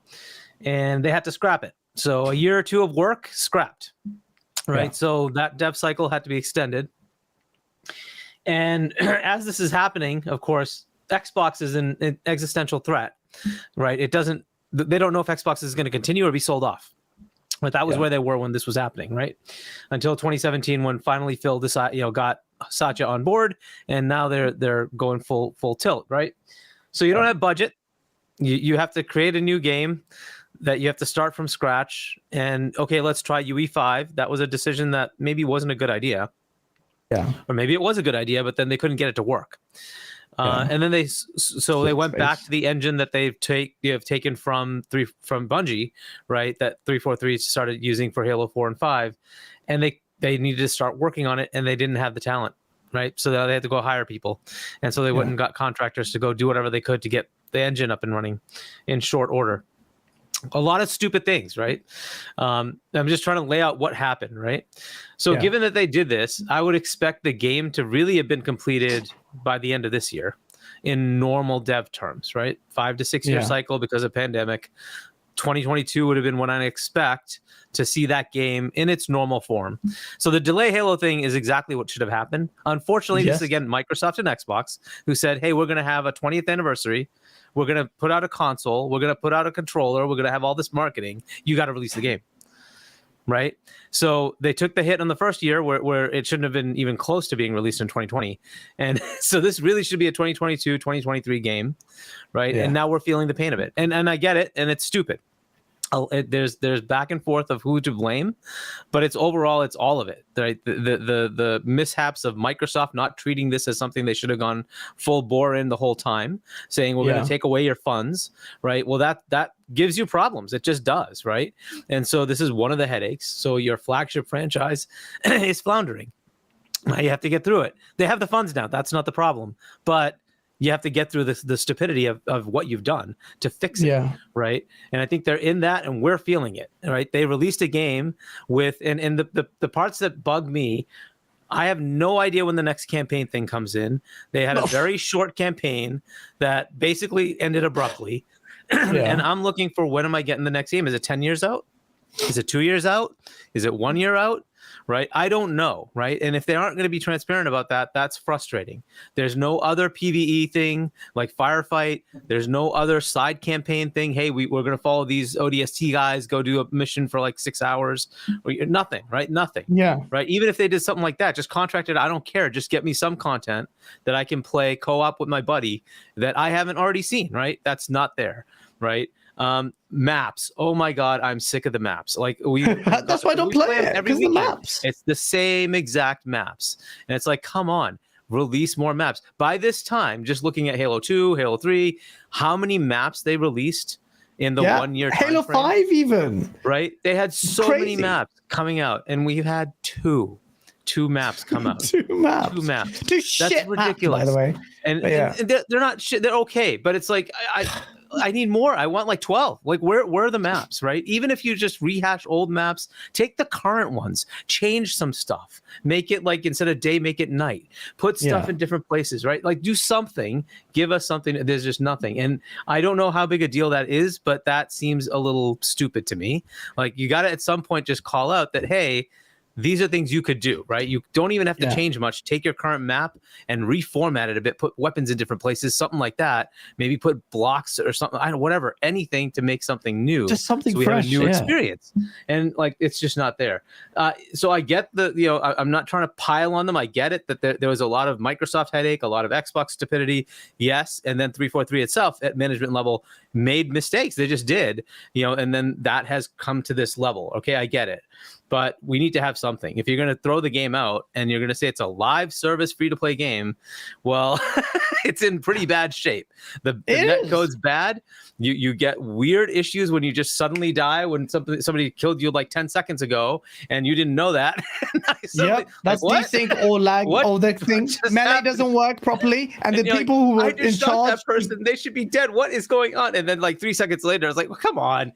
C: and they had to scrap it. So a year or 2 of work scrapped. Right. Yeah. So that dev cycle had to be extended. And as this is happening, of course, Xbox is an existential threat. right? It doesn't. They don't know if Xbox is going to continue or be sold off. But that was where they were when this was happening, right? Until 2017, when finally Phil got Satya on board, and now they're going full tilt, right? So you don't have budget. You have to create a new game that you have to start from scratch. And okay, let's try UE5. That was a decision that maybe wasn't a good idea.
A: Yeah.
C: Or maybe it was a good idea, but then they couldn't get it to work. And then they went back to the engine that they've taken from Bungie, right? That 343 started using for Halo 4 and 5, and they needed to start working on it, and they didn't have the talent, right? So they had to go hire people, and so they went and got contractors to go do whatever they could to get the engine up and running in short order. A lot of stupid things, right? I'm just trying to lay out what happened, right? So given that they did this, I would expect the game to really have been completed by the end of this year in normal dev terms, right? 5 to 6 year cycle because of pandemic. 2022 would have been when I expect to see that game in its normal form. So the delay Halo thing is exactly what should have happened. Unfortunately, this is again Microsoft and Xbox who said, hey, we're going to have a 20th anniversary. We're going to put out a console. We're going to put out a controller. We're going to have all this marketing. You got to release the game, right? So they took the hit on the first year where it shouldn't have been even close to being released in 2020. And so this really should be a 2022, 2023 game, right? Yeah. And now we're feeling the pain of it. And I get it, and it's stupid. There's back and forth of who to blame, but it's all of it, right? The mishaps of Microsoft not treating this as something they should have gone full bore in the whole time, saying we're going to take away your funds, right? Well, that gives you problems. It just does, right? And so this is one of the headaches. So your flagship franchise is floundering. Now you have to get through it. They have the funds now. That's not the problem, but you have to get through the stupidity of what you've done to fix it, right? And I think they're in that, and we're feeling it, right? They released a game with, and the parts that bug me, I have no idea when the next campaign thing comes in. They had a very short campaign that basically ended abruptly, and I'm looking for, when am I getting the next game? Is it 10 years out? Is it 2 years out? Is it 1 year out? Right? I don't know, right? And if they aren't going to be transparent about that, that's frustrating. There's no other PvE thing like Firefight. There's no other side campaign thing. Hey, we're going to follow these ODST guys, go do a mission for like 6 hours. Nothing, right? Nothing. Yeah. Right? Even if they did something like that, just contract it. I don't care. Just get me some content that I can play co-op with my buddy that I haven't already seen, right? That's not there, right? Maps. Oh my God, I'm sick of the maps. Like
A: that's why I don't play it, because the maps.
C: It's the same exact maps, and it's like, come on, release more maps. By this time, just looking at Halo 2, Halo 3, how many maps they released in the 1 year?
A: Halo 5 even.
C: Right? They had so many maps coming out, and we've had two maps come out.
A: Two maps.
C: Two That's ridiculous.
A: Maps, by the way.
C: And they're not shit. They're okay, but it's like I need more. I want like 12. Like where are the maps, right? Even if you just rehash old maps, take the current ones, change some stuff, make it like, instead of day, make it night, put stuff in different places, right? Like do something, give us something. There's just nothing. And I don't know how big a deal that is, but that seems a little stupid to me. Like you got to at some point just call out that, hey, these are things you could do, right? You don't even have to change much. Take your current map and reformat it a bit, put weapons in different places, something like that. Maybe put blocks or something, I don't know, whatever, anything to make something new.
A: Just something
C: so we
A: fresh,
C: have a new experience. And like, it's just not there. So I get I'm not trying to pile on them. I get it that there was a lot of Microsoft headache, a lot of Xbox stupidity. Yes. And then 343 itself at management level made mistakes. They just did, and then that has come to this level. Okay. I get it. But we need to have something. If you're going to throw the game out and you're going to say it's a live service free-to-play game, well, it's in pretty bad shape. The netcode's bad. You get weird issues when you just suddenly die when somebody killed you like 10 seconds ago and you didn't know that.
A: That's desync or lag or the thing. Melee doesn't work properly, and the people who were in charge,
C: that person, they should be dead. What is going on? And then like 3 seconds later, I was like, well, come on.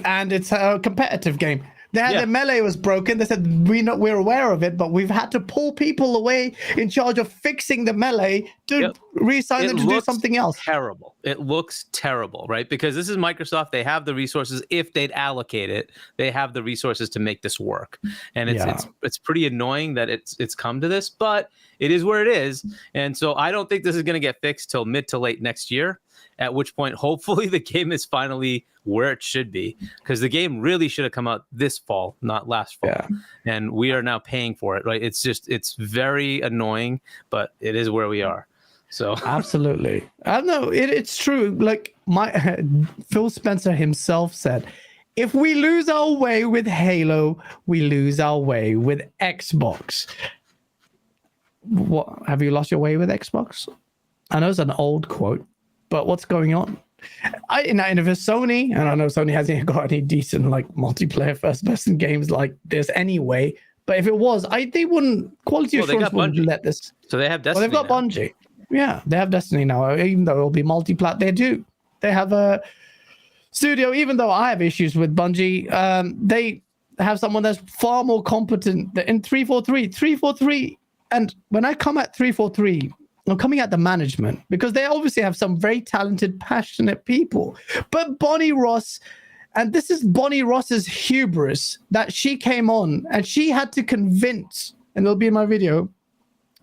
A: And it's a competitive game. They had their melee was broken. They said we're aware of it, but we've had to pull people away in charge of fixing the melee to reassign them to do something else.
C: Terrible. It looks terrible, right? Because this is Microsoft. They have the resources. If they'd allocate it, they have the resources to make this work. And it's pretty annoying that it's come to this, but it is where it is. And so I don't think this is going to get fixed till mid to late next year, at which point hopefully the game is finally where it should be, because the game really should have come out this fall, not last fall. And we are now paying for it, right? It's very annoying, but it is where we are. So
A: absolutely. I know it's true. Like Phil Spencer himself said, if we lose our way with Halo, we lose our way with Xbox. What, have you lost your way with Xbox? I know it's an old quote, but what's going on? And if it's Sony, and I know Sony hasn't got any decent like multiplayer first-person games like this anyway, but if it was, they wouldn't. Quality assurance wouldn't let this.
C: So they have Destiny.
A: Well, they've got Bungie. Yeah, they have Destiny now. Even though it'll be multi-plat, they do. They have a studio. Even though I have issues with Bungie, they have someone that's far more competent in 343. 343, and when I come at 343. I'm coming at the management because they obviously have some very talented, passionate people. But Bonnie Ross, and this is Bonnie Ross's hubris, that she came on and she had to convince, and it'll be in my video,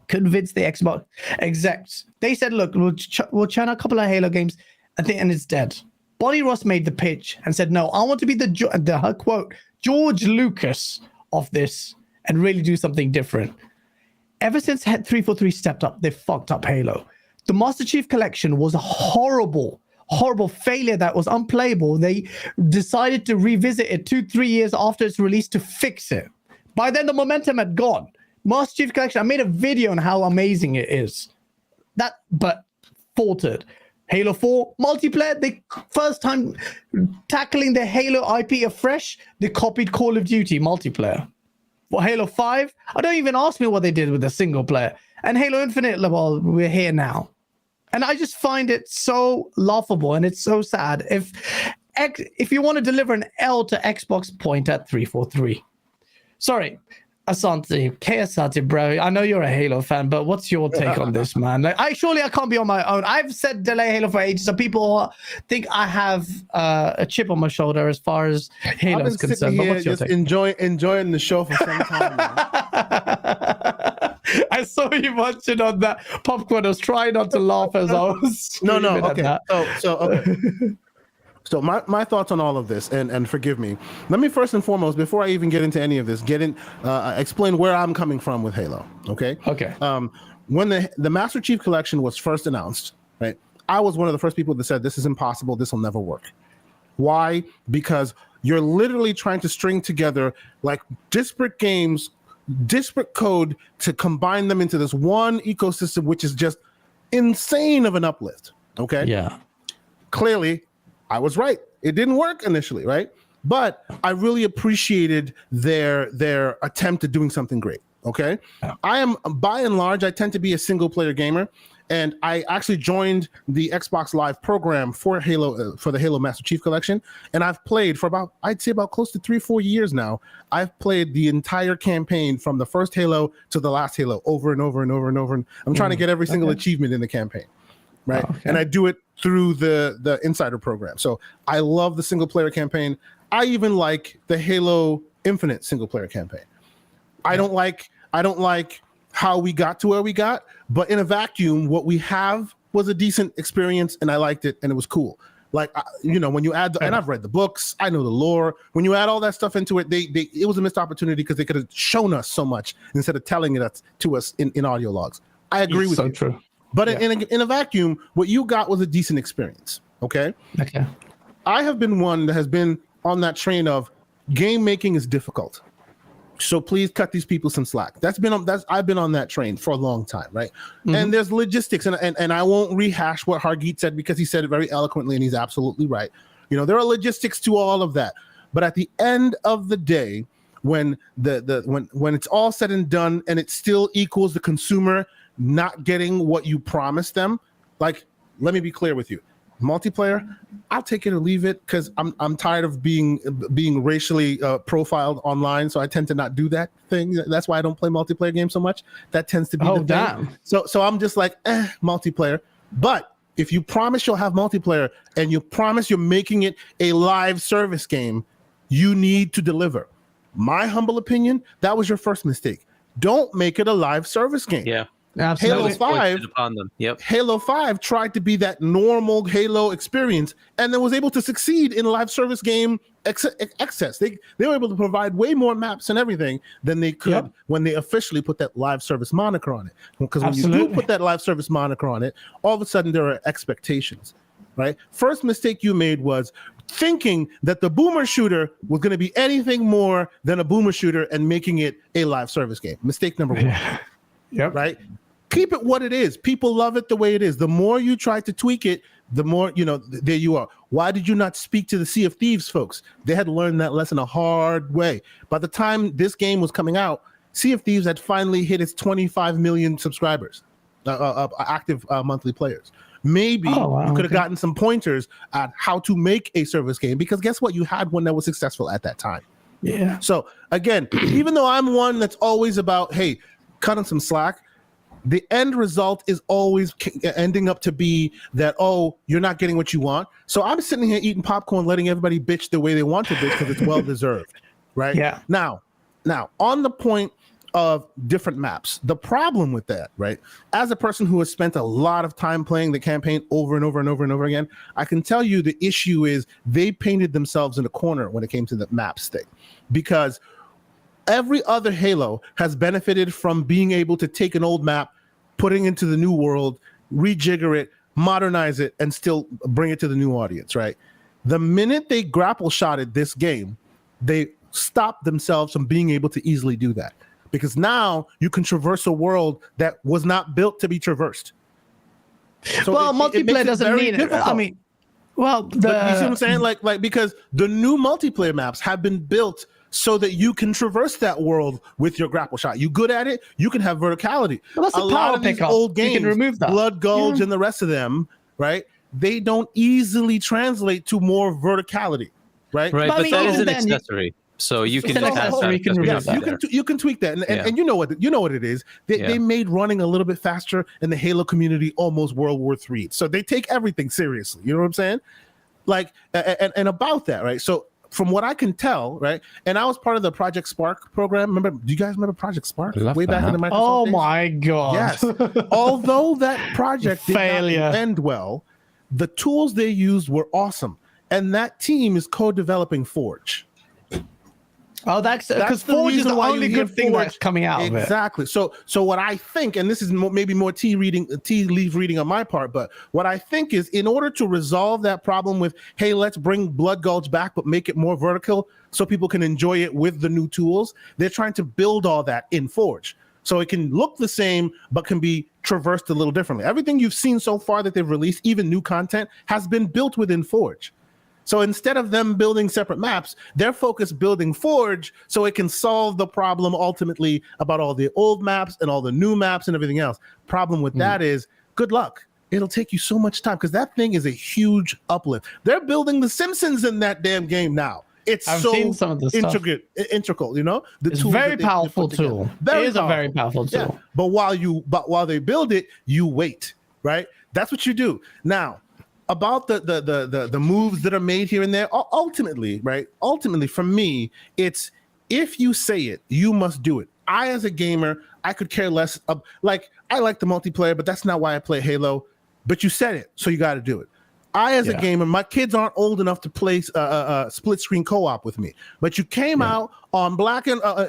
A: convince the Xbox execs. They said, look, we'll churn a couple of Halo games and it's dead. Bonnie Ross made the pitch and said, no, I want to be her quote, George Lucas of this and really do something different. Ever since 343 stepped up, they fucked up Halo. The Master Chief Collection was a horrible failure that was unplayable. They decided to revisit it 2-3 years after its release to fix it. By then, the momentum had gone. Master Chief Collection, I made a video on how amazing it is. But faltered. Halo 4 multiplayer, they first time tackling the Halo IP afresh, they copied Call of Duty multiplayer. For Halo 5, I don't even ask me what they did with the single player. And Halo Infinite, well, we're here now. And I just find it so laughable and it's so sad. If you want to deliver an L to Xbox, point at 343. Sorry, Asante, Asante, bro. I know you're a Halo fan, but what's your take on this, man? Like, I can't be on my own. I've said delay Halo for ages, so people think I have a chip on my shoulder as far as Halo is concerned. But what's your take?
D: Enjoying the show for some time.
A: I saw you watching on that popcorn. I was trying not to laugh as I was.
D: Okay. So my thoughts on all of this, and forgive me. Let me first and foremost, before I even get into any of this, explain where I'm coming from with Halo. Okay.
A: Okay.
D: When the Master Chief Collection was first announced, right, I was one of the first people that said this is impossible. This will never work. Why? Because you're literally trying to string together like disparate games, disparate code to combine them into this one ecosystem, which is just insane of an uplift. Okay.
A: Yeah.
D: Clearly, I was right. It didn't work initially, right? But I really appreciated their attempt at doing something great. Okay. Yeah. I am, by and large, I tend to be a single player gamer. And I actually joined the Xbox Live program for Halo, for the Halo Master Chief Collection. And I've played for I'd say about close to 3-4 years now. I've played the entire campaign from the first Halo to the last Halo over and over and over and over. And I'm trying to get every single achievement in the campaign. Right. Oh, okay. And I do it through the Insider program. So I love the single player campaign. I even like the Halo Infinite single player campaign. I don't like how we got to where we got, but in a vacuum, what we have was a decent experience and I liked it and it was cool. Like, when you add and I've read the books, I know the lore. When you add all that stuff into it, it was a missed opportunity because they could have shown us so much instead of telling it to us in audio logs. I agree with you. So true. But in a vacuum, what you got was a decent experience. Okay.
A: Okay.
D: I have been one that has been on that train of game making is difficult. So please cut these people some slack. I've been on that train for a long time, right? Mm-hmm. And there's logistics, and I won't rehash what Hargeet said because he said it very eloquently, and he's absolutely right. There are logistics to all of that. But at the end of the day, when when it's all said and done, and it still equals the consumer not getting what you promised them, like, let me be clear with you. multiplayer, I'll take it or leave it because I'm tired of being racially profiled online. So I tend to not do that thing. That's why I don't play multiplayer games so much. That tends to be the thing. So I'm just like, multiplayer. But if you promise you'll have multiplayer and you promise you're making it a live service game, you need to deliver. My humble opinion, that was your first mistake. Don't make it a live service game.
C: Yeah.
A: Absolutely.
D: Halo 5 tried to be that normal Halo experience and then was able to succeed in live service game excess. They were able to provide way more maps and everything than they could when they officially put that live service moniker on it. Because when you do put that live service moniker on it, all of a sudden there are expectations, right? First mistake you made was thinking that the boomer shooter was going to be anything more than a boomer shooter and making it a live service game. Mistake number one.
A: Yep.
D: Right? Keep it what it is. People love it the way it is. The more you try to tweak it, the more, there you are. Why did you not speak to the Sea of Thieves folks? They had learned that lesson a hard way. By the time this game was coming out, Sea of Thieves had finally hit its 25 million subscribers, active monthly players. Maybe you could have gotten some pointers at how to make a service game, because guess what? You had one that was successful at that time.
A: Yeah.
D: So again, even though I'm one that's always about, hey, cutting some slack, the end result is always ending up to be that, oh, you're not getting what you want. So I'm sitting here eating popcorn, letting everybody bitch the way they want to bitch because it's well deserved, right?
A: Yeah.
D: Now, on the point of different maps, the problem with that, right? As a person who has spent a lot of time playing the campaign over and over and over and over again, I can tell you the issue is they painted themselves in a corner when it came to the maps thing, because every other Halo has benefited from being able to take an old map, putting into the new world, rejigger it, modernize it, and still bring it to the new audience, right? The minute they grapple shotted this game, they stopped themselves from being able to easily do that. Because now you can traverse a world that was not built to be traversed. So
A: multiplayer doesn't need it. I mean, you see what I'm saying? Like because the new multiplayer maps have been built so that you can traverse that world with your grapple shot. You good at it, you can have verticality. Well, that's
D: a lot of these old games,
A: you can remove that.
D: Blood Gulch and the rest of them, right? They don't easily translate to more verticality, right?
C: Right, but that is an accessory. So you can
D: you can tweak that, and you know what it is. They made running a little bit faster in the Halo community almost World War III. So they take everything seriously. You know what I'm saying? Like and about that, right? So from what I can tell, right, and I was part of the Project Spark program. Do you guys remember Project Spark? Way back in the Microsoft
A: Oh
D: days?
A: my god!
D: Yes. Although that project did not end well, the tools they used were awesome, and that team is co-developing Forge.
A: Oh, that's because Forge is the only good thing that's coming out of it.
D: Exactly. So what I think, and this is maybe more tea leaf reading on my part, but what I think is, in order to resolve that problem with, hey, let's bring Blood Gulch back, but make it more vertical so people can enjoy it with the new tools, they're trying to build all that in Forge. So it can look the same, but can be traversed a little differently. Everything you've seen so far that they've released, even new content, has been built within Forge. So instead of them building separate maps, they're focused building Forge so it can solve the problem ultimately about all the old maps and all the new maps and everything else. Problem with that is, good luck. It'll take you so much time because that thing is a huge uplift. They're building The Simpsons in that damn game now. It's seen some of the integral, you know?
A: It's a very powerful tool. It is a very powerful tool.
D: Yeah. But while they build it, you wait, right? That's what you do. Now, about the moves that are made here and there, ultimately, right? Ultimately, for me, it's if you say it, you must do it. I, as a gamer, I could care less. I like the multiplayer, but that's not why I play Halo. But you said it, so you got to do it. I, as a gamer, my kids aren't old enough to play split screen co-op with me. But you came out on black and on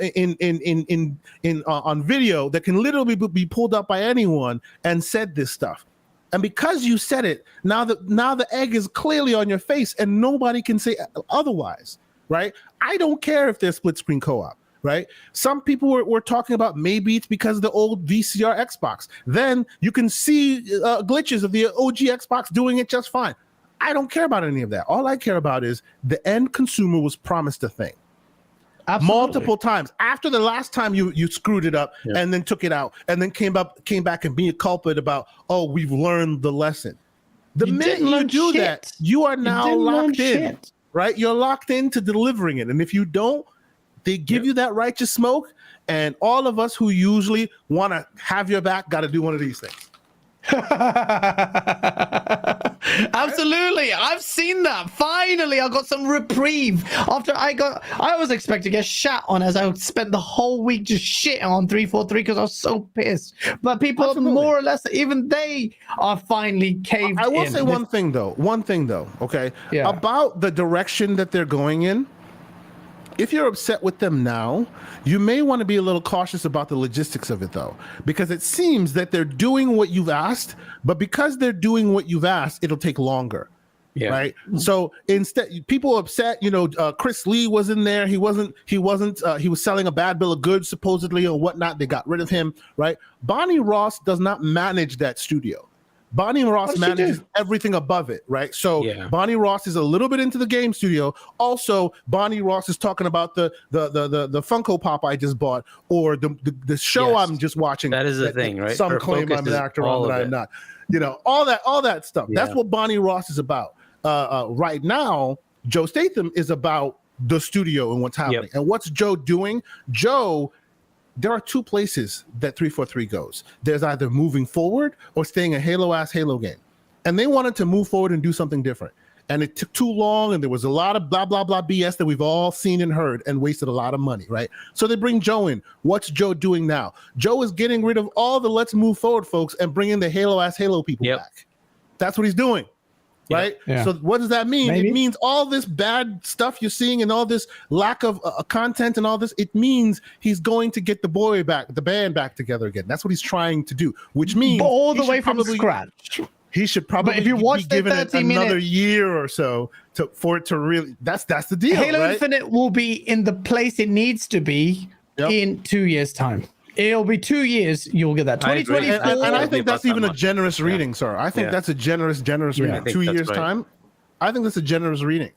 D: video that can literally be pulled up by anyone and said this stuff. And because you said it, now the egg is clearly on your face and nobody can say otherwise, right? I don't care if they're split screen co-op, right? Some people were talking about maybe it's because of the old VCR Xbox. Then you can see glitches of the OG Xbox doing it just fine. I don't care about any of that. All I care about is the end consumer was promised a thing. Absolutely. Multiple times. After the last time you screwed it up and then took it out and then came back and be a culprit about, oh, we've learned the lesson. The minute you do that, you are now locked in, right? You're locked into delivering it. And if you don't, they give you that righteous smoke. And all of us who usually want to have your back got to do one of these things.
A: Absolutely. I've seen that. Finally, I got some reprieve after I was expecting to get shat on as I spent the whole week just shitting on 343 because I was so pissed. But people more or less, even they are finally caved in.
D: I will say one thing though, okay? Yeah. About the direction that they're going in. If you're upset with them now, you may want to be a little cautious about the logistics of it, though, because it seems that they're doing what you've asked, but because they're doing what you've asked, it'll take longer. Yeah. Right. So instead, people are upset. Chris Lee was in there. He wasn't. He was selling a bad bill of goods, supposedly, or whatnot. They got rid of him. Right. Bonnie Ross does not manage that studio. Bonnie Ross manages everything above it, right? So Bonnie Ross is a little bit into the game studio. Also, Bonnie Ross is talking about the Funko Pop I just bought, or the show I'm just watching.
C: That is the thing, right?
D: Some claim I'm an actor on, but I'm not. All that stuff. Yeah. That's what Bonnie Ross is about. Right now, Joe Statham is about the studio and what's happening. And what's Joe doing? There are two places that 343 goes. There's either moving forward or staying a Halo game. And they wanted to move forward and do something different. And it took too long, and there was a lot of blah, blah, blah BS that we've all seen and heard and wasted a lot of money, right? So they bring Joe in. What's Joe doing now? Joe is getting rid of all the let's move forward folks and bringing the Halo people back. That's what he's doing. Right. Yeah. So what does that mean? Maybe. It means all this bad stuff you're seeing and all this lack of content and all this. It means he's going to get the band back together again. That's what he's trying to do, which means
A: all the way from scratch.
D: He should probably if you watch be given it another year or so for it to really. That's the deal.
A: Halo
D: right?
A: Infinite will be in the place it needs to be in 2 years' time. It'll be 2 years. You'll get that 2024.
D: And I think that's even a generous reading, sir. I think that's a generous reading. 2 years time. I think that's a generous reading.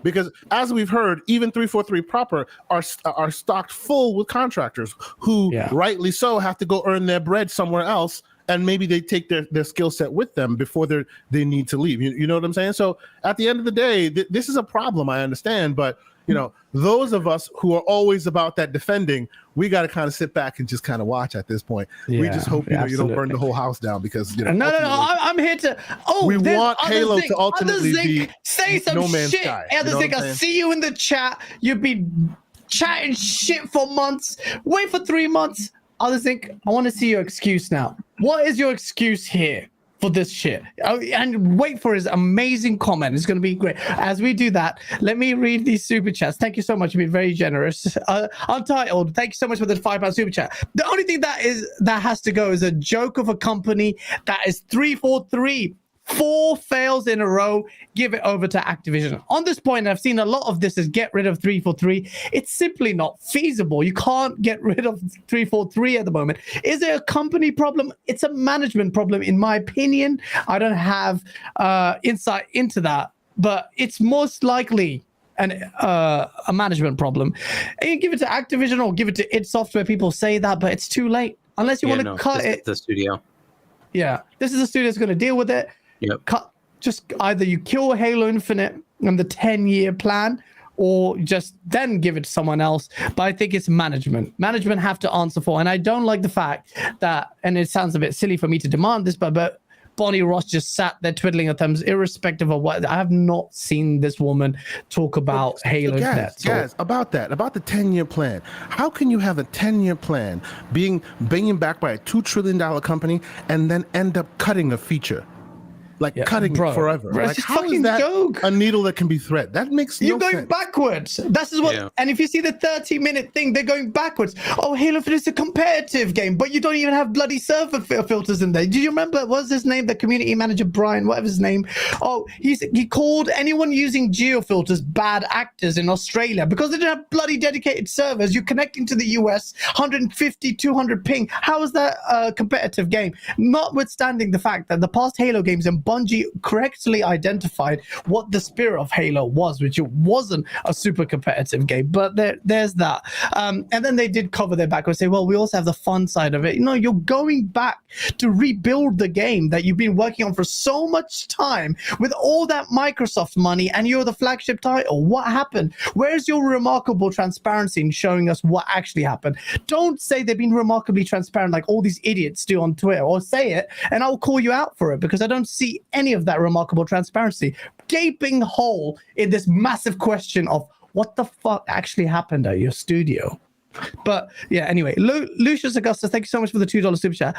D: Because as we've heard, even 343 proper are stocked full with contractors who, rightly so, have to go earn their bread somewhere else, and maybe they take their skill set with them before they need to leave. You know what I'm saying? So at the end of the day, this is a problem. I understand, but. Those of us who are always about that defending, we got to kind of sit back and just kind of watch at this point. Yeah, we just hope you don't burn the whole house down because
A: No, I'm here to.
D: We want Halo to ultimately be
A: say some
D: No Man's
A: shit.
D: Sky.
A: I see you in the chat. You've been chatting shit for months. Wait for 3 months. Other thing, I want to see your excuse now. What is your excuse here? For this shit, and wait for his amazing comment. It's going to be great. As we do that, let me read these super chats. Thank you so much. You've been very generous. Untitled, thank you so much for the £5 super chat. The only thing that has to go is a joke of a company that is 343. 4 fails in a row, give it over to Activision. On this point, I've seen a lot of this is get rid of 343. It's simply not feasible. You can't get rid of 343 at the moment. Is it a company problem? It's a management problem, in my opinion. I don't have insight into that, but it's most likely a management problem. And you give it to Activision or give it to id Software. People say that, but it's too late. Unless you want to cut it.
C: The studio.
A: Yeah, this is the studio that's going to deal with it. Cut. Just either you kill Halo Infinite and the 10-year plan, or just then give it to someone else. But I think it's management. Management have to answer for. And I don't like the fact that, and it sounds a bit silly for me to demand this, but Bonnie Ross just sat there twiddling her thumbs, irrespective of what. I have not seen this woman talk about Halo Infinite.
D: Yes, about the 10-year plan. How can you have a 10-year plan being backed by a $2 trillion company and then end up cutting a feature? Cutting it forever.
A: Like,
D: how is that a needle that can be thread? That makes no sense.
A: You're going backwards. That's what. And if you see the 30-minute thing, they're going backwards. Oh, Halo Infinite is a competitive game, but you don't even have bloody server filters in there. Do you remember? What was his name? The community manager, Brian, whatever his name. Oh, he called anyone using geofilters bad actors in Australia because they didn't have bloody dedicated servers. You're connecting to the US, 150, 200 ping. How is that a competitive game? Notwithstanding the fact that the past Halo games Bungie correctly identified what the spirit of Halo was, which it wasn't a super competitive game, but there's that. And then they did cover their back and say, well, we also have the fun side of it. You know, you're going back to rebuild the game that you've been working on for so much time with all that Microsoft money, and you're the flagship title. What happened? Where's your remarkable transparency in showing us what actually happened? Don't say they've been remarkably transparent like all these idiots do on Twitter, or say it and I'll call you out for it, because I don't see any of that remarkable transparency. Gaping hole in this massive question of what the fuck actually happened at your studio. But yeah, anyway, Lucius Augustus, thank you so much for the $2 super chat.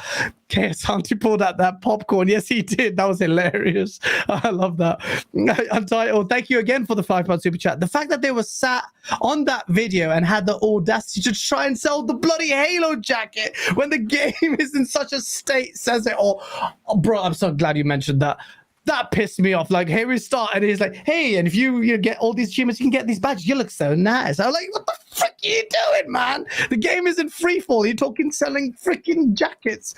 A: KS Auntie pulled out that popcorn. Yes, he did. That was hilarious. I love that. Untitled, thank you again for the £5 super chat. The fact that they were sat on that video and had the audacity to try and sell the bloody Halo jacket when the game is in such a state says it all. Oh, bro, I'm so glad you mentioned that. That pissed me off. Like, here we start, and he's like, hey, and if you get all these achievements, you can get these badges. You look so nice. I was like, what the frick are you doing, man? The game is in free fall. You're talking selling freaking jackets.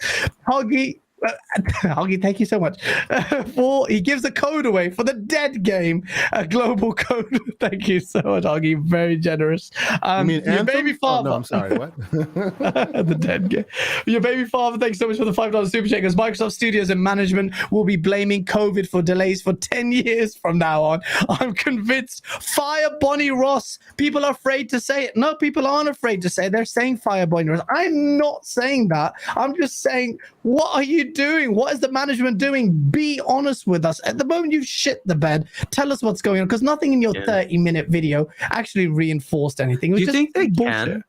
A: Hargeet, thank you so much. He gives a code away for the dead game, a global code. Thank you so much, Hargeet. Very generous.
D: You mean
A: your
D: Anthem?
A: baby father.
D: Oh, no, I'm sorry. What?
A: The dead game. Your baby father. Thanks so much for the $5 super chat. Because Microsoft Studios and management will be blaming COVID for delays for 10 years from now on. I'm convinced. Fire Bonnie Ross. People are afraid to say it. No, people aren't afraid to say it. They're saying fire Bonnie Ross. I'm not saying that. I'm just saying, what are you doing? What is the management doing? Be honest with us. At the moment you've shit the bed, tell us what's going on, because nothing in your 30-minute video actually reinforced anything.
C: Do you think they
A: bullshit.
C: can?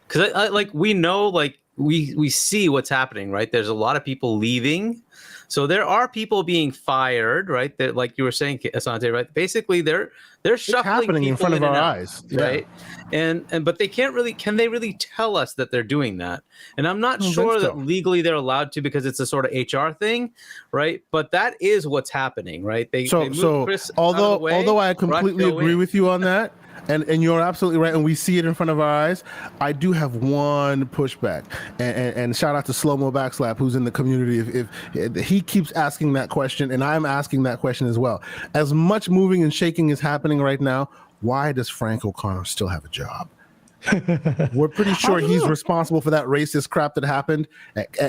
C: Because I like, we know, like, we see what's happening, right? There's a lot of people leaving, so there are people being fired, right? That, like you were saying, Asante, right? Basically, they're shuffling
D: happening in front of our eyes,
C: right? And but they can't really, can they really tell us that they're doing that? And I'm not sure that legally they're allowed to, because it's a sort of HR thing, right? But that is what's happening, right? They moved Chris
D: although I completely agree with you on that, and you're absolutely right, and we see it in front of our eyes, I do have one pushback, and shout out to Slow-Mo Backslap, who's in the community. If he keeps asking that question, and I'm asking that question as well, as much moving and shaking is happening right now, why does Frank O'Connor still have a job? We're pretty sure he's responsible for that racist crap that happened,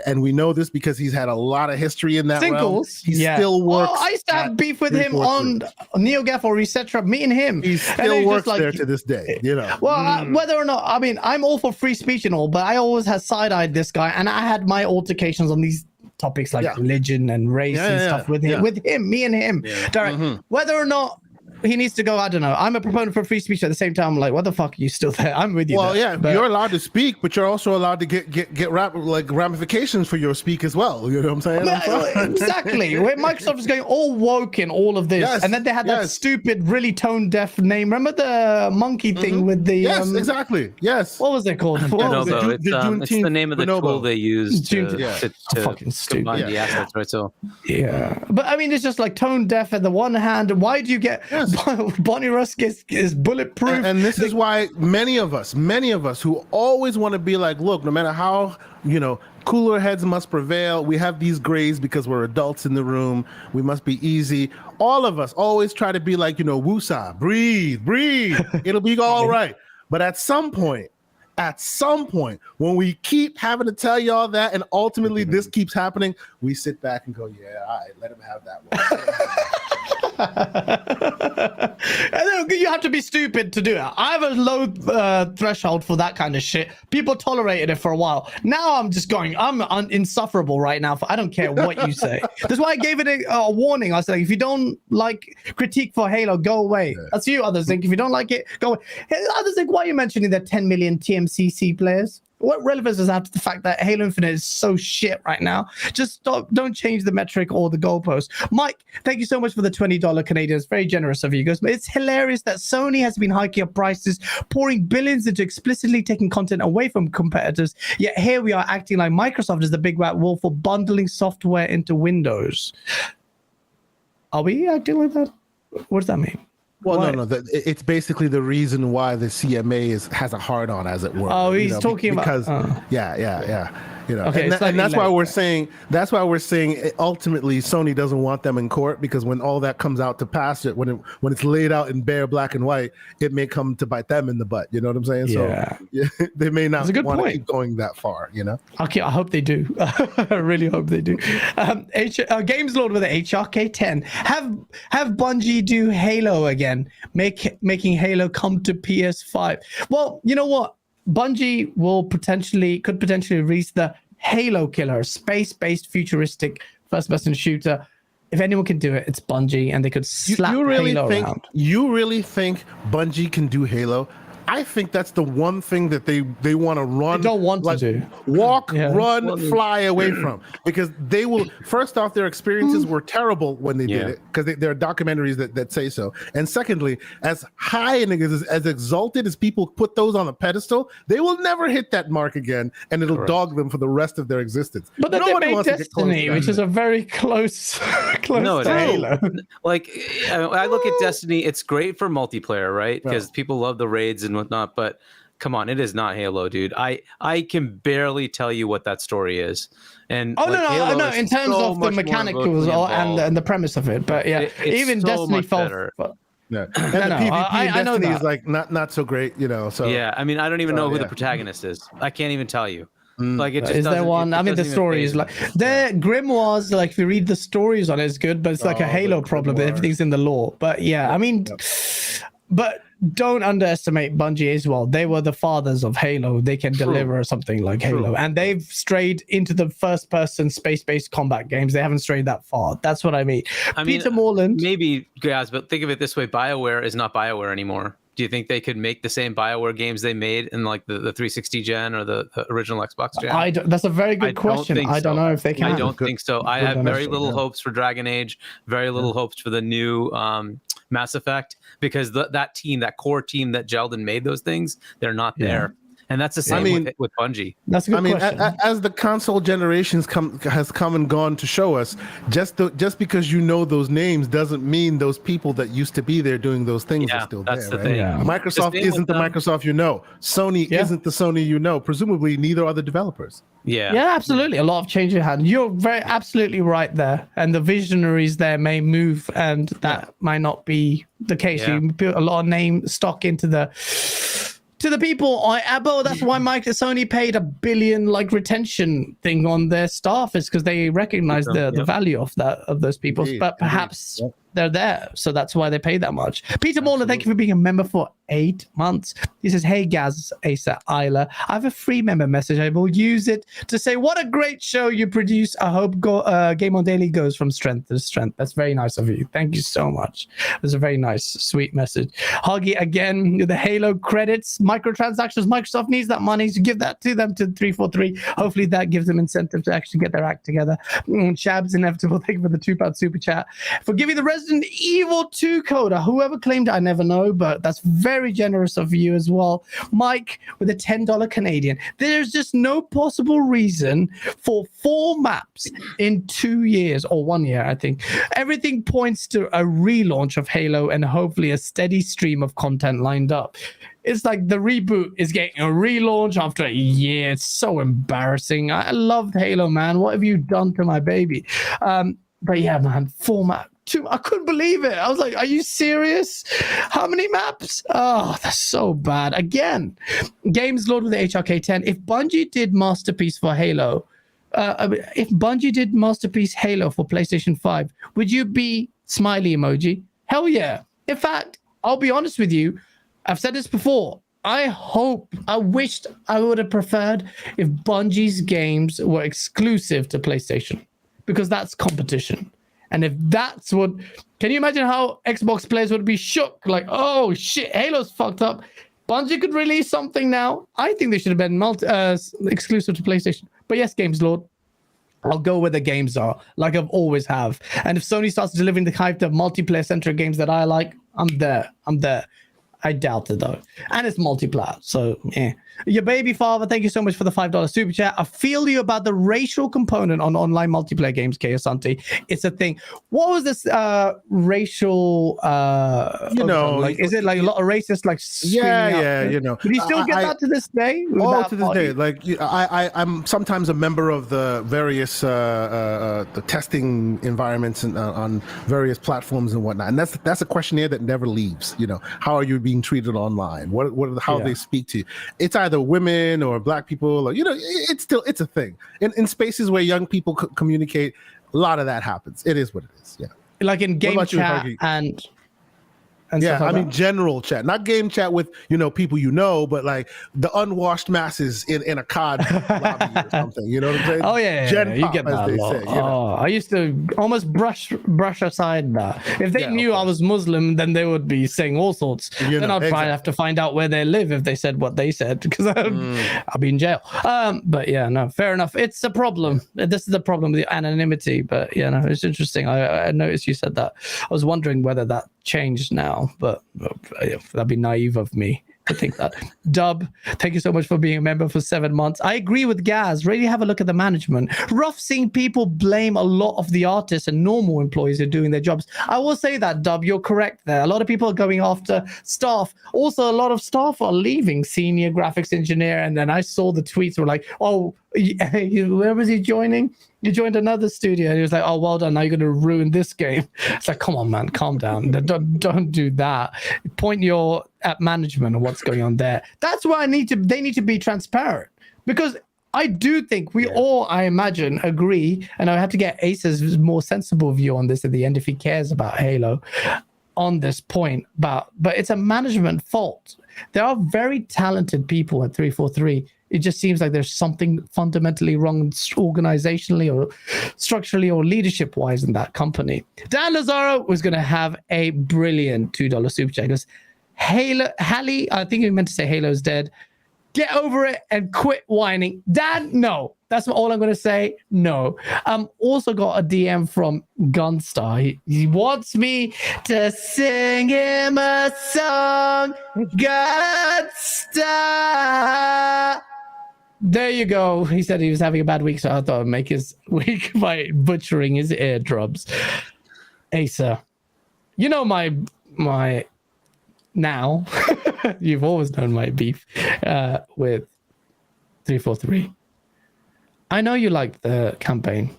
D: and we know this because he's had a lot of history in that realm. He still works.
A: I used to have beef with him on NeoGaf or Resetra. Me and him.
D: He still works there to this day. You know.
A: Well, whether or not, I mean, I'm all for free speech and all, but I always had side-eyed this guy, and I had my altercations on these topics like religion and race and stuff with him, me and him. Direct. Whether or not he needs to go, I don't know. I'm a proponent for free speech. At the same time, I'm like, what the fuck are you still there? I'm with you.
D: Well, you're allowed to speak, but you're also allowed to get ramifications for your speak as well. You know what I'm saying?
A: Exactly. Where Microsoft is going all woke in all of this, and then they had that stupid, really tone deaf name. Remember the monkey thing with the?
D: Yes, exactly. Yes.
A: What was it called?
C: It's the name of the tool they used to
A: fucking stupid.
C: combine the assets, right? So
A: but I mean, it's just like tone deaf. On the one hand, why do you get? Bonnie Rusk is bulletproof,
D: and this is why many of us who always want to be like, look, no matter how, cooler heads must prevail. We have these grays because we're adults in the room. We must be easy. All of us always try to be like, woosah, breathe. It'll be all right. But at some point, when we keep having to tell y'all that, and ultimately this keeps happening, we sit back and go, yeah, all right, let him have that one.
A: You have to be stupid to do it. I have a low threshold for that kind of shit. People tolerated it for a while. Now I'm just going, I'm insufferable right now. I don't care what you say. That's why I gave it a warning. I said, if you don't like critique for Halo, go away. That's you, Others Inc. If you don't like it, go away. Others Inc., why are you mentioning the 10 million TMCC players? What relevance does that have to the fact that Halo Infinite is so shit right now? Just don't change the metric or the goalpost. Mike, thank you so much for the $20 Canadian. It's very generous of you guys. But it's hilarious that Sony has been hiking up prices, pouring billions into explicitly taking content away from competitors. Yet here we are acting like Microsoft is the big bad wolf for bundling software into Windows. Are we acting like that? What does that mean?
D: Well, no. It's basically the reason why the CMA has a hard-on, as it were.
A: Oh, he's talking
D: because,
A: about...
D: yeah. You know,
A: Okay,
D: and
A: slightly
D: that's why
A: late.
D: we're saying ultimately Sony doesn't want them in court, because when all that comes out to pass it, when it's laid out in bare black and white, it may come to bite them in the butt. You know what I'm saying?
A: Yeah.
D: So they may not
A: That's a good
D: want to
A: point.
D: keep going that far. You know.
A: Okay, I hope they do. I really hope they do. Games Lord with the HRK10. Have Bungie do Halo again, making Halo come to PS5. Well, you know what? Bungie could potentially release the Halo Killer, space-based futuristic first-person shooter. If anyone can do it, it's Bungie, and they could slap Halo around.
D: You really think Bungie can do Halo? I think that's the one thing that they want to run.
A: They don't want to do.
D: Walk, run, fly away from. Because they will, first off, their experiences were terrible when they did it, because there are documentaries that say so. And secondly, as high and as exalted as people put those on a pedestal, they will never hit that mark again, and it'll dog them for the rest of their existence.
A: But then they made Destiny, which is a very close to Halo.
C: Like, I look at Destiny, it's great for multiplayer, right? Because people love the raids and whatnot, but come on, it is not Halo, dude. I can barely tell you what that story is. And
A: no, in terms of the mechanicals and the premise of it, but even so Destiny felt better.
D: Yeah. And the PvP in Destiny is like not so great, you know. So
C: yeah, I mean, I don't even know who the protagonist is. I can't even tell you. Like, it just
A: is there one? I mean, the story is like the Grimoires. Like, if you read the stories on it, it's good, but it's like a Halo problem. Everything's in the lore. But yeah, I mean, but don't underestimate Bungie as well. They were the fathers of Halo. They can deliver something like Halo, and they've strayed into the first-person space-based combat games. They haven't strayed that far. That's what I mean. Peter Moreland,
C: maybe, guys, but think of it this way: BioWare is not BioWare anymore. Do you think they could make the same BioWare games they made in like the 360 gen or the original Xbox gen?
A: That's a very good question. I don't know if they can.
C: I don't think so. I have very little hopes for Dragon Age, very little hopes for the new Mass Effect, because that core team that gelled and made those things, they're not there. And that's the same with Bungie.
A: That's a good question.
D: As the console generations has come and gone to show us, just because you know those names doesn't mean those people that used to be there doing those things are still there. That's the thing. Yeah. Microsoft isn't the Microsoft you know. Sony isn't the Sony you know. Presumably, neither are the developers.
C: Yeah,
A: absolutely. A lot of change in hand. You're absolutely right there. And the visionaries there may move, and that might not be the case. Yeah. You put a lot of name stock into the people. That's why Sony paid $1 billion retention thing on their staff, is because they recognize the value of those people. But perhaps they're there, so that's why they pay that much. Peter Moreland, thank you for being a member for 8 months. He says, "Hey Gaz, Asa, Isla, I have a free member message. I will use it to say what a great show you produce. I hope GameOnDaily goes from strength to strength." That's very nice of you. Thank you so much. It was a very nice, sweet message. Hargeet, again, the Halo credits, microtransactions. Microsoft needs that money, so give that to them, to 343. Hopefully that gives them incentive to actually get their act together. Shab's Inevitable, thank you for the £2 super chat. For giving the Resident Evil 2 coder, whoever claimed it, I never know, but that's very generous of you as well. Mike with a $10 Canadian. There's just no possible reason for 4 maps in 2 years, or 1 year, I think. Everything points to a relaunch of Halo and hopefully a steady stream of content lined up. It's like the reboot is getting a relaunch after a year. It's so embarrassing. I loved Halo, man. What have you done to my baby? But yeah, man, 4 maps. I couldn't believe it. I was like, are you serious? How many maps? Oh, that's so bad. Again, Games Lord with the HRK10. If Bungie did Masterpiece for Halo, if Bungie did Masterpiece Halo for PlayStation 5, would you be smiley emoji? Hell yeah. In fact, I'll be honest with you. I've said this before. I wished I would have preferred if Bungie's games were exclusive to PlayStation, because that's competition. And if that's what, can you imagine how Xbox players would be shook? Like, oh shit, Halo's fucked up. Bungie could release something now. I think they should have been exclusive to PlayStation. But yes, Games Lord, I'll go where the games are, like I've always have. And if Sony starts delivering the hyped up multiplayer-centric games that I like, I'm there. I doubt it though. And it's multiplayer, so Your baby father, thank you so much for the $5 super chat. I feel you about the racial component on online multiplayer games, Kayosanti. It's a thing. What was this racial like, is it like a lot of racists like
D: yeah, you know.
A: But you still get that to this day?
D: Oh, to this day. Like I'm sometimes a member of the various the testing environments and on various platforms and whatnot. And that's a questionnaire that never leaves. You know, how are you being treated online? How they speak to you? It's either women or black people, or it's a thing. In spaces where young people communicate, a lot of that happens. It is what it is. Yeah.
A: Like in game chat and
D: yeah, I mean general chat, not game chat with people but like the unwashed masses in a COD lobby or something. You know what I'm saying?
A: Oh yeah,
D: Gen
A: you
D: pop,
A: get that
D: as
A: a
D: they
A: lot.
D: say,
A: I used to almost brush aside that. If they knew I was Muslim, then they would be saying all sorts. Then I'd probably have to find out where they live if they said what they said, because I'll be in jail. But yeah, no, fair enough. It's a problem. This is the problem with the anonymity. But yeah, no, it's interesting. I noticed you said that. I was wondering whether that changed now, but that'd be naive of me to think that. Dub, thank you so much for being a member for 7 months. I agree with Gaz. Really have a look at the management. Rough seeing people blame a lot of the artists and normal employees who are doing their jobs. I will say that, Dub, you're correct there. A lot of people are going after staff. Also, a lot of staff are leaving. Senior graphics engineer, and then I saw the tweets were like, oh, where was he joining? You joined another studio, and he was like, oh, well done, now you're going to ruin this game. It's like, come on, man, calm down. Don't do that. Point at management and what's going on there. That's why they need to be transparent, because I do think we all, I imagine, agree, and I have to get Ace's more sensible view on this at the end if he cares about Halo on this point, but it's a management fault. There are very talented people at 343. It just seems like there's something fundamentally wrong organizationally or structurally or leadership-wise in that company. Dan Lazaro was going to have a brilliant $2 super chat. He goes, Hallie, I think he meant to say Halo's dead. Get over it and quit whining. Dan, no. That's all I'm going to say. No. Also got a DM from Gunstar. He wants me to sing him a song. Gunstar. There you go. He said he was having a bad week, so I thought I'd make his week by butchering his eardrums. Asa, you know my now, you've always known my beef with 343. I know you like the campaign,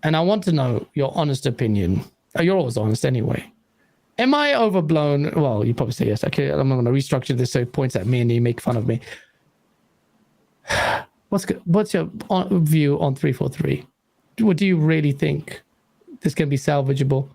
A: and I want to know your honest opinion. You're always honest anyway. Am I overblown? Well, you probably say yes. Okay, I'm going to restructure this so it points at me and you make fun of me. What's your view on 343? What do you really think this can be salvageable?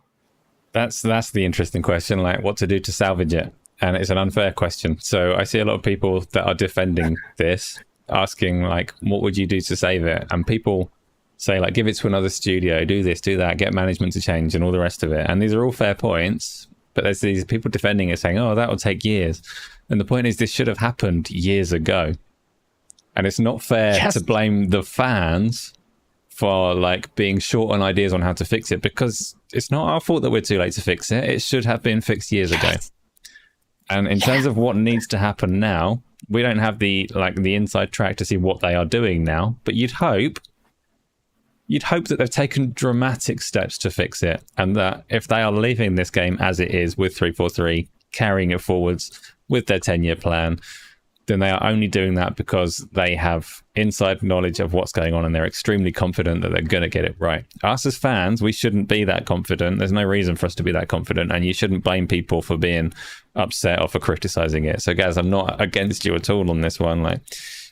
B: That's the interesting question, like what to do to salvage it. And it's an unfair question. So I see a lot of people that are defending this, asking like, what would you do to save it? And people say like, give it to another studio, do this, do that, get management to change and all the rest of it. And these are all fair points, but there's these people defending it saying, oh, that will take years. And the point is this should have happened years ago. And it's not fair to blame the fans for like being short on ideas on how to fix it, because it's not our fault that we're too late to fix it. It should have been fixed years ago. And in terms of what needs to happen now, we don't have the inside track to see what they are doing now, but you'd hope that they've taken dramatic steps to fix it, and that if they are leaving this game as it is with 343, carrying it forwards with their 10-year plan, then they are only doing that because they have inside knowledge of what's going on and they're extremely confident that they're going to get it right. Us as fans, we shouldn't be that confident. There's no reason for us to be that confident, and you shouldn't blame people for being upset or for criticizing it. So Gaz, I'm not against you at all on this one. Like,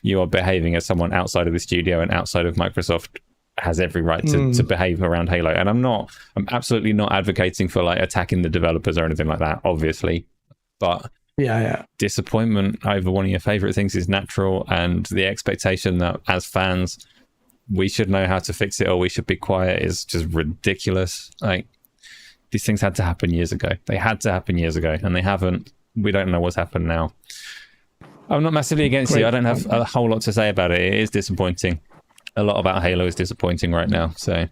B: you are behaving as someone outside of the studio and outside of Microsoft has every right to behave around Halo. And I'm absolutely not advocating for like attacking the developers or anything like that, obviously. But disappointment over one of your favorite things is natural, and the expectation that as fans we should know how to fix it or we should be quiet is just ridiculous. Like, these things had to happen years ago. They had to happen years ago, and they haven't. We don't know what's happened now. I'm not massively against you. I don't have a whole lot to say about it. It is disappointing. A lot about Halo is disappointing right now. So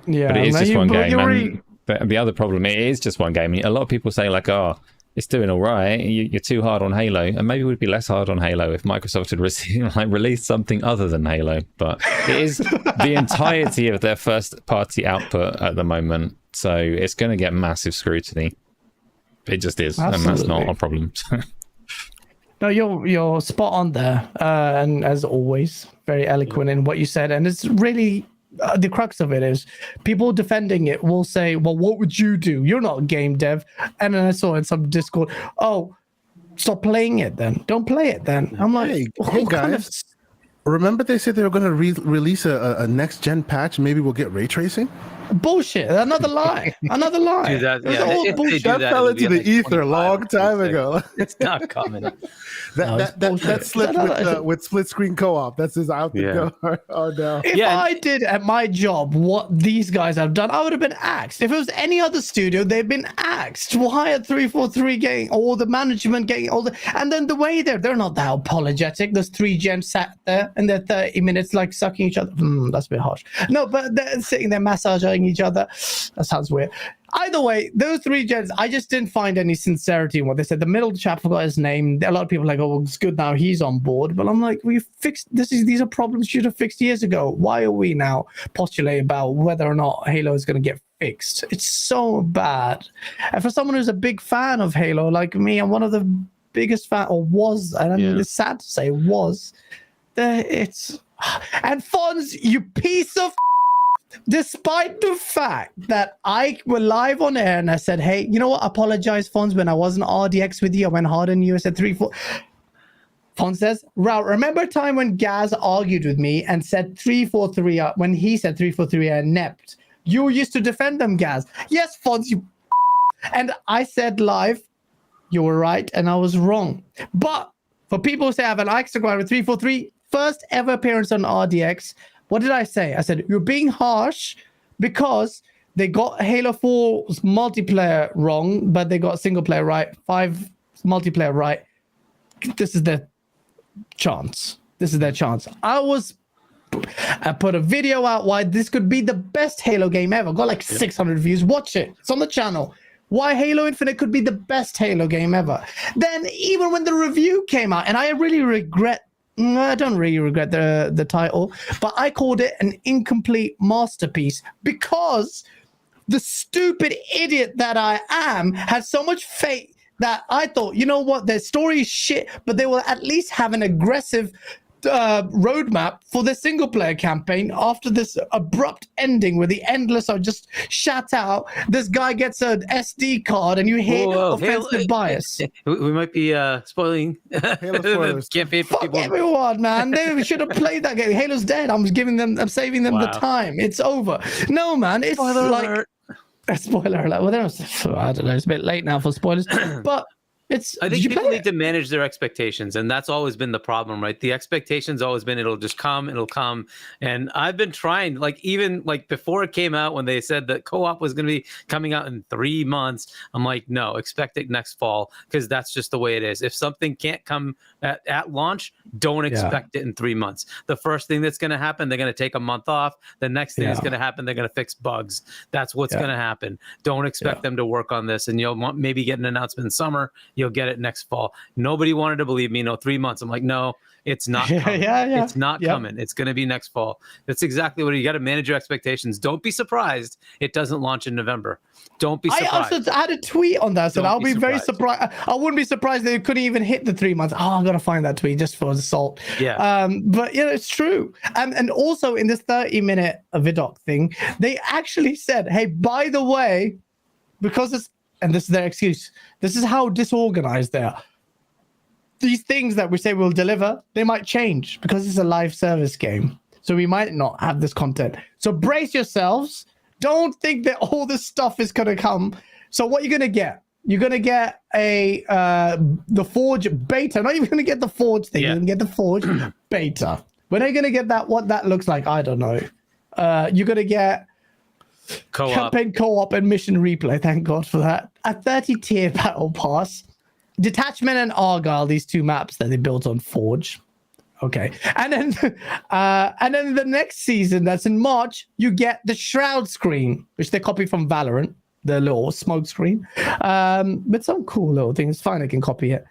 B: yeah, but it is just one game. And the other problem, it is just one game. A lot of people say like, oh, it's doing all right. You're too hard on Halo, and maybe we'd be less hard on Halo if Microsoft had released something other than Halo. But it is the entirety of their first-party output at the moment, so it's going to get massive scrutiny. It just is, and that's not a problem.
A: No, you're spot on there, and as always, very eloquent in what you said, and it's really. The crux of it is people defending it will say, well, what would you do? You're not a game dev. And then I saw in some Discord, oh, stop playing it then. Don't play it then. I'm like,
D: hey guys, remember they said they were going to release a next gen patch? Maybe we'll get ray tracing?
A: Bullshit. Another lie. Another lie.
C: Dude, that,
A: It was all bullshit.
D: That fell into the ether a long time ago.
C: It's not coming.
D: That slipped with split screen co-op. That's just out the door. Oh no.
A: If I did at my job what these guys have done, I would have been axed. If it was any other studio, they've been axed. Why are 343 getting all the management getting all the, and then the way they're not that apologetic. Those 3 gens sat there and they're 30 minutes like sucking each other. That's a bit harsh. No, but they're sitting there massaging each other. That sounds weird. Either way, those 3 gens, I just didn't find any sincerity in what they said. The middle chap forgot his name. A lot of people are like, oh, well, it's good now he's on board. But I'm like, we fixed this. These are problems you should have fixed years ago. Why are we now postulating about whether or not Halo is going to get fixed? It's so bad. And for someone who's a big fan of Halo, like me, I'm one of the biggest fan, or was, and I mean, it's sad to say was. It's and Fonz, you piece of. Despite the fact that I were live on air and I said, hey, you know what? Apologize, Fonz, when I wasn't RDX with you. I went hard on you. I said 3-4. Fonz says, Raul, remember a time when Gaz argued with me and said 343 when he said 343 are inept? You used to defend them, Gaz. Yes, Fonz, you. And I said live, you were right and I was wrong. But for people who say I have an Instagram with 343, first ever appearance on RDX. What did I say? I said, you're being harsh because they got Halo 4's multiplayer wrong, but they got single player right, 5 multiplayer right. This is their chance. This is their chance. I put a video out why this could be the best Halo game ever. Got like 600 views. Watch it. It's on the channel. Why Halo Infinite could be the best Halo game ever. Then even when the review came out, and I really regret I don't really regret the title, but I called it an incomplete masterpiece because the stupid idiot that I am had so much faith that I thought, you know what, their story is shit, but they will at least have an aggressive roadmap for the single player campaign after this abrupt ending where the endless are just shut out. This guy gets an SD card and you hear offensive bias.
C: We might be spoiling the campaign for people.
A: Everyone, man. They should have played that game. Halo's dead. I'm saving them the time. It's over. No, man. It's spoiler alert. Spoiler alert. Well, I don't know. It's a bit late now for spoilers, but I think people need
C: to manage their expectations, and that's always been the problem, right? The expectations always been it'll come, and I've been trying, like even like before it came out when they said that co-op was going to be coming out in 3 months. I'm like, no, expect it next fall because that's just the way it is. If something can't come at launch, don't expect it in 3 months. The first thing that's going to happen, they're going to take a month off. The next thing that's going to happen, they're going to fix bugs. That's what's going to happen. Don't expect them to work on this, and you'll maybe get an announcement in summer. You'll get it next fall. Nobody wanted to believe me. No, 3 months. I'm like, no, it's not coming. It's not coming. It's going to be next fall. That's exactly what you got to manage your expectations. Don't be surprised it doesn't launch in November. Don't be surprised.
A: I also had a tweet on that. So I'll be very surprised. I wouldn't be surprised they couldn't even hit the 3 months. I'm going to find that tweet just for the salt. But it's true. And also in this 30-minute Vidoc thing, they actually said, hey, by the way, because it's, and this is their excuse, this is how disorganized they are. These things that we say we'll deliver, they might change because it's a live service game. So we might not have this content. So brace yourselves. Don't think that all this stuff is going to come. So what you're going to get? You're going to get the Forge beta. Not even going to get the Forge thing. You're going to get the Forge beta. When are you going to get that? What that looks like? I don't know. You're going to get campaign co-op and mission replay. Thank God for that. A 30-tier battle pass. Detachment and Argyle, these 2 maps that they built on Forge. Okay. And then the next season, that's in March, you get the Shroud screen, which they copied from Valorant. the little smoke screen. But some cool little things. Fine, I can copy it.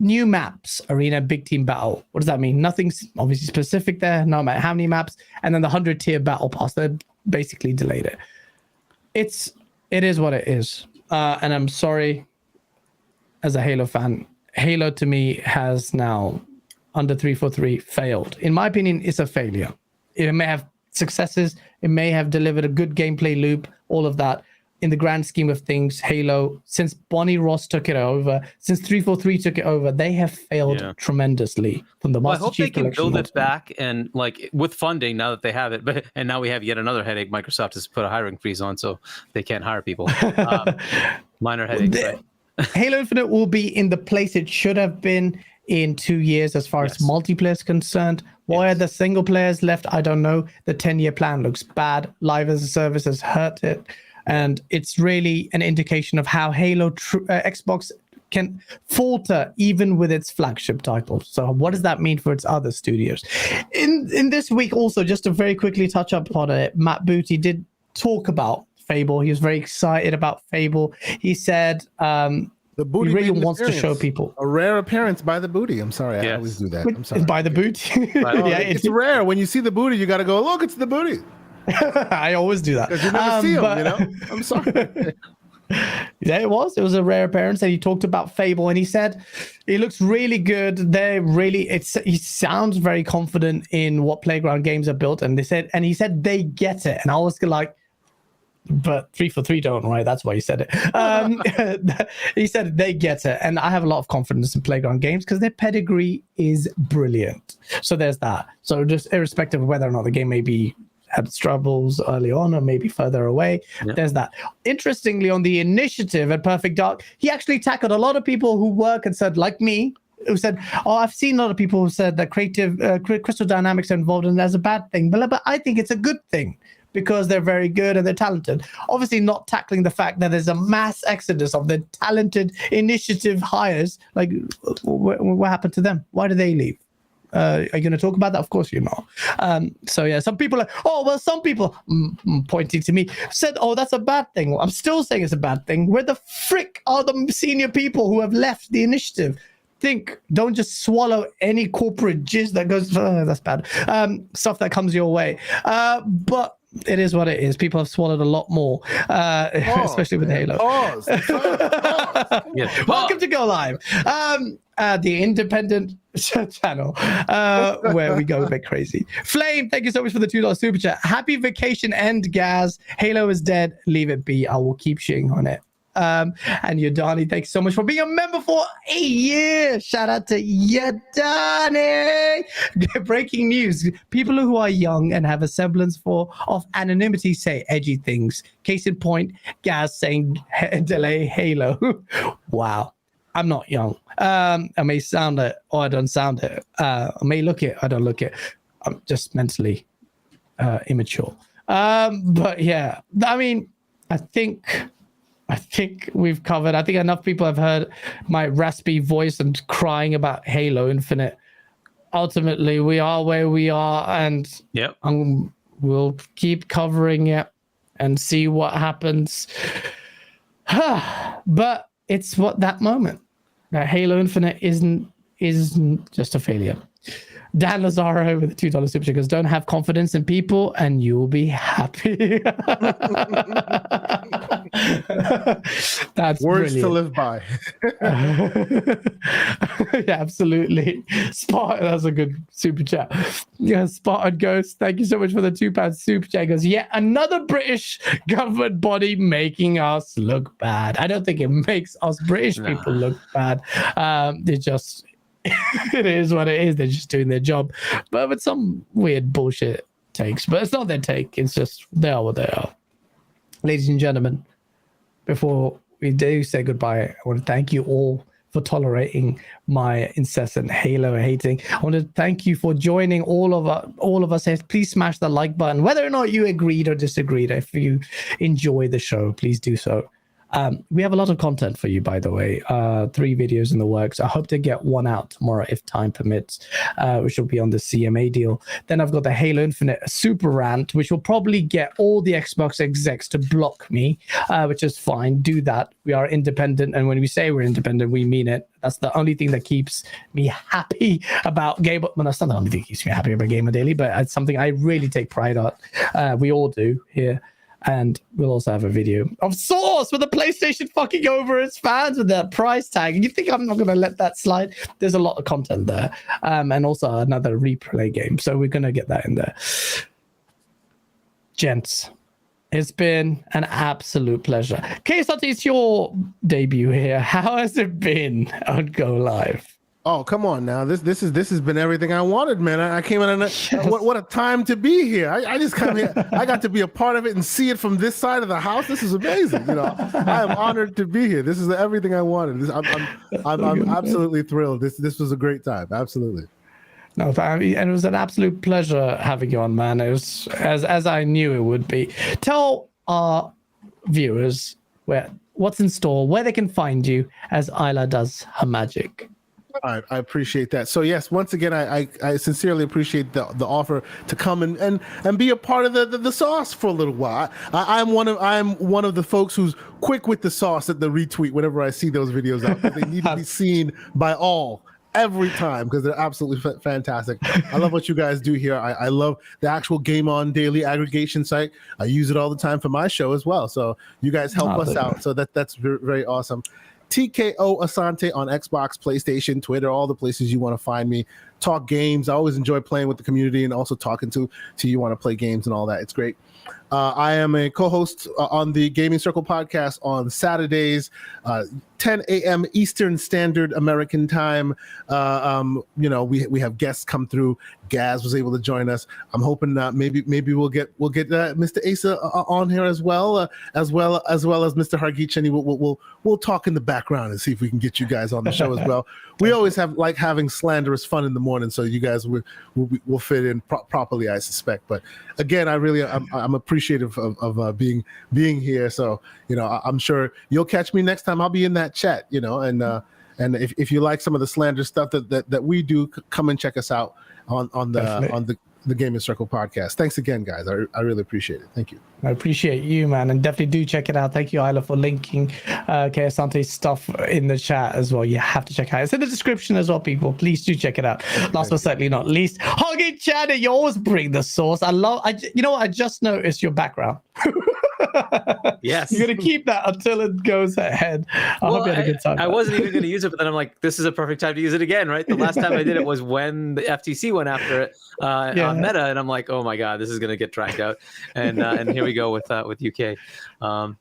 A: New maps, arena, big team battle. What does that mean? Nothing's obviously specific there. No matter how many maps. And then the 100 tier battle pass. They basically delayed it. It is what it is. And I'm sorry, as a Halo fan, Halo to me has now under 343 failed. In my opinion, it's a failure. It may have successes. It may have delivered a good gameplay loop, all of that. In the grand scheme of things, Halo, since Bonnie Ross took it over, since 343 took it over, they have failed tremendously. From the Master
C: I hope
A: Chief
C: they can
A: Collection
C: build it back and like with funding now that they have it. But and now we have yet another headache. Microsoft has put a hiring freeze on, so they can't hire people. Minor headaches. Right?
A: Halo Infinite will be in the place it should have been in 2 years as far as multiplayer is concerned. Why are the single players left? I don't know. The 10-year plan looks bad. Live as a service has hurt it. And it's really an indication of how Halo Xbox can falter even with its flagship titles. So what does that mean for its other studios? In this week also, just to very quickly touch upon it, Matt Booty did talk about Fable. He was very excited about Fable. He said
D: the booty
A: he really wants to show people.
D: A rare appearance by the booty. I'm sorry, I always do that. I'm sorry.
A: By the booty.
D: It's rare. When you see the booty, you got to go, look, it's the booty.
A: I always do that.
D: Because you never see them, you know? I'm sorry.
A: Yeah, it was a rare appearance, and he talked about Fable, and he said it looks really good. He sounds very confident in what Playground Games are built, and he said they get it. And I was like, but 343 don't, right? That's why he said it. He said they get it, and I have a lot of confidence in Playground Games because their pedigree is brilliant. So there's that. So just irrespective of whether or not the game maybe had troubles early on or maybe further away, there's that. Interestingly, on the initiative at Perfect Dark, he actually tackled a lot of people who work and said, like me, who said, I've seen a lot of people who said that creative Crystal Dynamics are involved and that's a bad thing, but I think it's a good thing because they're very good and they're talented. Obviously not tackling the fact that there's a mass exodus of the talented initiative hires. Like, what happened to them? Why did they leave? Are you going to talk about that? Of course you're not. So yeah, some people are, some people pointing to me said, that's a bad thing. Well, I'm still saying it's a bad thing. Where the frick are the senior people who have left the initiative? Don't just swallow any corporate jizz that goes, that's bad. Stuff that comes your way. But it is what it is. People have swallowed a lot more, especially with Halo. Welcome to Go Live, the independent channel where we go a bit crazy. Flame, thank you so much for the $2 super chat. Happy vacation end, Gaz. Halo is dead. Leave it be. I will keep shitting on it. And Yadani, thanks so much for being a member for a year. Shout out to Yadani. Breaking news: people who are young and have a semblance of anonymity say edgy things. Case in point, Gaz saying delay Halo. Wow, I'm not young. I may sound it or I don't sound it. I may look it, I don't look it. I'm just mentally immature. But yeah, I mean, I think we've covered. I think enough people have heard my raspy voice and crying about Halo Infinite. Ultimately, we are where we are, and we'll keep covering it and see what happens. But it's that moment that Halo Infinite isn't just a failure. Dan Lazaro with the $2 super chat goes, don't have confidence in people and you'll be happy. That's
D: words
A: brilliant.
D: to live by.
A: Yeah, absolutely. Spartan, that's a good super chat. Yeah, Spartan Ghost, thank you so much for the £2 super chat. He goes, yet another British government body making us look bad. I don't think it makes us British people look bad. They just... it is what it is. They're just doing their job, but with some weird bullshit takes. But it's not their take. It's just they are what they are. Ladies and gentlemen, before we do say goodbye, I want to thank you all for tolerating my incessant Halo hating. I want to thank you for joining all of us here. Please smash the like button, whether or not you agreed or disagreed. If you enjoy the show, please do so. We have a lot of content for you, by the way. 3 videos in the works. I hope to get one out tomorrow if time permits, which will be on the CMA deal. Then I've got the Halo Infinite super rant, which will probably get all the Xbox execs to block me, which is fine. Do that. We are independent, and when we say we're independent, we mean it. That's the only thing that keeps me happy about Game. Well, that's not the only thing that keeps me happy about GameOnDaily, but it's something I really take pride on. We all do here. And we'll also have a video of Source with the PlayStation fucking over its fans with that price tag. You think I'm not going to let that slide? There's a lot of content there. And also another replay game. So we're going to get that in there. Gents, it's been an absolute pleasure. KSRT, it's your debut here. How has it been on Go Live?
D: Oh, come on now. This has been everything I wanted, man. I came in what a time to be here. I just come here. I got to be a part of it and see it from this side of the house. This is amazing. You know, I am honored to be here. This is everything I wanted. I'm absolutely thrilled. This was a great time. Absolutely.
A: No, and it was an absolute pleasure having you on, man. It was as I knew it would be. Tell our viewers what's in store, where they can find you as Isla does her magic.
D: I appreciate that. So yes, once again, I sincerely appreciate the offer to come and be a part of the sauce for a little while. I'm one of the folks who's quick with the sauce at the retweet whenever I see those videos out. They need to be seen by all every time because they're absolutely fantastic. I love what you guys do here. I love the actual GameOnDaily aggregation site. I use it all the time for my show as well. So you guys help us out. So that's very awesome. TKO Asante on Xbox, PlayStation, Twitter, all the places you want to find me. Talk games. I always enjoy playing with the community and also talking to you want to play games and all that. It's great. I am a co-host on the Gaming Circle podcast on Saturdays, 10 a.m. Eastern Standard American Time. You know, we have guests come through. Gaz was able to join us. I'm hoping maybe we'll get Mr. Asa on here as well as Mr. Hargeet Chani. We'll talk in the background and see if we can get you guys on the show as well. We always have like having slanderous fun in the morning, so you guys will fit in properly, I suspect. But again, I'm appreciative of being here. So you know, I'm sure you'll catch me next time. I'll be in that chat, you know, and if you like some of the slander stuff that we do, come and check us out on the Gaming Circle podcast. Thanks again, guys. I really appreciate it. Thank you.
A: I appreciate you, man, and definitely do check it out. Thank you, Isla, for linking Asante's stuff in the chat as well. You have to check it out. It's in the description as well, people. Please do check it out. Last but certainly not least, Hargeet Chani, you always bring the sauce. You know what? I just noticed your background.
C: Yes.
A: You're going to keep that until it goes ahead. I hope you had a good time.
C: I wasn't even going to use it, but then I'm like, this is a perfect time to use it again, right? The last time I did it was when the FTC went after it on Meta, and I'm like, oh my God, this is going to get dragged out. And here we go with UK. Fun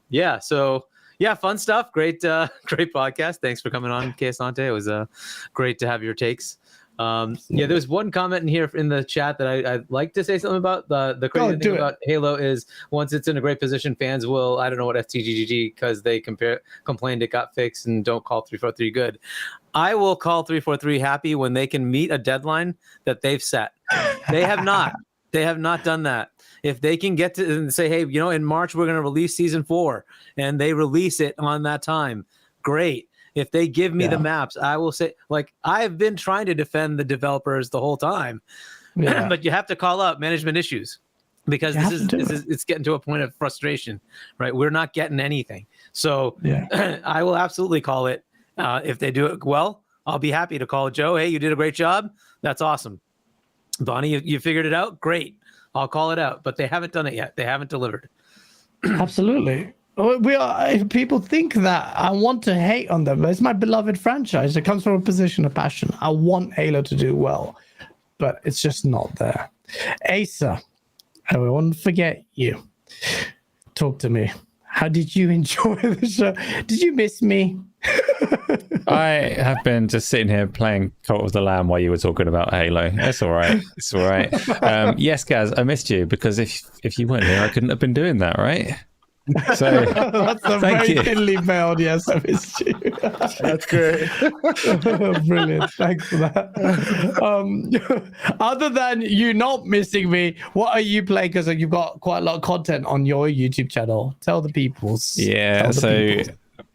C: stuff. Great podcast. Thanks for coming on, Asante. It was great to have your takes. There was one comment in here in the chat that I'd like to say something about. The crazy thing about Halo is once it's in a great position, fans will, I don't know what FTGG, because they complained it got fixed and don't call 343 good. I will call 343 happy when they can meet a deadline that they've set. They have not. They have not done that. If they can get to and say, hey, you know, in March we're going to release season 4, and they release it on that time, great. If they give me the maps, I will say, like, I've been trying to defend the developers the whole time, but you have to call out management issues because it's getting to a point of frustration, right? We're not getting anything. So I will absolutely call it. If they do it well, I'll be happy to call Joe. Hey, you did a great job. That's awesome. Bonnie, you figured it out. Great. I'll call it out, but they haven't done it yet. They haven't delivered.
A: Absolutely. People think that I want to hate on them, but it's my beloved franchise. It comes from a position of passion. I want Halo to do well, but it's just not there. Asa, I won't forget you. Talk to me. How did you enjoy the show? Did you miss me?
B: I have been just sitting here playing Cult of the Lamb while you were talking about Halo. It's all right. It's all right. Yes, Gaz, I missed you because if you weren't here, I couldn't have been doing that, right? So
A: that's a very thinly veiled yes, I missed you.
D: That's great.
A: Brilliant. Thanks for that. Other than you not missing me, what are you playing? Because you've got quite a lot of content on your YouTube channel. Tell the peoples.
B: Yeah,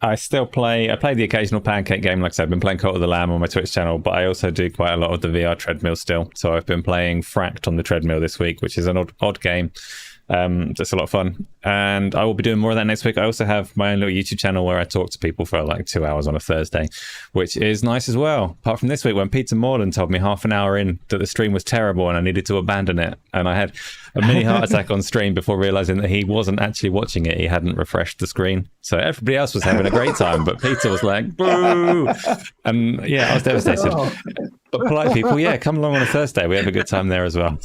B: I play the occasional pancake game. Like I said, I've been playing Cult of the Lamb on my Twitch channel, but I also do quite a lot of the VR treadmill still. So I've been playing Fracked on the treadmill this week, which is an odd game. Just a lot of fun, and I will be doing more of that next week. I also have my own little YouTube channel where I talk to people for like 2 hours on a Thursday, which is nice as well. Apart from this week when Peter Morden told me half an hour in that the stream was terrible and I needed to abandon it, and I had a mini heart attack on stream before realizing that he wasn't actually watching it. He hadn't refreshed the screen, so everybody else was having a great time, but Peter was like, boo. And yeah, I was devastated. But polite people, yeah, come along on a Thursday. We have a good time there as well.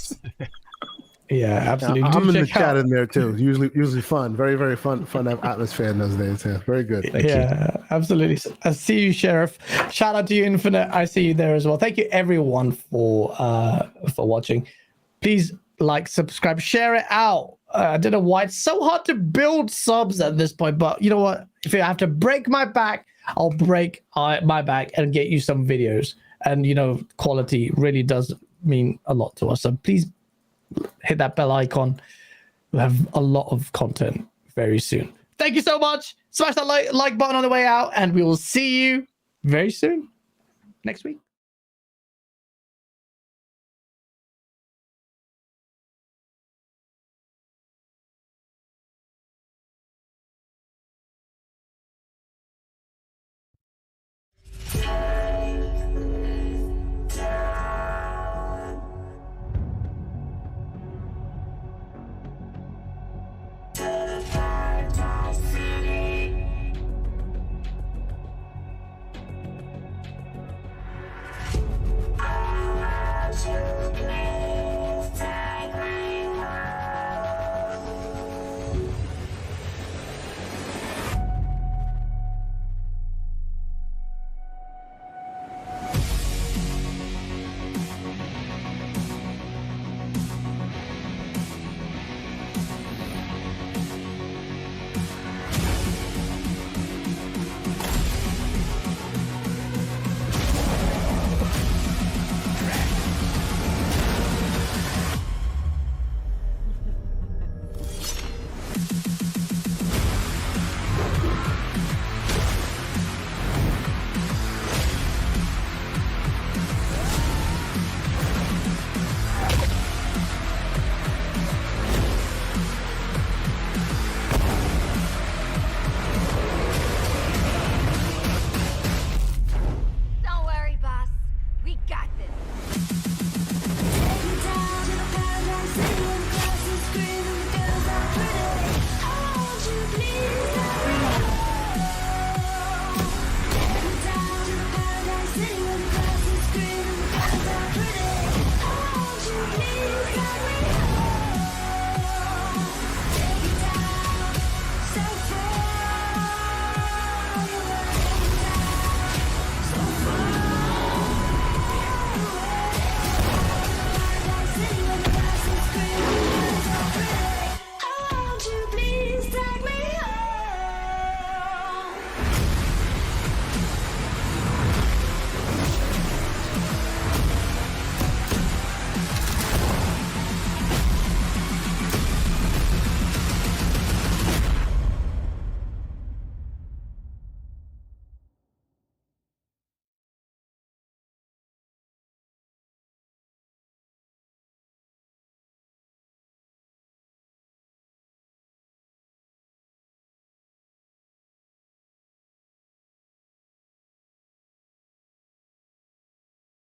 A: Yeah, absolutely.
D: I'm in the chat in there too. Usually fun. Very, very fun atmosphere in those days. Yeah, very good.
A: Thank you. Absolutely. I see you, Sheriff. Shout out to you, Infinite. I see you there as well. Thank you, everyone, for watching. Please like, subscribe, share it out. I don't know why it's so hard to build subs at this point, but you know what? If I have to break my back, I'll break my back and get you some videos. And you know, quality really does mean a lot to us. So please hit that bell icon. We'll have a lot of content very soon. Thank you so much. Smash that like button on the way out, and we will see you very soon next week.